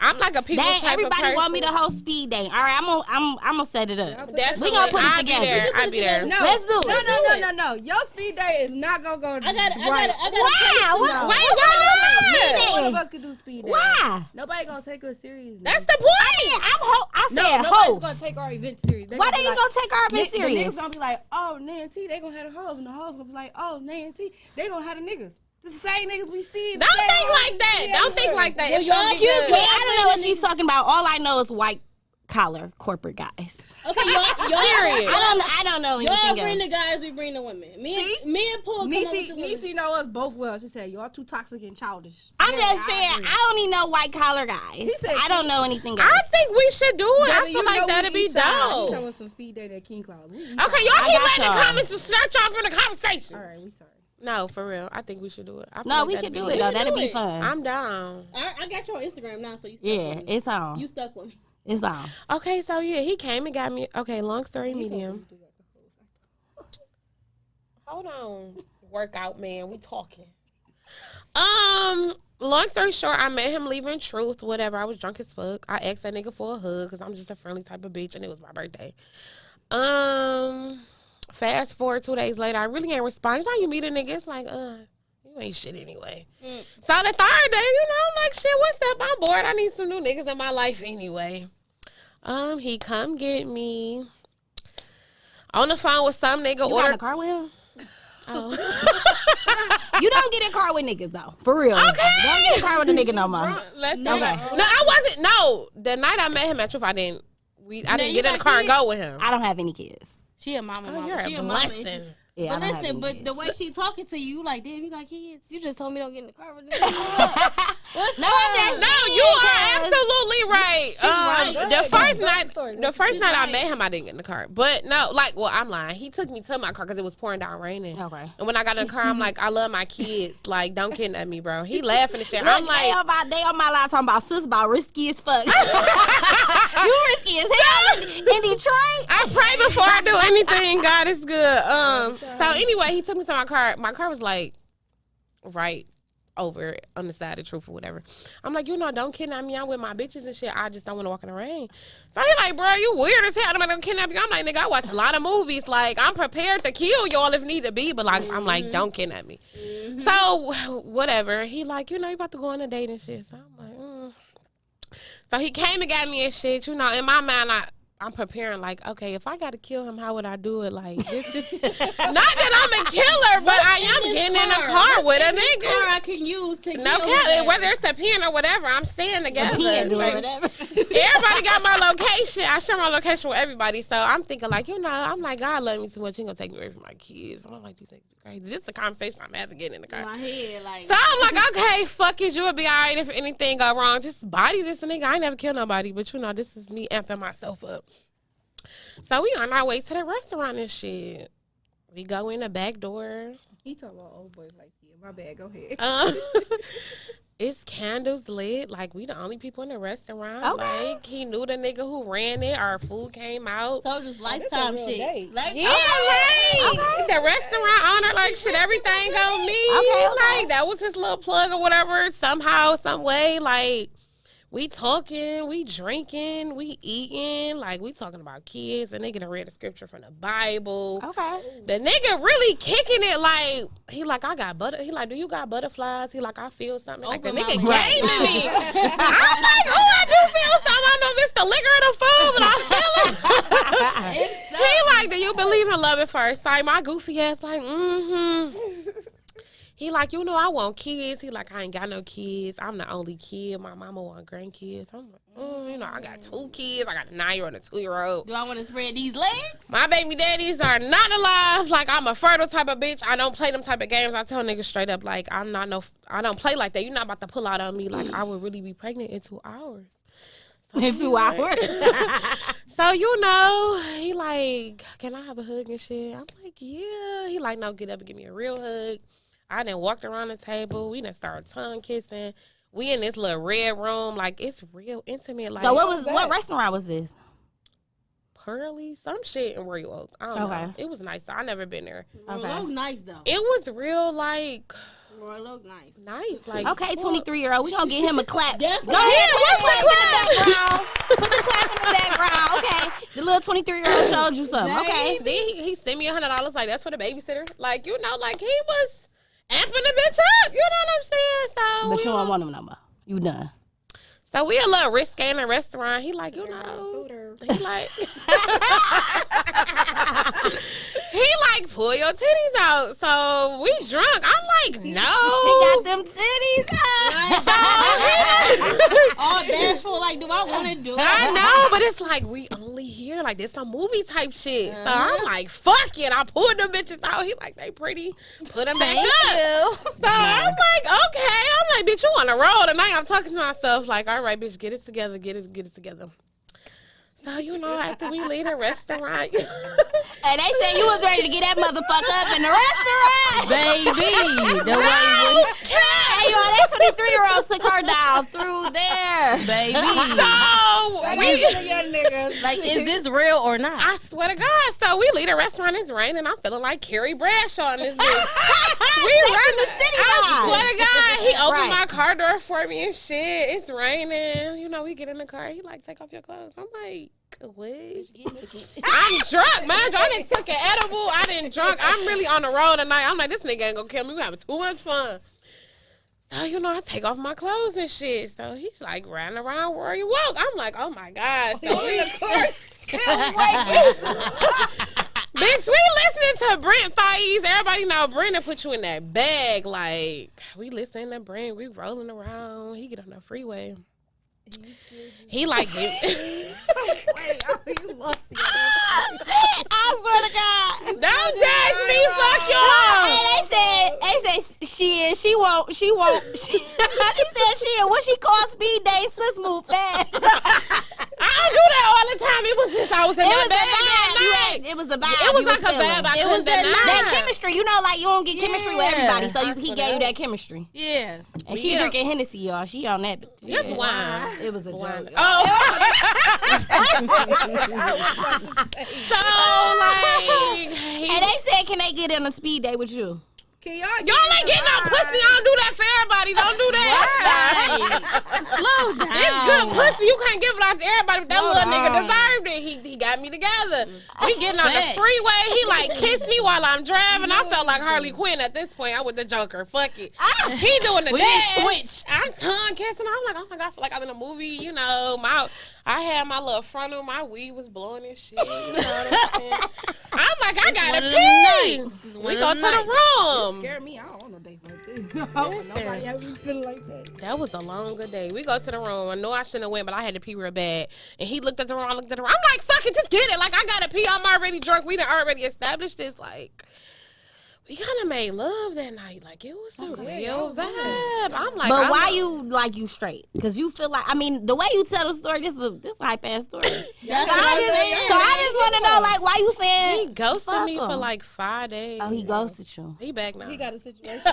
I'm like a people Dang, type everybody of person. want me to host speed dating. All right, I'm gonna set it up. Definitely. We gonna put it I'll together. Be there. I'll be there. No, Let's do it. No. Your speed date is not gonna go. I got it. Wow. What? No. Wait, What's why wrong not? with speed One dating? of us could do speed dating. Why? Nobody gonna take us serious. That's the point. I said nobody's host. gonna take our event serious. Why they ain't gonna take our event The serious? niggas gonna be like, oh, Nancy, they gonna have the hoes, and the hoes gonna be like, oh, Nancy, they gonna have the niggas. The same niggas we see. Don't think like that. Don't think like that. It's gonna be Excuse good. me, I don't know what she's talking about. All I know is white collar corporate guys. Okay, y'all Period. I don't know Y'all anything bring else. the guys, we bring the women. Me and Paul come up with the women. Niecy know us both well. She said, y'all too toxic and childish. I'm Yeah, just saying, agree. I only know white collar guys. said I don't know anything else. I think we should do it. I Debbie, feel you like know that'd we be east side. You dope. tell us some speed date at King Cloud. Okay, y'all I keep got letting the y'all. comments to snatch off from the conversation. All right, we sorry. No, for real. I think we should do it. I feel No, like we that'd could be do lit. it though. We can That'd do be it. fun. I'm down. I got your Instagram now, so you stuck Yeah, with me. it's on. You stuck with me. It's on. Okay, so yeah, he came and got me. Okay, long story medium. Hold on, workout man. We talking. Long story short, I met him leaving Truth. Whatever. I was drunk as fuck. I asked that nigga for a hug because I'm just a friendly type of bitch, and it was my birthday. Fast forward 2 days later, I really ain't respond. You know, you meet a nigga, it's like, you ain't shit anyway. So the third day, you know, I'm like, shit, what's up? I'm bored. I need some new niggas in my life anyway. He come get me on the phone with some nigga. You got in Order. a car with him? Oh. You don't get in a car with niggas though. For real. Okay. Don't get in a car with a nigga no more. Let's No. okay. No, I wasn't. No, the night I met him at Truth, I didn't you get in the got car and kids? go with him. I don't have any kids. She a mama, Oh, mama. you're She a mama. blessing. Yeah, But I don't have listen, any but kids. the way she talking to you, like, damn, you got kids. You just told me don't get in the car with niggas. What's No, I'm just No, you are absolutely right. right. The Go first ahead, night, story. the first She's night I right. met him, I didn't get in the car. But no, like, well, I'm lying. He took me to my car because it was pouring down raining. Okay. And when I got in the car, I'm like, I love my kids. Like, don't kidnap me, bro. He laughing and shit. I'm Look, like, they on my live talking about sis about risky as fuck. You risky as hell in Detroit. I pray before I do anything. God is good. So anyway, he took me to my car. My car was like right over on the side of Truth or whatever. I'm like, don't kidnap me. I'm with my bitches and shit. I just don't want to walk in the rain. So he like, bro, you weird as hell. I'm not gonna kidnap you. I'm like, nigga, I watch a lot of movies. Like, I'm prepared to kill y'all if need to be, but like, I'm like, don't kidnap me. So whatever. He like, you about to go on a date and shit. So I'm like, So he came and got me and shit. In my mind, I'm preparing, like, okay, if I got to kill him, how would I do it? Like, this is not that I'm a killer, but I am getting in a car with a nigga. Car I can use to No kill cap, him. whether it's a pen or whatever, I'm staying together. Pen or Like, whatever. everybody got my location. I share my location with everybody. So I'm thinking, like, I'm like, God love me too much. He gonna take me away from my kids. I'm like, these things are crazy. This is a conversation I'm having getting in the car. In my head, like. So I'm like, okay, fuck it. You would be all right if anything go wrong. Just body this nigga. I ain't never killed nobody. But, this is me amping myself up. So we on our way to the restaurant and shit. We go in the back door. He talking about old boys like, yeah, my bad. Go ahead. It's candles lit. Like, we the only people in the restaurant. Okay. Like, he knew the nigga who ran it. Our food came out. So just lifetime real shit. date. Like, Yeah, like, the restaurant owner, like, shit, everything on me. Okay. Like, that was his little plug or whatever. Somehow, some way, like, we talking, we drinking, we eating. Like, we talking about kids. The nigga done read the scripture from the Bible. Okay. The nigga really kicking it, like, he like, I got butter. He like, do you got butterflies? He like, I feel something. Like, the Open nigga my gave me. I'm like, oh, I do feel something. I don't know if it's the liquor or the food, but I feel it. He like, do you believe in love at first sight? My goofy ass like, He like, I want kids. He like, I ain't got no kids. I'm the only kid. My mama want grandkids. I'm like, I got 2 kids. I got a 9-year-old and a 2-year-old. do I want to spread these legs? My baby daddies are not alive. Like, I'm a fertile type of bitch. I don't play them type of games. I tell niggas straight up, like, I don't play like that. You're not about to pull out on me. Like, I would really be pregnant in 2 hours. In 2 hours. So, he like, can I have a hug and shit? I'm like, yeah. He like, no, get up and give me a real hug. I done walked around the table. We done started tongue kissing. We in this little red room. Like, it's real intimate. Like, So what restaurant was this? Pearly? Some shit in Royal Oak. I don't know. It was nice. I never been there. Royal Oak nice, though. It was real, like, Royal Oak nice. nice. Like, Okay, 23-year-old. We gonna give him a clap. That's Go what- ahead. what's the clap? Put the clap in the background. Okay. The little 23-year-old showed you something. Okay. Then he sent me $100. Like, that's for the babysitter. Like, like, he was amping the bitch up. You know what I'm saying? So, But you don't want him no more. You done. So we a little risque in the restaurant. He like, he like, he like, pull your titties out. So we drunk. I'm like, no. He got them titties out. All bashful, like, do I want to do it? I know, but it's like, we only here. Like, this some movie type shit. So I'm like, fuck it. I pulled them bitches out. He like, they pretty. Put them back up. So I'm like, okay. I'm like, bitch, you on the road tonight. I'm talking to myself like, all right, bitch, get it together. Get it together. So, after we leave the restaurant. And they said you was ready to get that motherfucker up in the restaurant. Baby. The way Hey, y'all, that 23-year-old took her down through there. baby. So, Like, is this real or not? I swear to God. So we leave the restaurant. It's raining. I'm feeling like Carrie Bradshaw in this bitch. We run the city. I swear to God. He opened my car door for me and shit. It's raining. We get in the car. He like, take off your clothes. I'm like, what? I'm drunk, man. I done took an edible. I didn't drunk. I'm really on the road tonight. I'm like, this nigga ain't gonna kill me. We having too much fun. So, I take off my clothes and shit. So he's like running around where he woke. I'm like, oh my God. So we, of course, bitch, we listening to Brent Faiz. Everybody know Brent put you in that bag. Like, we listening to Brent. We rolling around. He get on the freeway. He like it. You lost your I swear to God. Don't judge me. Fuck y'all. They said she won't. He said when she called speed days, sis move fast. I don't do that all the time. It was just I was in that bag that night. It was the vibe. It was you like a feeling. vibe. I It was couldn't deny. that chemistry. Like you don't get chemistry with everybody, so he gave you that chemistry. Yeah. And she drinking Hennessy, y'all. She on that. Just wine. It was a joke. Oh. So like, And they said, can they get on a speed date with you? Can y'all ain't getting no pussy. I don't do that for everybody. Don't do that. Slow down. It's good pussy. You can't give it out to everybody. But that little nigga deserved it. He got me together. We getting on the freeway. He like kissed me while I'm driving. I felt like Harley Quinn at this point. I was the Joker. Fuck it. He doing the dash. switch. I'm tongue kissing. I'm like, oh my God, I feel like I'm in a movie. I I had my little frontal, my weed was blowing and shit. You know what I'm saying? I'm like, I gotta pee. We go to the room. Scared me. I don't want no days like this. I don't want nobody ever feeling like that. That was a long good day. We go to the room. I know I shouldn't have went, but I had to pee real bad. And he looked at the room. I looked at the room. I'm like, fuck it, just get it. Like, I gotta pee. I'm already drunk. We done already established this. Like, we kind of made love that night. Like, it was a real vibe. I'm like, but why you straight? Because you feel like, I mean, the way you tell the story, this is a hype ass story. So I just want to know, like, why you saying he ghosted me for like 5 days. Oh, he ghosted you. He back now. He got a situation.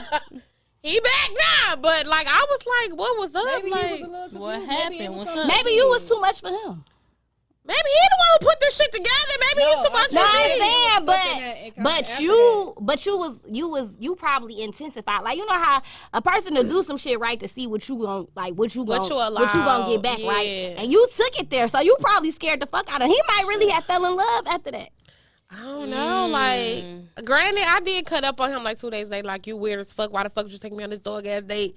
He back now, but like I was like, what was up? Maybe like, he was a little confused. What Maybe happened? it was What's something- up? Maybe you was too much for him. maybe he the one who put this shit together. Maybe he's too much No, for I'm me. saying, you probably intensified. Like, you know how a person to do some shit right to see what you gonna get back, right? And you took it there, so you probably scared the fuck out of him. He might really have fell in love after that. I don't know. Like, granted, I did cut up on him like 2 days later. Like, you weird as fuck. Why the fuck you take me on this dog ass date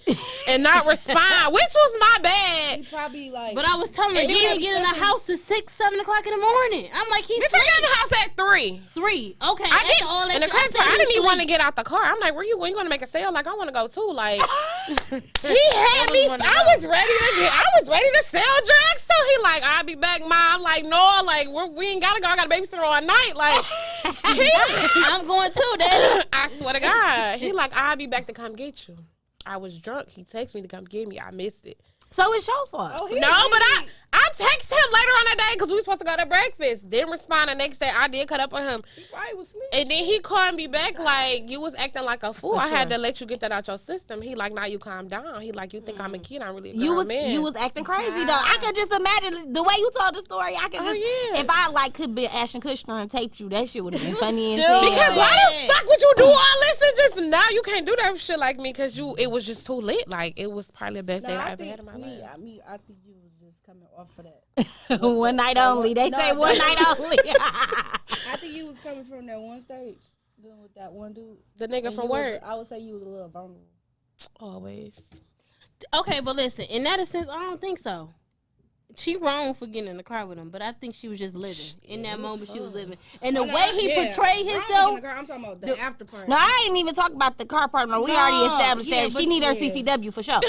and not respond? Which was my bad. He probably like. But I was telling her, you didn't get in the house till 6, 7 o'clock in the morning. I'm like, he's Bitch, I got in the house at 3. 3. Okay, I after did. all that And the shit, crazy said part, I he didn't even want to sleep. get out the car. I'm like, where you going? You going to make a sale? Like, I want to go too. Like, he had me. I was ready to sell drugs. So he like, I'll be back, mom. Like, no, like we ain't gotta go. I got a babysitter all night. Like, I'm going too, Dad. I swear to God, he like, I'll be back to come get you. I was drunk. He texted me to come get me. I missed it. So it's your fault. Oh, No, but I texted him later on that day because we were supposed to go to breakfast. Didn't respond the next day. I did cut up on him. He probably was sleeping. And then he called me back like, you was acting like a fool. For I had sure. to let you get that out your system. He like, now you calm down. He like, you think I'm a kid? I'm really a You grown was man. you was acting crazy though. I could just imagine the way you told the story. I could Oh, just yeah. if I like could be Ashton Kutcher and taped you, that shit would have been funny as hell. Because why the fuck would you do all this and just now you can't do that shit like me because it was just too lit. Like, it was probably the best day I ever had in my life. I think you was just coming off of that. One night only. They say one night only. I think you was coming from that one stage, dealing with that one dude. The nigga And from you was- work. I would say you was a little vulnerable. Always. Okay, but listen, in that sense, I don't think so. She wrong for getting in the car with him, but I think she was just living. In that moment, she was living. And the way he portrayed himself, I'm talking about the after part. No, I didn't even talk about the car partner. We already established yeah, that she but- need her CCW for sure.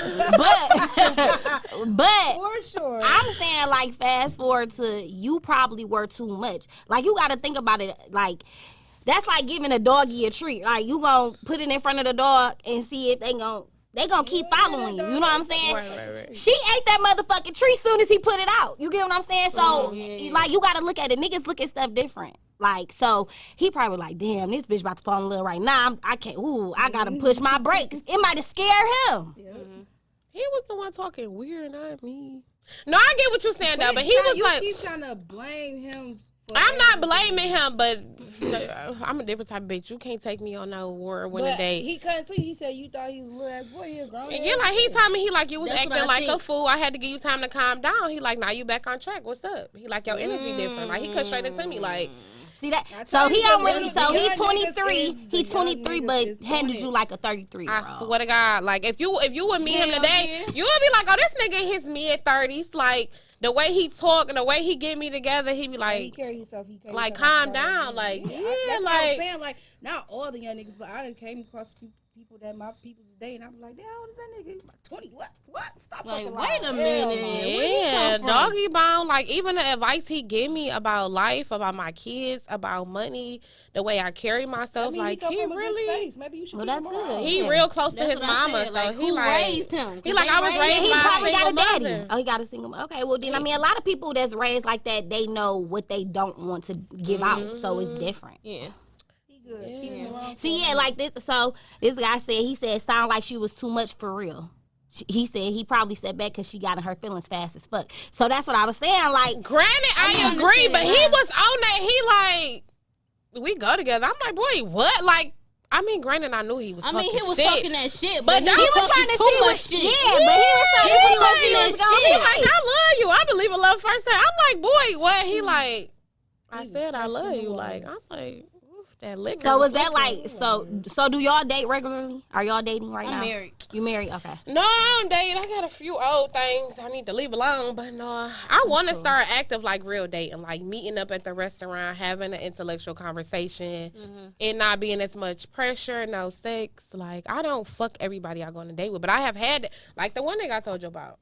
But For sure. I'm saying, like, fast forward to you probably were too much. Like, you got to think about it. Like, that's like giving a doggy a treat. Like, you gonna put it in front of the dog and see if they gonna keep following you. You know what I'm saying? Right. She ate that motherfucking tree soon as he put it out. You get what I'm saying? So, like, you gotta look at it. Niggas look at stuff different. Like, so he probably like, damn, this bitch about to fall in love right now. I can't. Ooh, I gotta push my brakes. It might have scared him. He was the one talking weird, not me. No, I get what you're saying though, but he was you like, keep trying to blame him. For I'm not everything. blaming him, but I'm a different type of bitch. You can't take me on no whirlwind But date. he couldn't tell you. He said you thought he was a little ass boy. He a grown And ass yeah, like he man. told me, he like, you was That's what acting I like a think. fool. I had to give you time to calm down. He like, now you back on track. What's up? He like, your energy different. Like, he cut straight into me like, See that? I So told he you, don't the really. young- So the he young 23. niggas He is- the young 23, niggas but is handed on you it. like a 33 year I old. swear to God, like if you would meet him Hell today, yeah. you would be like, oh, this nigga in his mid 30s. Like the way he talk and the way he get me together, he be He like, carry himself. He carry like, himself calm like down, that. like, That's yeah, what I'm like- saying. Like, not all the young niggas, but I done came across people that my people's day, and I was like, damn, how old is that nigga? He's like 20. What? Stop Like, fucking wait lying. a Hell minute. no. Where he yeah, come from? doggy bone. Like even the advice he give me about life, about my kids, about money, the way I carry myself, I mean, like he he come from a good really, space. Maybe you should Well, keep that's him good. around. he Yeah. real close to That's his what I mama. said. Like, So he who like, raised him? 'Cause he like, they I was raised raised him. He by probably got a single daddy. mother. Oh, he got a single. Okay, well then, I mean, a lot of people that's raised like that, they know what they don't want to give out, so it's different. Yeah. He good. Keep him around. See, yeah, like this. So this guy said, he said, sound like she was too much for real. He said he probably sat back because she got in her feelings fast as fuck. So that's what I was saying. Like, Granted, I agree, understand but he why. was on that. He like, we go together. I'm like, boy, what? Like, I mean, granted, I knew he was. I mean, he talking was shit. talking that shit, But but he he was was trying to talking see too what- much shit. yeah, but he was trying to see what she was He gonna like, say. I love you. I believe in love first time. I'm like, boy, what? He like, I He was said I love testing you. the Like, I'm waters. like, ooh, That liquor. So is that like so? Do y'all date regularly? Are y'all dating right now? I'm married. You married? Okay. No, I don't date. I got a few old things I need to leave alone. But no, I want to start active, like real dating, like meeting up at the restaurant, having an intellectual conversation, and not being as much pressure, no sex. Like, I don't fuck everybody I go on a date with, but I have had, like the one nigga I told you about,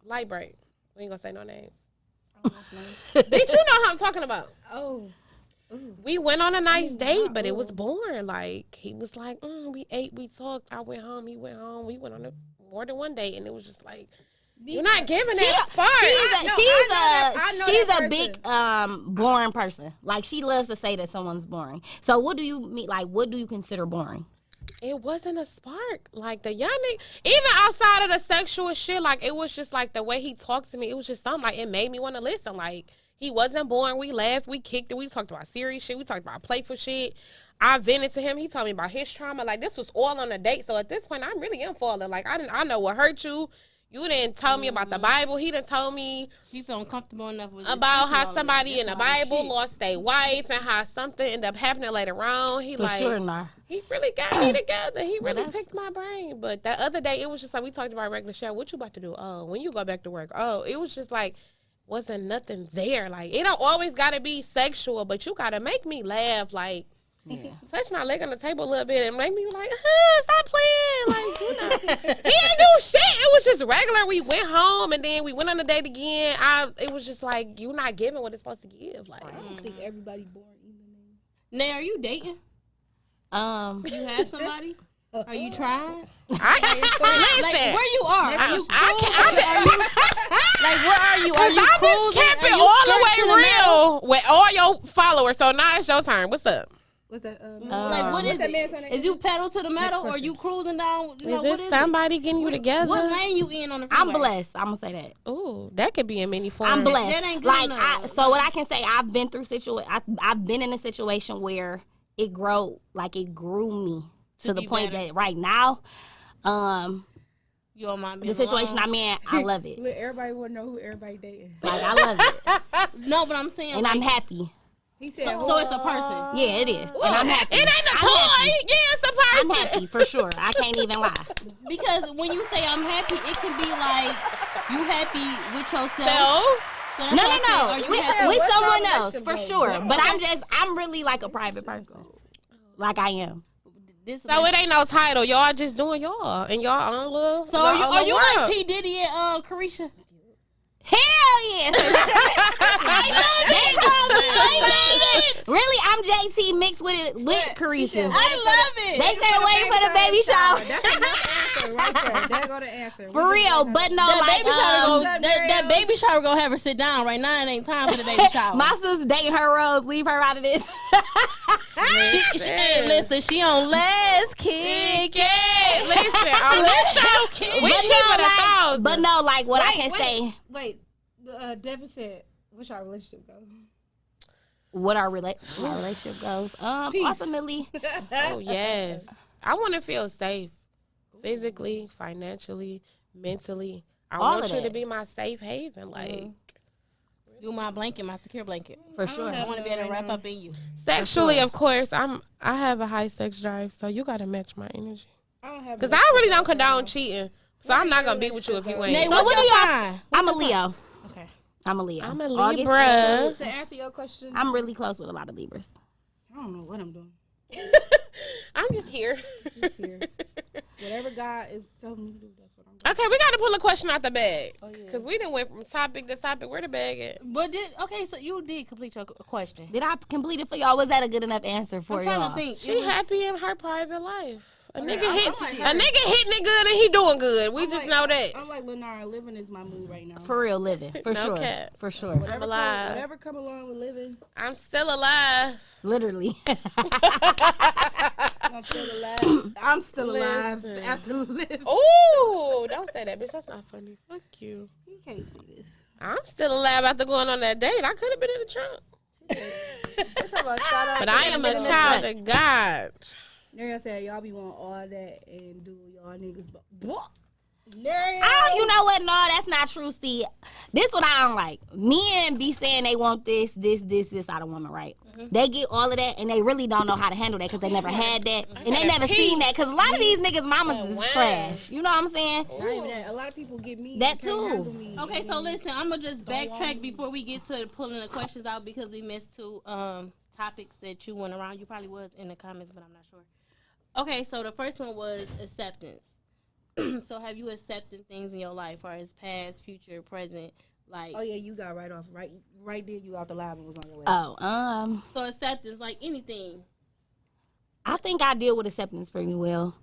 Light Break. We ain't gonna say no names. Bitch, you know how I'm talking about. Oh. We went on a nice date, but it was boring. Like, he was like, we ate, we talked, I went home, he went home. We went on more than one date, and it was just like, you're not giving that spark. She's a big boring person. Like, she loves to say that someone's boring. So what do you mean? Like, what do you consider boring? It wasn't a spark. Like, the young nigga, even outside of the sexual shit, like, it was just like the way he talked to me. It was just something, like, it made me want to listen. Like, he wasn't boring. We laughed. We kicked it. We talked about serious shit. We talked about playful shit. I vented to him. He told me about his trauma. Like, this was all on a date. So at this point, I really am falling. Like, I know what hurt you. You didn't tell me about the Bible. He done told me You feel uncomfortable enough with about how somebody in the Bible lost their wife and how something ended up happening later on. He For like, sure, nah. he really got me together. He really that's- picked my brain. But that other day, it was just like, we talked about regular shit. What you about to do? Oh, when you go back to work. Oh, it was just like, wasn't nothing there. Like, it don't always got to be sexual, but you got to make me laugh. Like, touch my leg on the table a little bit and make me like, stop playing. Like, you know, he ain't do shit. It was just regular. We went home and then we went on a date again. It was just like, you not giving what it's supposed to give. Like, I don't think everybody born either. Nay, are you dating? You have somebody? Are you trying? listen. Like, where you are? Are you like, where are you? Are Cause you I just cruising? kept Are it you all the skirting way middle? real with all your followers. So now it's your turn. What's up? What's that? Like, what is that it? man's name? Is you pedal to the metal, or question. you cruising down? You know, Is what this is somebody getting you together? What lane you in on the freeway? I'm blessed. I'm gonna say that. Ooh, that could be in many forms. I'm blessed. That ain't good Like, enough. so what I can say, I've been through I've been in a situation where it grew me to the be point better. that right now, You don't mind the being situation alone? I'm in, I love it. Look, everybody want to know who everybody dating. Like, I love it, No, but I'm saying, and like, I'm happy. He said, so it's a person. Yeah, it is, and I'm happy. It ain't a I'm toy. happy. Yeah, it's a person. I'm happy for sure. I can't even lie. Because when you say I'm happy, it can be like you happy with yourself. So, So that's No, what I'm saying. Are no, you happy? with What's someone your else for relationship sure. goal? But I'm really like a private person, like I am. so it ain't no title. Y'all just doing y'all and y'all own little. So y'all are own you world. like P Diddy and Carisha? Hell yeah! Really, I'm JT mixed with Carisha. I love it. They said waiting for the baby shower. That's enough answer right there. There go the answer. For real, but no, That like baby shower What's gonna, up, that Miriam? baby shower gonna have her sit down right now. It ain't time for the baby shower. my sister's dating her rose. Leave her out of this. Hey, listen, she on last kick. Listen, on this show, we keep it a thousand. But no, like what I can say. Wait, Devin said, what's our relationship go? What our relationship goes. Peace. Ultimately, Oh yes, I want to feel safe, physically, financially, mentally. I All want of you to that. be my safe haven. Like, You my blanket, my secure blanket. for sure. I want to be able to wrap up in you. sexually, of course, I have a high sex drive, so you gotta match my energy. I don't have. Cause I really don't condone cheating, so I'm not gonna be with you if you ain't. Nay, So what's what your do y'all- sign? I'm a Leo. Okay. I'm a Leo. I'm a August Libra. To answer your question, I'm really close with a lot of Libras. I don't know what I'm doing. I'm just here. Just here. Whatever God is telling me to do, that's what I'm doing. Okay, we gotta pull a question out the bag. Oh, yeah. Cause we done went from topic to topic. Where the bag at? But so you did complete your question. Did I complete it for y'all? Was that a good enough answer for I'm trying y'all? to think. She happy in her private life. A nigga I'm hit, like a her. nigga hitting it good and he doing good. We I'm just like- know that. I'm like Lenara, living is my mood right now. For real, living. For No sure. cap. For sure. Whatever alive. Whatever come along with living, I'm still alive. Literally. I'm still alive. I'm still alive Listen. after living. Ooh, don't say that, bitch. That's not funny. Fuck you. You can't see this. I'm still alive after going on that date. I could have been in the trunk. We're talking about shout out But to I am a the child of God. Neriel said y'all be wanting all that and do y'all niggas. But Oh, you know what? No, that's not true. See, this what I don't like. Men be saying they want this out of woman, right? They get all of that, and they really don't know how to handle that because they never had that, and they never seen that. Because a lot of these niggas' mamas is trash. You know what I'm saying? Not even that. A lot of people get me. That They can't too. handle me. Okay, so listen, I'm gonna just backtrack before we get to pulling the questions out because we missed two topics that you went around. You probably was in the comments, but I'm not sure. Okay, so the first one was acceptance. So have you accepted things in your life, or as past, future, present? Like, Oh yeah, you got right off. Right there, you out the live and was on your way. Oh, so acceptance, like anything. I think I deal with acceptance pretty well.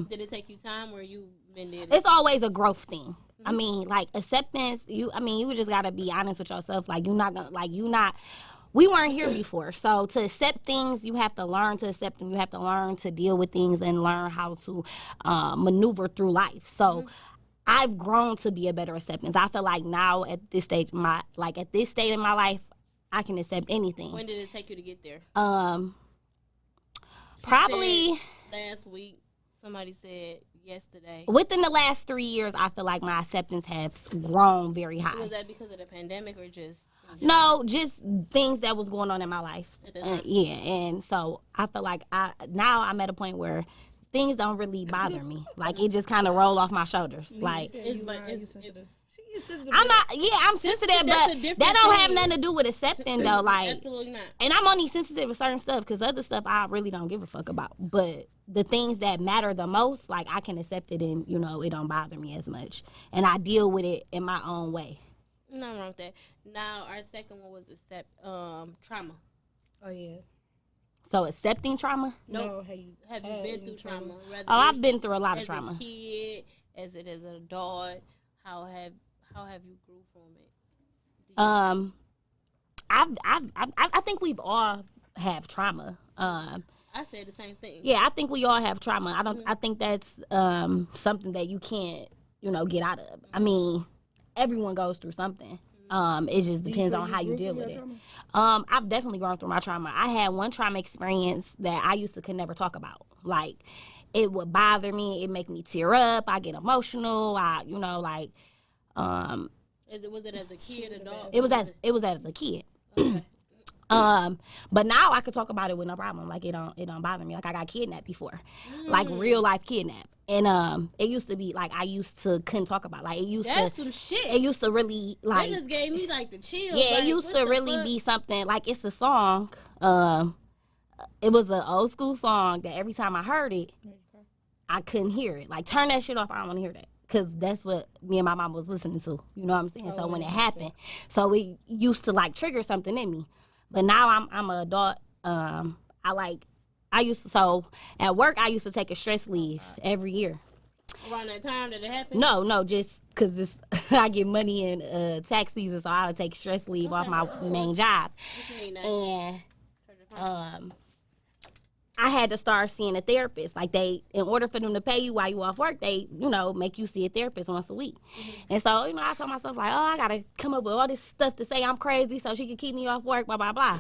Did it take you time, or you been there? It's always a growth thing. I mean, like acceptance. You just gotta be honest with yourself. Like we weren't here before, so to accept things, you have to learn to accept them. You have to learn to deal with things and learn how to maneuver through life. So. I've grown to be a better acceptance. I feel like now at this stage in my life, I can accept anything. When did it take you to get there? Probably last week. Somebody said yesterday. within the last 3 years, I feel like my acceptance has grown very high. Was that because of the pandemic or just? No, just things that was going on in my life. At the time. Yeah, and so I feel like now I'm at a point where things don't really bother me. Like it just kind of roll off my shoulders. Like I'm not. Yeah, I'm sensitive, that's a but different that don't have thing. nothing to do with accepting though. Like, Absolutely not. and I'm only sensitive with certain stuff because other stuff I really don't give a fuck about. But the things that matter the most, like I can accept it and it don't bother me as much, and I deal with it in my own way. Nothing wrong with that. Now our second one was trauma. Oh yeah. So accepting trauma. No, Have you been through trauma? Rather Oh, I've it's been through a lot of as trauma. a kid, as an adult, how have you grew from it? I think we've all have trauma. I said the same thing. Yeah, I think we all have trauma. I think that's something that you can't, get out of. I mean, everyone goes through something. It just depends on how you deal with it. I've definitely gone through my trauma. I had one trauma experience that I could never talk about. Like, it would bother me. It make me tear up. I get emotional. Was it as a kid, adult? It was as a kid. Okay. But now I could talk about it with no problem. Like it don't bother me. Like I got kidnapped before, like real life kidnapped, and it used to be like I couldn't talk about. Like That's some shit. It used to really like. That just gave me like the chills. Yeah, like, it used what to the really fuck? be something like it's a song. It was an old school song that every time I heard it, I couldn't hear it. Like turn that shit off. I don't want to hear that. Cause that's what me and my mom was listening to. You know what I'm saying? So when it happened, so it used to like trigger something in me. But now I'm an adult. So at work I used to take a stress leave every year. Around that time that it happened? No, just because I get money in tax season, so I would take stress leave off my main job. And I had to start seeing a therapist. Like in order for them to pay you while you off work, they, make you see a therapist once a week. And so, I told myself like, oh, I gotta come up with all this stuff to say I'm crazy so she can keep me off work, blah, blah, blah.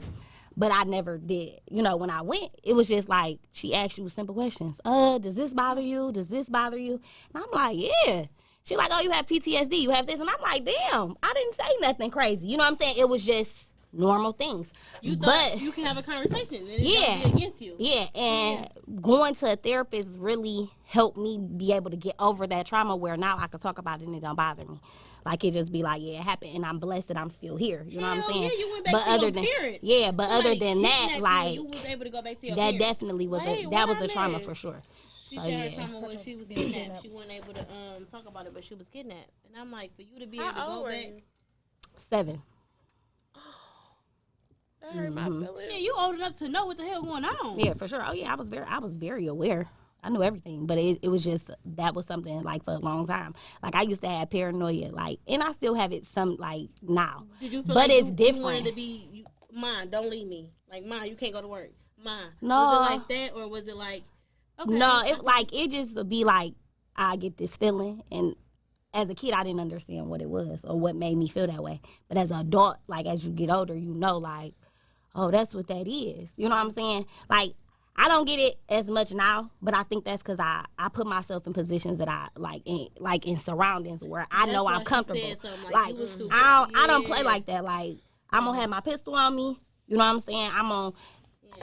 But I never did. When I went, it was just like, she asked you simple questions. Does this bother you? Does this bother you? And I'm like, yeah. She like, oh, you have PTSD, you have this. And I'm like, damn, I didn't say nothing crazy. You know what I'm saying? It was just normal things. You thought you can have a conversation and it's Yeah. gonna be against you. Yeah, and going to a therapist really helped me be able to get over that trauma where now I can talk about it and it don't bother me. Like it just be like, yeah, it happened and I'm blessed that I'm still here. You know what I'm Hell saying? yeah, you went back to your parents. Yeah, but Somebody other than that, kidnapped like you was able to go back to your that parents. definitely was Wait, that was what a trauma happened? for sure. She So, said her yeah. trauma when she was kidnapped. She wasn't able to talk about it, but she was kidnapped. And I'm like, for you to be able to How go old were back. you? 7. That hurt my feelings. Shit, you old enough to know what the hell going on. Yeah, for sure. Oh yeah, I was very aware. I knew everything, but it was just that was something like for a long time. Like I used to have paranoia, like, and I still have it some like now. Did you feel but like it's you different. wanted to be, Mom, don't leave me. Like, Mom, you can't go to work. Mom. No. Was it like that or was it like, okay. No, it just would be like I get this feeling, and as a kid I didn't understand what it was or what made me feel that way. But as an adult, like as you get older, like, oh, that's what that is. You know what I'm saying? Like I don't get it as much now, but I think that's because I put myself in positions that I like in surroundings where I know I'm comfortable. Like I don't play like that. Like I'm gonna have my pistol on me. You know what I'm saying?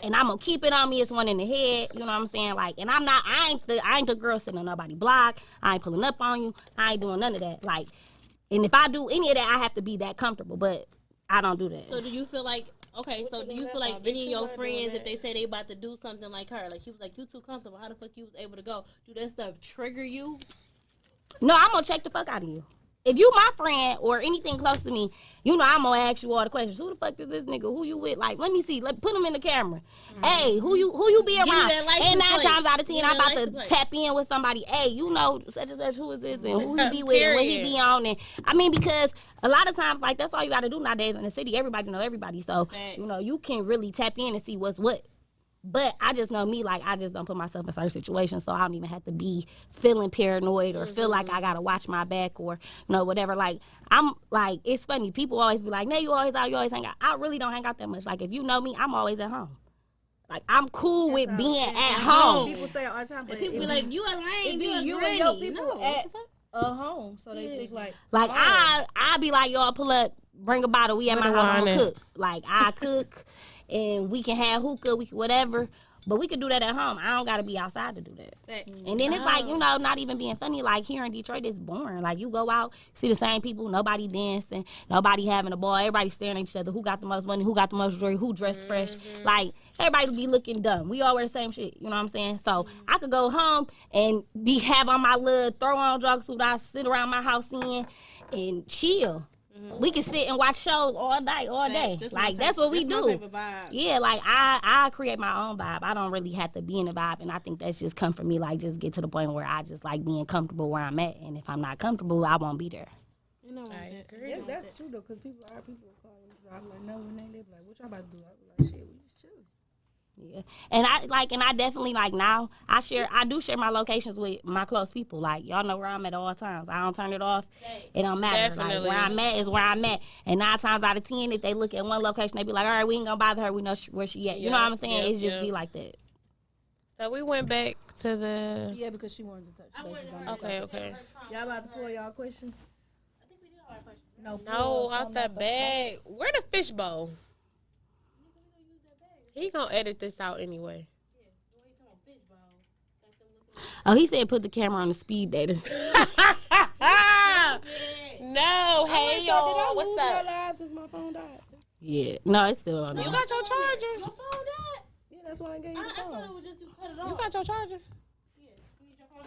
And I'm gonna keep it on me. It's one in the head. You know what I'm saying? Like, and I ain't the girl sitting on nobody's block. I ain't pulling up on you. I ain't doing none of that. Like, and if I do any of that, I have to be that comfortable. But I don't do that. So do you feel like? Okay, so do you feel like any of your friends, if they say they about to do something like her, like she was like, you too comfortable, how the fuck you was able to go? Do that stuff trigger you? No, I'm gonna check the fuck out of you. If you my friend or anything close to me, you know I'm gonna ask you all the questions. Who the fuck is this nigga? Who you with? Like, let me see. Put him in the camera. Hey, who you be around? And 9 times out of 10, I'm about to tap in with somebody. Hey, you know such and such. Who is this? And who he be with? And what he be on? And I mean, because a lot of times, like that's all you got to do nowadays in the city. Everybody know everybody, so you know you can really tap in and see what's what. But I just know me, like, I just don't put myself in certain situations, so I don't even have to be feeling paranoid or feel like I got to watch my back or, you know, whatever. Like, I'm, like, it's funny. People always be like, "No, you always out, you always hang out." I really don't hang out that much. Like, if you know me, I'm always at home. Like, I'm cool with being at home. People say it all the time, but People be like, you a lame, you a you granny. and your people No, at home, so they think like I be like, y'all pull up, bring a bottle, we at my house, I'm cook. Like, I cook, and we can have hookah, we can whatever. But we could do that at home. I don't got to be outside to do that. And then it's like, you know, not even being funny. Like, here in Detroit, it's boring. Like, you go out, see the same people, nobody dancing, nobody having a ball, everybody staring at each other. Who got the most money? Who got the most jewelry? Who dressed fresh? Like, everybody be looking dumb. We all wear the same shit. You know what I'm saying? So, I could go home and have on my little throw-on jog suit I sit around my house in and chill. We can sit and watch shows all night, all day. That's what we do. Yeah, like I create my own vibe. I don't really have to be in the vibe, and I think that's just come from me. Like, just get to the point where I just like being comfortable where I'm at, and if I'm not comfortable, I won't be there. You know, that's true though, because people call them. I'm like, no, when they be like, what y'all about to do? I be like, shit, we just chill. Yeah, and I definitely like now. I do share my locations with my close people. Like, y'all know where I'm at all times. I don't turn it off. It don't matter. Like, where I'm at is where I'm at. And 9 times out of 10, if they look at one location, they be like, all right, we ain't gonna bother her. We know where she at. You know what I'm saying? It's just be like that. So we went back to the. Because she wanted to touch bases on Okay. Y'all about to pull y'all questions? I think we did all our questions. No, out the bag. Where the fishbowl? He gonna edit this out anyway. Oh, he said put the camera on the speed data. No, hey y'all, what's up? Live since my phone died. Yeah, no, it's still on. You got your charger? Your phone died? Yeah, that's why I gave you the I thought phone. it was just you cut it off. You got your charger? Yeah. You need your phone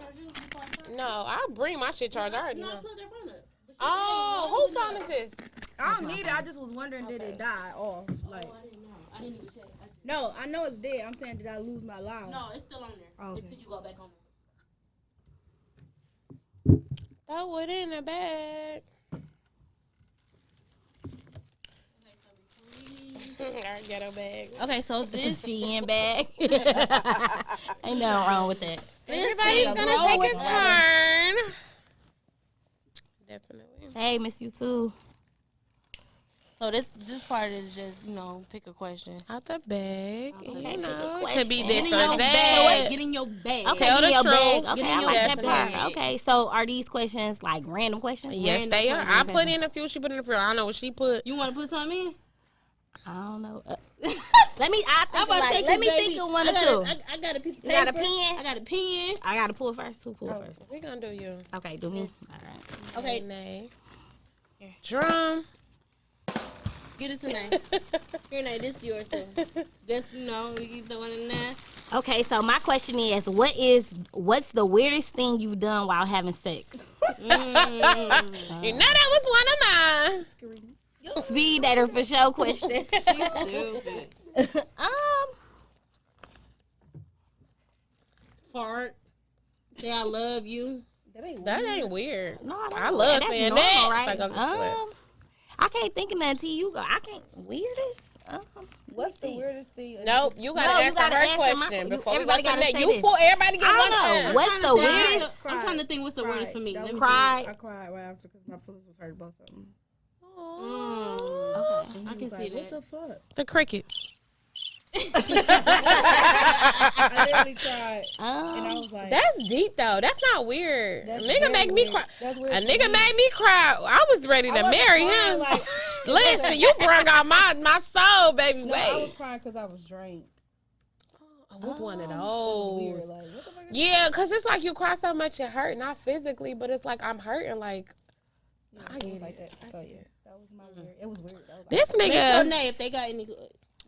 charger? No, I'll bring my shit charged. I already know. Plug that phone up. Oh, whose phone is this? I don't need it. I just was wondering, did it die off? Like, I didn't know. I didn't even check. no, I know it's dead. I'm saying, did I lose my live? No, it's still on there. Oh, okay. Until you go back on there. Throw it in the bag. Our ghetto bag. Okay, so This GN bag. Ain't nothing wrong with that. Everybody's gonna take a turn. Definitely. Hey, miss you too. So this part is just, you know, pick a question. Out the bag. Okay, You pick know, a it could be question. this Get in or your that. bag. Get in your bag. Okay, Tell the your truth. bag. Get Okay, in I your like that bag. part. Okay, so are these questions like random questions? Yes, Random they are. questions? I put in a few. She put in a few. I don't know what she put. You want to put something in? I don't know. Let me think of one or two. I got a piece of paper. You got a pen? I got a pen. I gotta pull first. Who pull first? We gonna do you. Okay, do me. All right. Okay. Nay. Drum. Get it tonight. Here, Nay, this is yours too. Just, you know, we keep the one in there. Okay, so my question is, what's the weirdest thing you've done while having sex? You know that was one of mine. Speed dater for sure question. She's stupid. Fart. Say I love you. That ain't weird. No, I love that's saying normal, that. right? Like, I'm just swear. I can't think of nothing until you go. I can't. Weirdest? What's the weirdest thing? Nope, you gotta answer her question before we go to everybody the gotta next. say You this. pull everybody get I one don't know. time. What's the weirdest? I'm trying to think what's the weirdest for me. Let me Cry. I cried right after because my feelings was hurt about something. Okay. And I he can was see like, that. what the fuck? The cricket. I literally cried, and I was like, That's deep though. That's not weird. That's A nigga very make me weird. cry. That's weird A for nigga me. made me cry. I was ready to I wasn't marry crying, him. like- Listen, you brought out my soul, baby. No, I was Wait. crying because I was drained. I was one of That was those. weird. Like, what the fuck? Yeah, because it's like you cry so much it hurt, not physically, but it's like I'm hurting. Like, I It get was it. like that. So yeah, that was my weird. It was weird. That was This Make sure nigga, Nay, if they got any,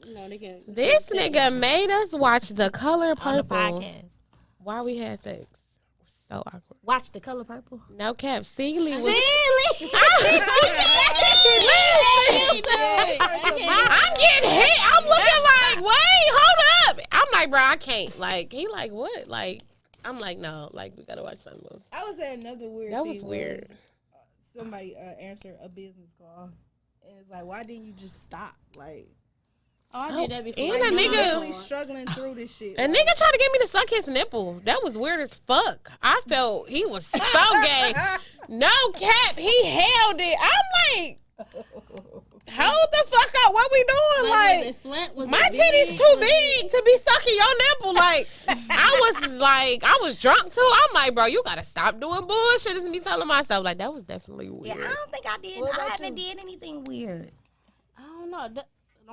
they can. this nigga made us watch The Color On the Purple podcast. while we had sex. So awkward. Watch The Color Purple. No cap. Seeley was. Really? I'm getting hit. I'm looking like, wait, hold up. I'm like, bro, I can't. Like, he like, what? Like, I'm like, no, like, we gotta watch something else. I would say another weird That thing was weird. somebody answered a business call, and it's like, why didn't you just stop? Like, Oh, I did that before. And a I'm nigga- really struggling through this shit. A nigga tried to get me to suck his nipple. That was weird as fuck. I felt he was so gay. No cap, he held it. I'm like, hold the fuck up. What we doing? Like, my titties too big to be sucking your nipple. Like, I was drunk too. I'm like, bro, you gotta stop doing bullshit. It's me telling myself, like, that was definitely Yeah, weird. I don't think I did. What I about haven't you? did anything weird. I don't know. The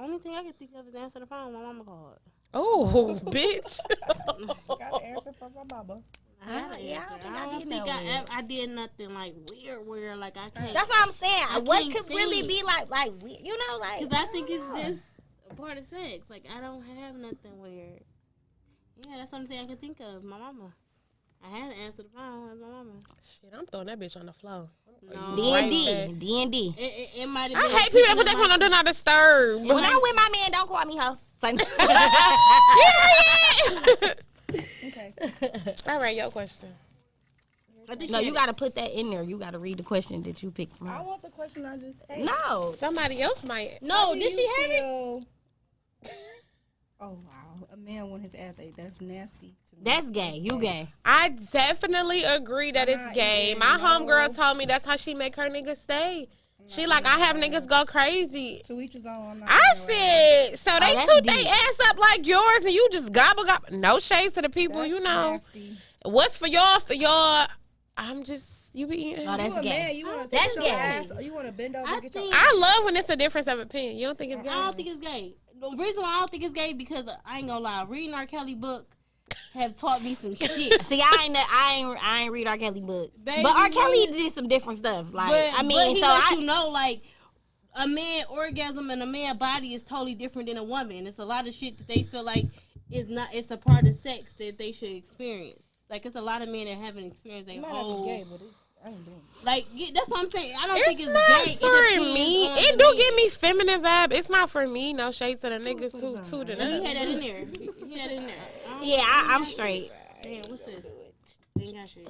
only thing I can think of is answer the phone. My mama called. Oh, bitch. Got an answer from my mama. I had to Yeah, I answer. don't think I I don't did think no I, weird. I did nothing like weird. Like I can't. That's what I'm saying. I What can't could really think. be like weird? You know, like. Because I think it's just a part of sex. Like I don't have nothing weird. Yeah, that's the only thing I can think of. My mama. I had to answer the phone as my mama. Shit, I'm throwing that bitch on the floor. No. D&D. It might have I been. hate people that put that phone on Do Not Disturb. When I'm with my man, don't call me hoe. Okay. All right, your question. I think No, she you had gotta put that in there. You gotta read the question that you picked from. I want the question I just asked. No. Somebody else might. it. No, did she have it? it? Oh wow, a man want his ass ate. That's nasty to me. That's gay. You gay. I definitely agree that it's not gay. even, My no. homegirl told me that's how she make her niggas stay. She like, I have niggas go crazy. To each his own. I'm not I doing that. said, so they that's toot they deep. ass up like yours and you just gobble. No shade to the people, That's you know. nasty. What's for y'all, for y'all. I'm just, you be eating. No, that's You a gay. man, you want to That's take gay. your ass, or you want to bend over I and get your think- I love when it's a difference of opinion. You don't think it's gay? I don't think it's gay. The reason why I don't think it's gay because I ain't gonna lie, reading R. Kelly book have taught me some shit. See, I ain't read R. Kelly book, Baby, but R. Kelly what? did some different stuff. Like, But, I but mean, he so let I, you know, like, a man orgasm and a man body is totally different than a woman. It's a lot of shit that they feel like is not. It's a part of sex that they should experience. Like, it's a lot of men that haven't experienced their It might not be whole. gay, but it's, I ain't doing it. Like, yeah, that's what I'm saying. I don't think It's it's not gay. It for depends me. on It the do man. give me feminine vibe. It's not for me. No shade to the niggas too. No, he had that in there. He had it in there. yeah, I'm straight. Damn, what's this? Ain't got shit.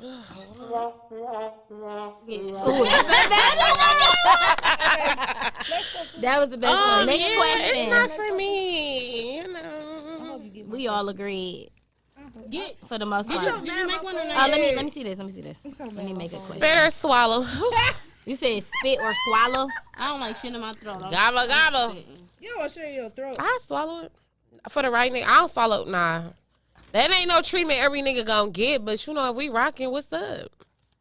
That was the best one. Next question. It's not for me. You know. We all agreed Get. for the most Did part. you make one or Oh, not? let me see this. so Let me make a question. Spit or swallow. You said spit or swallow. I don't like shit in my throat. Gobble, gobble. You don't want shit in your throat. I swallow it. For the right nigga, I don't swallow. Nah. That ain't no treatment every nigga gonna get, but you know, if we rocking, what's up?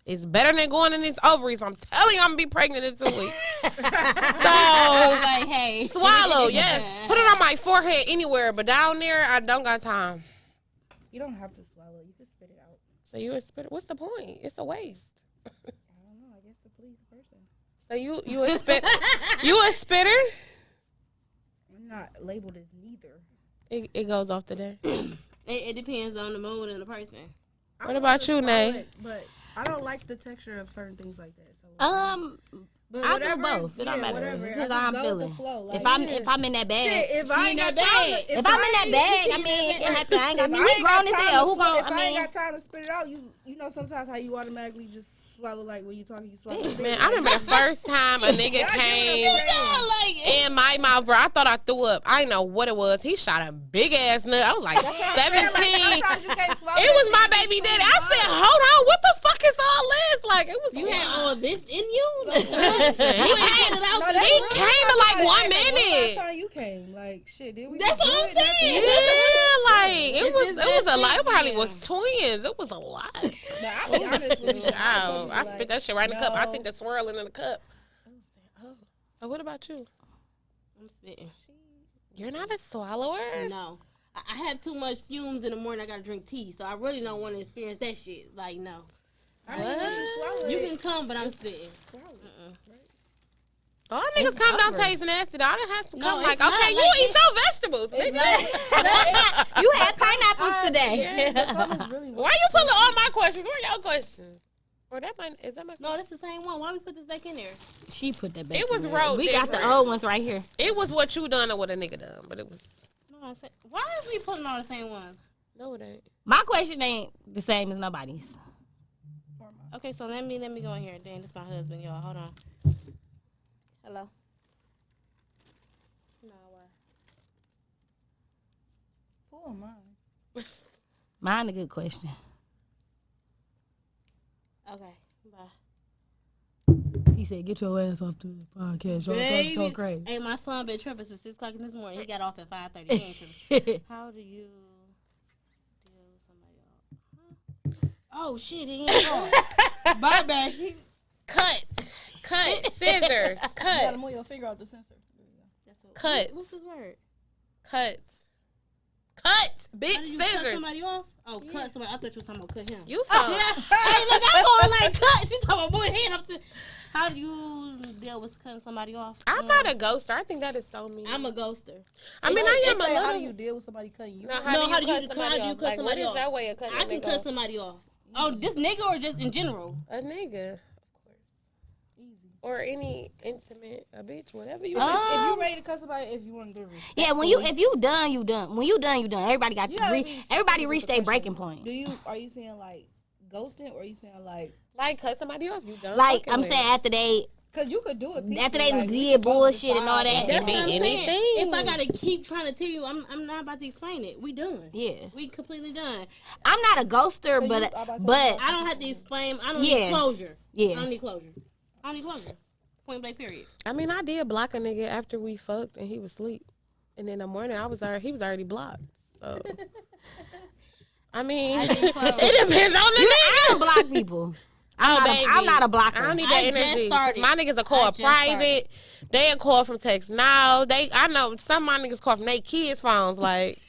It's better than going in his ovaries. I'm telling you, I'm gonna be pregnant in 2 weeks. So, Like, hey. swallow, yes. Put it on my forehead anywhere, but down there, I don't got time. You don't have to swallow. You can spit it out. So you a spitter? What's the point? It's a waste. I don't know. I guess to please the person. So you a spit? You a spitter? I'm not labeled as neither. It goes off today. It depends on the mood and the person. I What would about you, swallow Nay? it, But I don't like the texture of certain things like that. So but I do whatever, both. It don't yeah, matter. whatever. Depends I on how I'm just go with feeling. the flow. Like, If I'm in that bag, shit, if I ain't got that time, bag. if I'm in that bag, I mean, it can happen. I ain't got. I mean, we grown as hell. Who gon' If I I ain't mean, got time to spit it out, you know sometimes how you automatically just swallow, like when you talking, you swallow. Man, I remember the first time a nigga came in my mouth, bro. I thought I threw up. I didn't know what it was. He shot a big ass nut. I was like 17. It was my baby daddy. I said, hold on, what the fuck is all this? like it was. You had all this in you? He came in like 1 minute. Last time you came, like shit. Did we? That's what I'm saying. Yeah, like it was a lot. It it, probably yeah. was twins. It was a lot. But I'll be honest with you. I spit that shit right in the cup. I no. think the swirling in the cup. Oh, so what about you? I'm spitting. You're not a swallower. No. I have too much fumes in the morning. I gotta drink tea, so I really don't want to experience that shit. Like, no. You can come, but I'm spitting. All niggas come don't taste nasty. All they have to come it's like, not okay, you like eat your vegetables. Nigga. You had pineapples today. Why you pulling all my questions? Where are your questions? Or that might is that my? No, that's the same one. Why we put this back in there? She put that back. It was in there. wrote We got different. the old ones right here. It was what you done or what a nigga done, but it was No, I said, why is we putting all the same one? no, it ain't. My question ain't the same as nobody's. Okay, so let me go in here. Dang, this is my husband, y'all. Hold on. Hello. No, Who am I? Mine a good question. okay, bye. He said, "Get your ass off the podcast. Y'all talk so crazy." Hey, my son been tripping since 6 o'clock in this morning. He got off at 5:30. He ain't tripping. How do you deal with somebody else? Oh shit, he ain't on. Bye, baby. Cut, scissors, You gotta cut, move your finger out the sensor. That's what. Cut. What's his word? cut, big How do you cut scissors. somebody off? Oh, cut somebody. I thought you were talking about cut him. You saw. Hey, look, I'm going like cut. She's talking about moving hand up to. How do you deal with cutting somebody off? I'm not a ghoster. I think that is so mean. I'm a ghoster. I mean, I am a little. How do you deal with somebody cutting you? No, No, how do you cut cut somebody off? Like, somebody what off? is your way of cutting I a can nigga cut off? somebody off. Oh, this nigga or just in general? A nigga, of course. Easy. Or any intimate, a bitch, whatever you. If you ready to cut somebody, if you want to do it. Yeah, if you done, you done. When you done, you done. Everybody got You to gotta reach. be Everybody specific reach with their the breaking question. point. Are you saying like ghosting or are you saying like cut somebody off. You done. Like fucking I'm with. saying, after they because you could do it After they like, we did could both bullshit and all decide that. That's be what I'm anything. saying. If I gotta keep trying to tell you, I'm not about to explain it. We done. Yeah. We completely done. I'm not a ghoster, So but you- I'm about to but say, I don't have to explain. I don't Yeah. need closure. Yeah. I don't need closure. Point blank. Period. I mean, I did block a nigga after we fucked and he was asleep, and in the morning he was already blocked. So, I mean, I need closure. it depends on the I nigga. don't block people. I'm not a blocker. I don't need I that just energy. started. My niggas are I called just private. They are called from text now. I know some of my niggas call from their kids' phones. Like,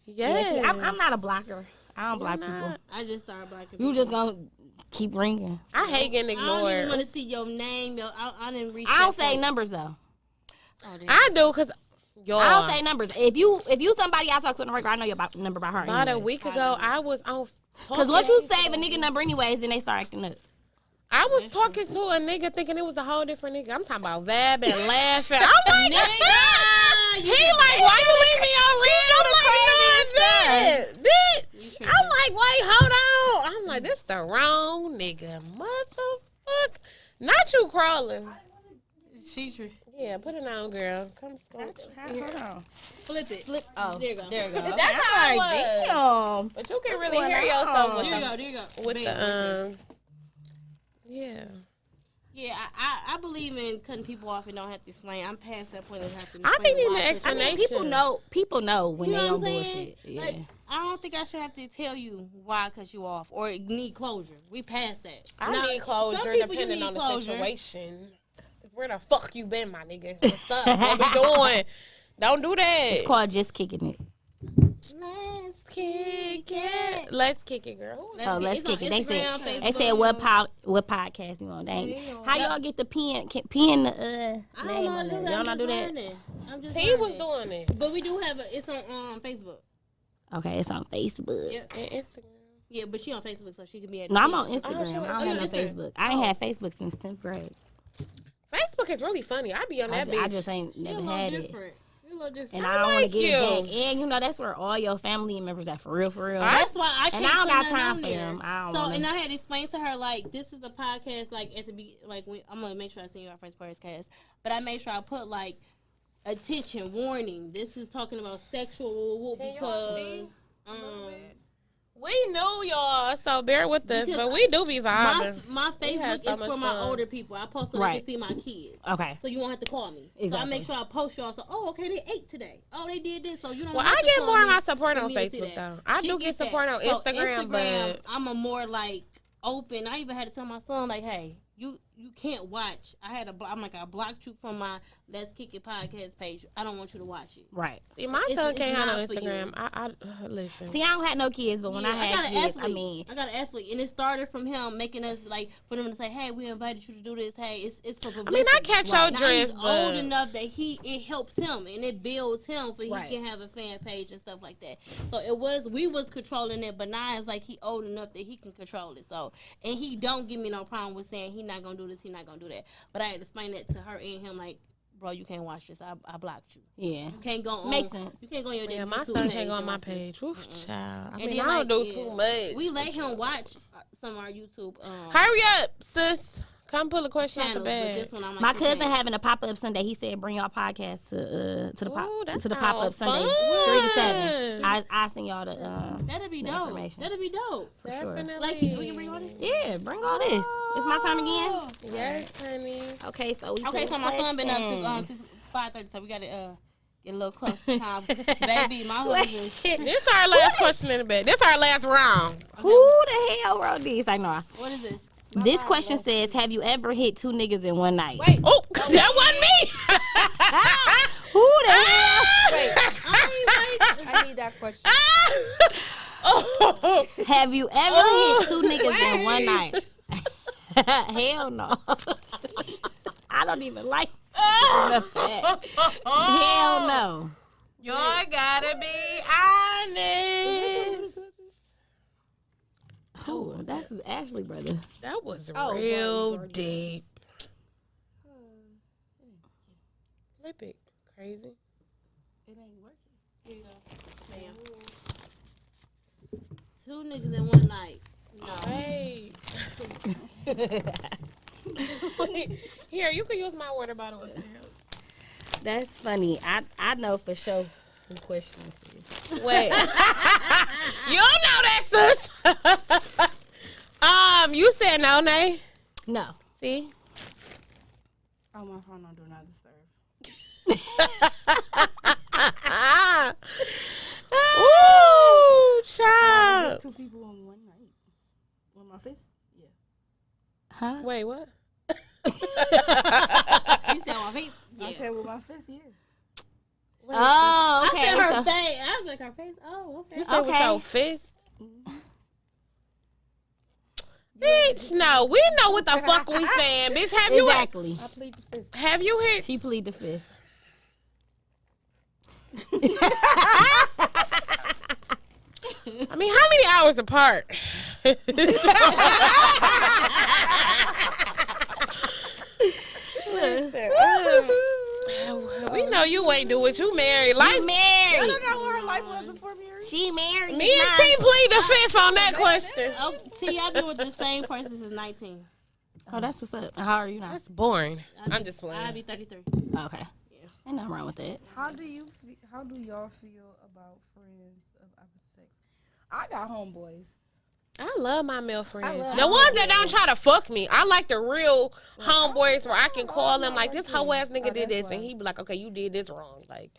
Yeah, see, yeah, I'm not a blocker. I don't block people. not. I just started blocking. You just gonna keep ringing. I hate getting I don't even ignored. want to see your name. I didn't reach. I don't that say point. numbers though. Oh, damn. I do because y'all. I don't say numbers. If you somebody I talk to on the regular, I know your number by heart. About a anyway. week ago, I was on. Cause once you save a nigga number anyways, then they start acting up. I was talking to a nigga thinking it was a whole different nigga. I'm talking about vabbing and laughing. I'm like, Nigga, he like, why you leave me on red? I'm like, no, it's not. Bitch. I'm like, wait, hold on. I'm like, this the wrong nigga. Motherfucker. Not you crawling. She true. Yeah, put it on, girl. Come Hold on. Flip it. Oh, There you go. There you go. That's how it was. Damn. But you can really going hear yourself on? with There you the, go. There you go. with Bam, the right there. yeah. Yeah, I believe in cutting people off and don't have to explain. I'm past that point of having to I explain be needing why an I cut you off. explanation. People know when You they know on what I'm saying? bullshit. Yeah. Like, I don't think I should have to tell you why I cut you off or need closure. We passed that. I Now, need closure some people you depending need on the closure. situation. 'Cause where the fuck you been, my nigga? What's up? What we doing? Don't do that. It's called just kicking it. Let's kick it. Let's kick it, girl. Let's It's on kick it. They Instagram, said Facebook. what podcast you on? Dang. How y'all get the pen the I don't name know how on to do there? that. Y'all I'm not just do that? learning. I'm just He was learning. doing it. But we do have it's on Facebook. Okay, it's on Facebook. Yeah. And Instagram. Yeah, but she on Facebook, so she can be at. No, I'm on the Instagram. sure. I don't Oh, you have no Instagram. Facebook. I ain't had Facebook since 10th grade. Facebook is really funny. I be on that bitch. I just ain't never had it. You're a little different. And I don't want to like get you. it back. And you know that's where all your family members at for real. That's why I can't. And I don't put got nothing time on for there. them. I don't So wanna- and I had to explain to her like this is a podcast like at the I'm gonna make sure I send you our first podcast, but I made sure I put like attention warning. This is talking about sexual Can y'all because We knew y'all y'all, so bear with us. Because But we do be vibing. My had Facebook so is much for my fun. older people. I post so they Right. can see my kids. Okay. So you won't have to call me. So I Exactly. make sure I post y'all. So, oh, okay, they ate today. Oh, they did this. So you don't Well, have I to get call more me of my support for on me to see Facebook, that. though. I She do get that. support on So Instagram, but I'm a more like open. I even had to tell my son, like, hey, you can't watch. I'm like, I blocked you from my Let's Kick It podcast page. I don't want you to watch it. Right. see, my It's- son it's can't handle not for you. Instagram. I listen. See, I don't have no kids, but when Yeah, I had got an kids, athlete. I mean, I got an athlete, and it started from him making us like for them to say, "Hey, we invited you to do this. Hey, it's for publicity." I mean, I catch your Now drift, he's but old enough that it helps him and it builds him for Right. he can have a fan page and stuff like that. So we was controlling it, but now it's like he old enough that he can control it. So and he don't give me no problem with saying he not gonna do this, he not gonna do that. But I had to explain that to her and him like, bro, you can't watch this. I blocked you. yeah. You can't go on. Makes sense. You can't go on your yeah, damn my YouTube son page can't go on and my watch this. page. Oof, child. I And mean, then, I don't like, do yeah, too much. We let him watch some of our YouTube Hurry up, sis. Come pull a question out the channels, but bag. this one I'm like, My you cousin can't. having a pop up Sunday. He said, "Bring y'all podcast to the Ooh, that pop up sounds Sunday, fun. 3 to 7." I send y'all the That'd be the dope. information. That'd be dope. for sure. Definitely. Like, we can bring all this. Yeah, bring all this. It's my turn again. Yes, honey. Okay, so we Okay, pull so my son been up questions. since 5:30, so we gotta get a little close to time. Baby, my husband. This our last question in the bed. This our last round. Who the hell wrote this? I know. What is this? This question says, "Have you ever hit 2 niggas in one night?" Wait, Oh, that wasn't me. Who the hell? wait. I need that question. Oh. Have you ever hit 2 niggas in one night? Hell no. I don't even like enough for that. Hell no. You gotta be honest. Oh, that's Ashley, brother. That was Oh, real Lordy. deep. Flip it. Crazy. It ain't working. Here you go. Bam. 2 niggas in one night. No. Wait. Here, you can use my water bottle. That's funny. I know for sure who question this is. Wait. You don't know that, sis. You said no, Nay. No. See? Oh, my phone don't do not disturb. Ooh, child. 2 people in one night. With my fist? Yeah. Huh? Wait, what? You said my face? I said with my fist, yeah. Oh, okay. I said her so- face. I was like, her face? Oh, okay. You said with Okay. your fist? Bitch, no. We know what the fuck we saying. Bitch, Exactly. I plead the fifth. have you hit? She plead the fifth. I mean, how many hours apart? We know you ain't do what you married. Life. I Married. don't know what her life was before marriage. She married. Me and T plead the fifth on that question. Oh, T, I've been with the same person since 19. Oh, that's what's up. How are you now? That's boring. I'll I'm be- just I'll playing. be 33. Okay. Ain't nothing wrong with that. How do y'all feel about friends of opposite sex? I got homeboys. I love my male friends. love The my ones that don't try to fuck me. I like the real homeboys where I can call them like, this hoe ass nigga did this, and he be like, okay, you did this wrong. Like,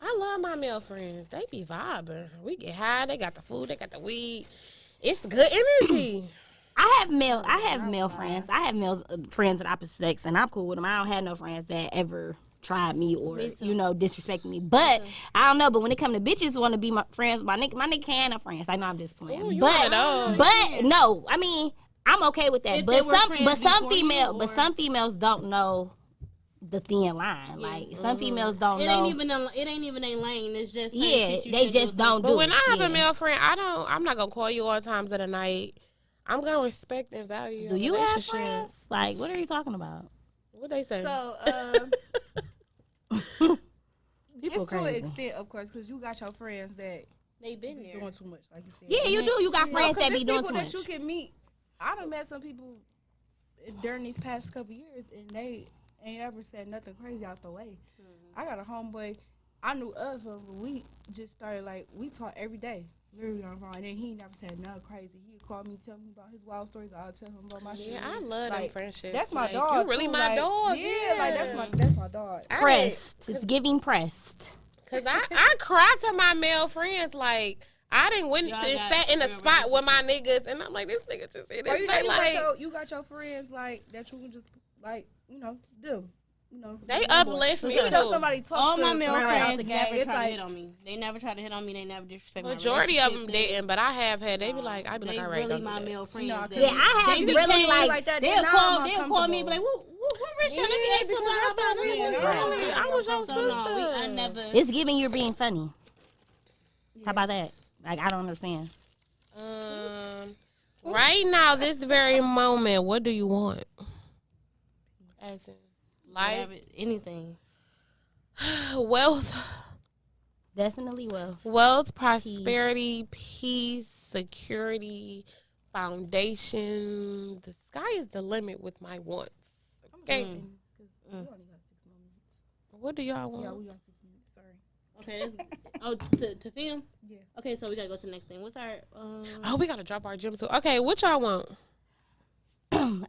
I love my male friends. They be vibing. We get high. They got the food. They got the weed. It's good energy. I have male friends. I have male friends of opposite sex, and I'm cool with them. I don't have no friends that ever tried me or Me too. disrespected me. But I don't know. But when it come to bitches want to be my friends, my nigga can't have friends. I know I'm just playing. Ooh, you but one of those. but no, I mean I'm okay with that. If But they were some friends before you, or- some females don't know the thin line. Like some females don't It know. ain't even a lane. It's just certain Yeah, shit you they should just do. don't But do when it. I have Yeah. a male friend, I'm not gonna call you all times of the night. I'm gonna respect and value your Do you have relationship. friends? Like what are you talking about? What they say? So, People it's to an crazy. extent, of course, because you got your friends that They been be there. doing too much, like you said. Yeah, you do. You got No, friends 'cause that be there's doing people too much. that you can meet. I done met some people during these past couple years, and they ain't ever said nothing crazy out the way. I got a homeboy I knew of him. We just started, like, we talk every day. Literally on the phone. And then he never said nothing crazy. He'd call me, tell me about his wild stories. I'll tell him about my shit. Yeah, I love them Like, friendships. That's my Like, dog. You really too. my like, dog. Yeah, like that's my dog. Pressed. It's giving pressed. Cause I cry to my male friends like I didn't went Y'all to got sat in a real spot with my niggas and I'm like this nigga just said Or this. you, They like you got your friends like that you can just like them. they uplift me Even though too. somebody talks All to my male somebody out friends the never gang, it's try to like hit on me. They never try to hit on me. They never disrespect my Majority of them relationship. didn't, but I have had. They be like, I be They like, all right, really don't do my that. male friends. No, They- Yeah, I have they really became- like that. They'll Now call I'm me and be like, uncomfortable. what Rich let me Yeah, ask you because I about thought we was really- I was your So no, I sister. never. It's giving you're being funny. How about that? Like, I don't understand. Right now, this very moment, what do you want? As in life, Whatever, anything. wealth, Definitely will. wealth, prosperity, peace, security, foundation. The sky is the limit with my wants. Okay, We only got 6 more minutes. what do y'all want? Yeah, we got 6 minutes. Sorry. Okay, to film. Yeah. Okay, so we gotta go to the next thing. What's our? Oh, we gotta drop our gym too. Okay, what y'all want?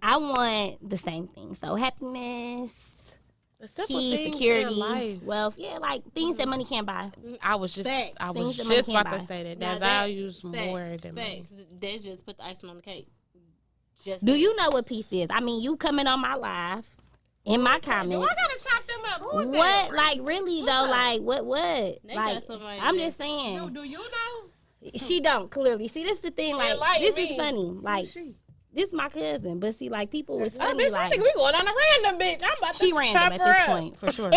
I want the same thing. So happiness, The simple peace, things in security, life. wealth. Yeah, like things that money can't buy. I was just, Facts. I Things was that money just can't about to buy. say that. Now That values facts, more than money. facts. They just put the icing on the cake. Just Do you know what peace is? I mean, you coming on my live, in my Do comments. I gotta chop them up? Who is What? that? Like, really, though? Like, what? They Like, got somebody I'm that- just saying. Do you know? She don't, clearly. See, this the thing. Like, Enlighten this me. is funny. Like, this my cousin. But see, like, people was Oh, funny. bitch, I Like, think we going on a random bitch. I'm about she to random chop at her this up. point, for sure.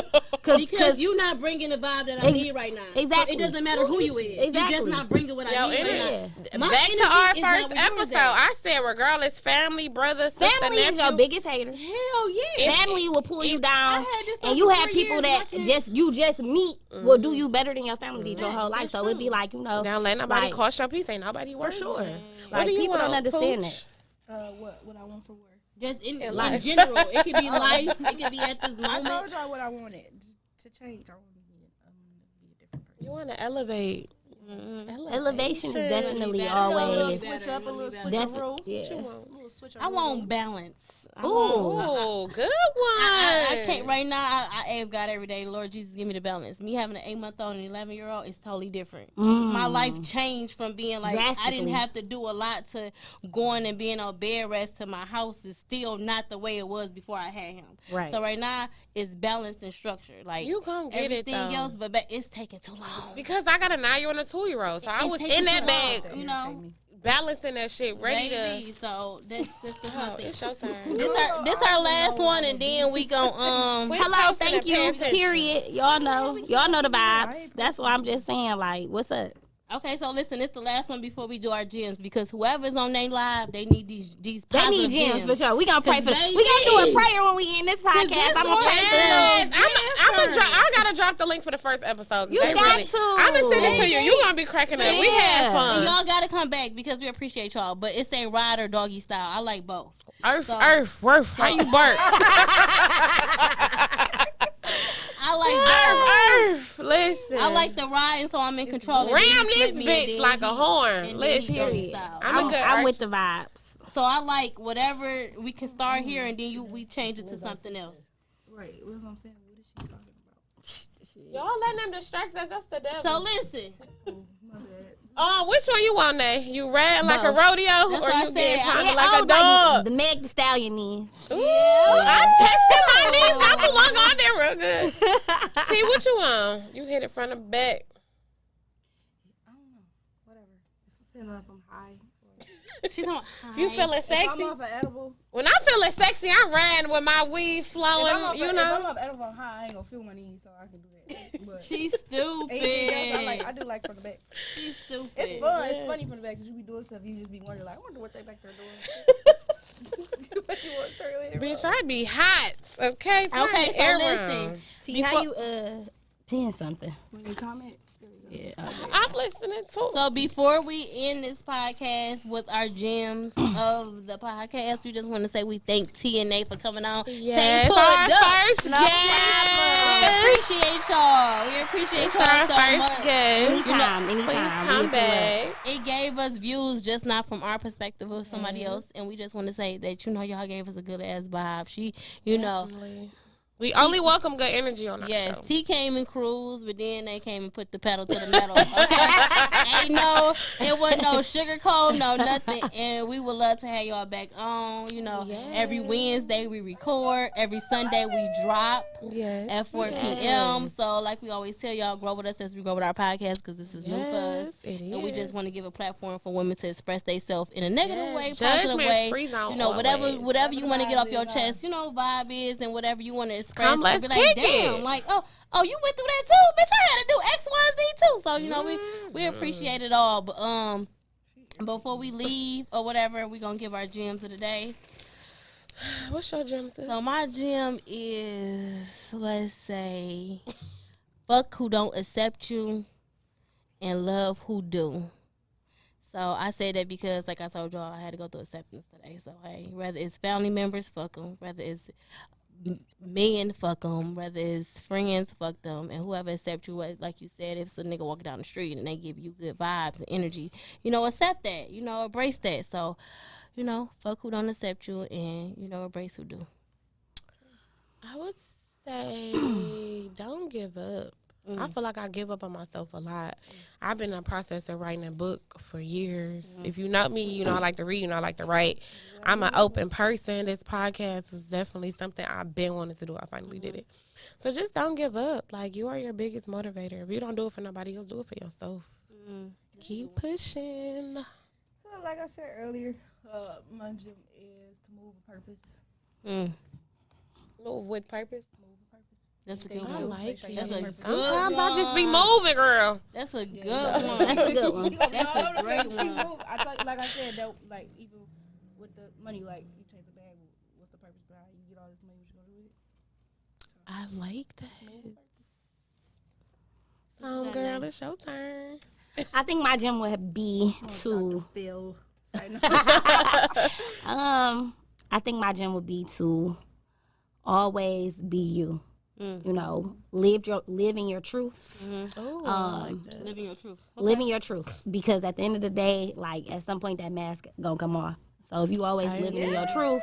Because you not bringing the vibe that I need right now. Exactly. So it doesn't matter who you is. Exactly. You just not bringing what Yo, I need right it now. Yeah. My Back to energy our is not first where yours episode. at. I said, regardless, family, brother, sister, Family is your nephew. biggest hater. Hell yeah. Family will pull you I down, had this and you for have 4 people years, that and I can't- just meet will do you better than your family did your whole life. that's So it'd be true. like, you know, Don't let nobody like, cost your peace. Ain't nobody for worried. sure. What Like, do you people don't want, understand Pooch? that. What I want for work. Just in life. general. It could be life. It could be at this I moment. told y'all what I wanted to change. I want to be a different person. You want to elevate. Elevation is definitely better. A little always. switch up, a little switch Def- of rule. yeah. A little switch of I rule. want balance. I Ooh. want- Oh, good one. I can't right now. I ask God every day, Lord Jesus, give me the balance. Me having an 8-month-old and 11-year-old is totally different. My life changed from being like I Drastically. didn't have to do a lot to going and being on bed rest to my house is still not the way it was before I had him. Right. So right now it's balance and structure. Like You gonna get it, everything though. else, but it's taking too long. Because I got a 9-year-old and a 2-year-old. So I It's was taking in that too bag, long, you know. balancing that shit, ready Baby, so this my to. thing. It's your turn. This our last one, and then we gon' We Hello, posting thank and pay you. attention. Period. Y'all know the vibes. That's why I'm just saying, like, what's up? Okay, so listen, it's the last one before we do our gems because whoever's on their live, they need these They positive need gems for sure. We gonna pray for them. baby- We gonna do a prayer when we end this podcast. this I'm gonna pray for Yes, them. I gotta drop the link for the first episode. You got to. I'm gonna send it to you. You gonna be cracking up. We had Yeah. fun. And y'all gotta come back because we appreciate y'all. But it's a ride or doggy style. I like both. Earth, So- Earth, Worth. How you bark? I like Earth, listen. I like the ride, and so I'm in control. and then Ram he this flip me, and bitch then like a he- horn. and then he Listen. doggy Period. style. I'm a I'm, good I'm arch- with the vibes. So I like whatever we can start here, and then we change it to something else. Right. What I'm saying. What is she talking about? Y'all letting them distract us. That's the devil. So listen, My bad. Which one you want, Nay? You riding like a Both. rodeo, That's or what I you said. getting I- pounded Yeah, like I a was dog? the Meg the Stallion knees. Ooh, I tested my knees not too long ago. I did real good. See what you want? You hit it from the back. I don't know. Whatever. It depends on if I'm high. she's on. You feeling If I'm sexy? off an edible. When I'm feeling sexy, I'm riding with my weed If I'm flowing. off You if I'm know. off edible, I'm high. I ain't gonna feel my knees, so I can do that. But She's stupid. anything else, I do like from the back. She's stupid. It's fun. It's funny from the back because you be doing stuff. You just be wondering, like, I wonder what they back there doing. You want to turn your head Bitch, around. I be hot. Okay. Turn Okay, the so air listen. around. See how you pin something. When you comment, there you Yeah. I'm listening too. So before we end this podcast with our gems of the podcast, we just want to say we thank TNA for coming on. Yes, Pulled our up. first We guest. appreciate y'all. We appreciate Our y'all so first much. guest. Anytime. Please We come pull up. back. It gave us views, just not from our perspective of somebody else, and we just want to say that y'all gave us a good ass vibe. She, know. We only welcome good energy on our Yes, show. T came and cruised, but then they came and put the pedal to the metal. Okay? It wasn't no sugar coat, no nothing. And we would love to have y'all back on. Every Wednesday we record, every Sunday we drop at 4 p.m. So, like we always tell y'all, grow with us as we grow with our podcast because this is new for us. And we just want to give a platform for women to express themselves in a negative way, positive way. Free zone whatever you want to get off your chest, vibe is, and whatever you want to express. Come, let's be kick damn, it. like, oh, you went through that too, bitch. I had to do X, Y, and Z too. So we appreciate it all. But before we leave or whatever, we gonna give our gems of the day. What's your gem, sis? So my gem is, let's say, fuck who don't accept you and love who do. So I say that because, like I told y'all, I had to go through acceptance today. So hey, whether it's family members, fuck them. Whether it's men, fuck them. Whether it's friends, fuck them. And whoever accepts you, like you said, if it's a nigga walking down the street and they give you good vibes and energy, accept that. Embrace that. So, fuck who don't accept you and, embrace who do. I would say don't give up. I feel like I give up on myself a lot. I've been in the process of writing a book for years. If you know me, I like to read, I like to write. I'm an open person. This podcast was definitely something I've been wanting to do. I finally did it. So just don't give up. Like, you are your biggest motivator. If you don't do it for nobody else, do it for yourself. Keep pushing. Well, like I said earlier, my gym is to move with purpose. Move with purpose. That's a good I one. like it. That's a good Sometimes I just be one. moving, girl. That's a good one. That's a good one. That's a great one. Like I said, that, like, even with the money, like, you chase a bag, what's the purpose behind it? You get all this money, what you gonna do with it? I like that. Girl, it's your turn. I think my gym would be to Phil. I think my gym would be to always be you. Living your truths. Living your truth. Living your truth. Because at the end of the day, like, at some point that mask gonna come off. So if you always living in your truth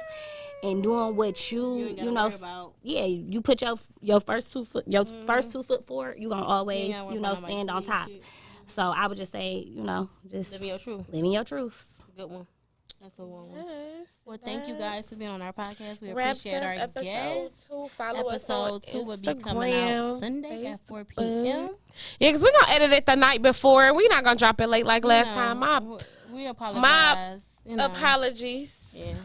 and doing what you about. Yeah, you put your first 2 foot first 2 foot forward, you gonna always, stand on top. So I would just say, just living your truth. Living your truths. Good one. That's a one. Yes, well, thank you guys for being on our podcast. We Wraps appreciate up our episode guests. 2. Follow us on Episode 2 will be coming out Sunday at 4 p.m. Yeah, because we're going to edit it the night before. We're not going to drop it late like last time. We apologize. Apologies. Yeah.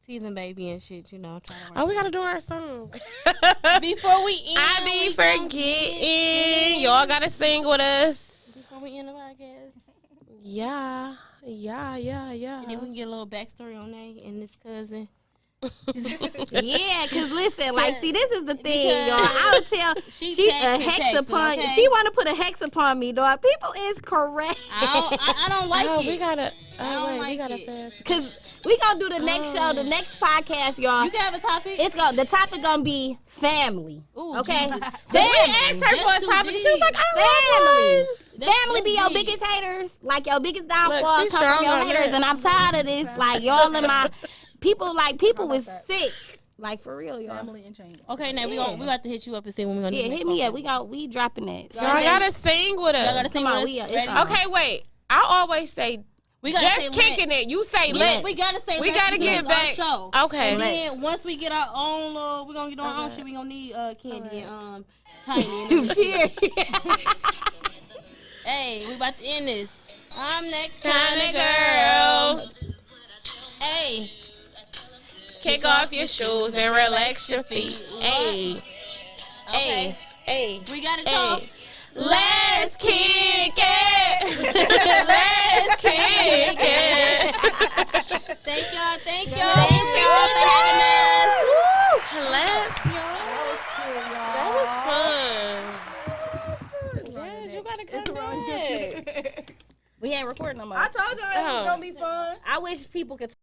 Teething baby and shit, trying to work. Oh, we got to do our song. Before we end, I be forgetting. Y'all got to sing with us. Before we end the podcast. Yeah. And then we can get a little backstory on that and this cousin. Yeah, because listen, like, see, this is the thing, Because y'all. I would tell she a hex upon okay? she want to put a hex upon me, dog. People is correct. I don't like it. We got to. don't we like got to it. fast. Because we gonna do the next show, the next podcast, y'all. You can have a topic. The topic gonna be family. Ooh, Okay, Jesus. We asked her for a too topic. She was like, I family. don't have Family be your deep. biggest haters, like your biggest downfall Look, come she's from strong your on haters, that. and I'm tired of this. Like, y'all in my people is sick, like, for real, y'all. Family and change. Okay, now we got to hit you up and see when we're gonna. Yeah, hit me up. We dropping that. Y'all gotta sing with us. Y'all gotta sing Come on, with us. we are- it's Ready? on. Okay, wait. I always say We gotta just say kicking let. it. You say let. We gotta say We let gotta because get it's back. our show. Okay. And then once we get our own little, we're gonna get our own shit. We gonna need Candy and Tiny. And hey, we about to end this. I'm that kind of girl. Hey, Kick off your shoes and relax your feet. Hey, hey, hey. we gotta Hey. talk. Let's kick it. Let's kick it. Thank y'all. Thank y'all for having us. Clap, y'all. That was cool, y'all. That was fun. You gotta It's come wrong. back. We ain't recording no more. I told y'all it was Oh. gonna be fun. I wish people could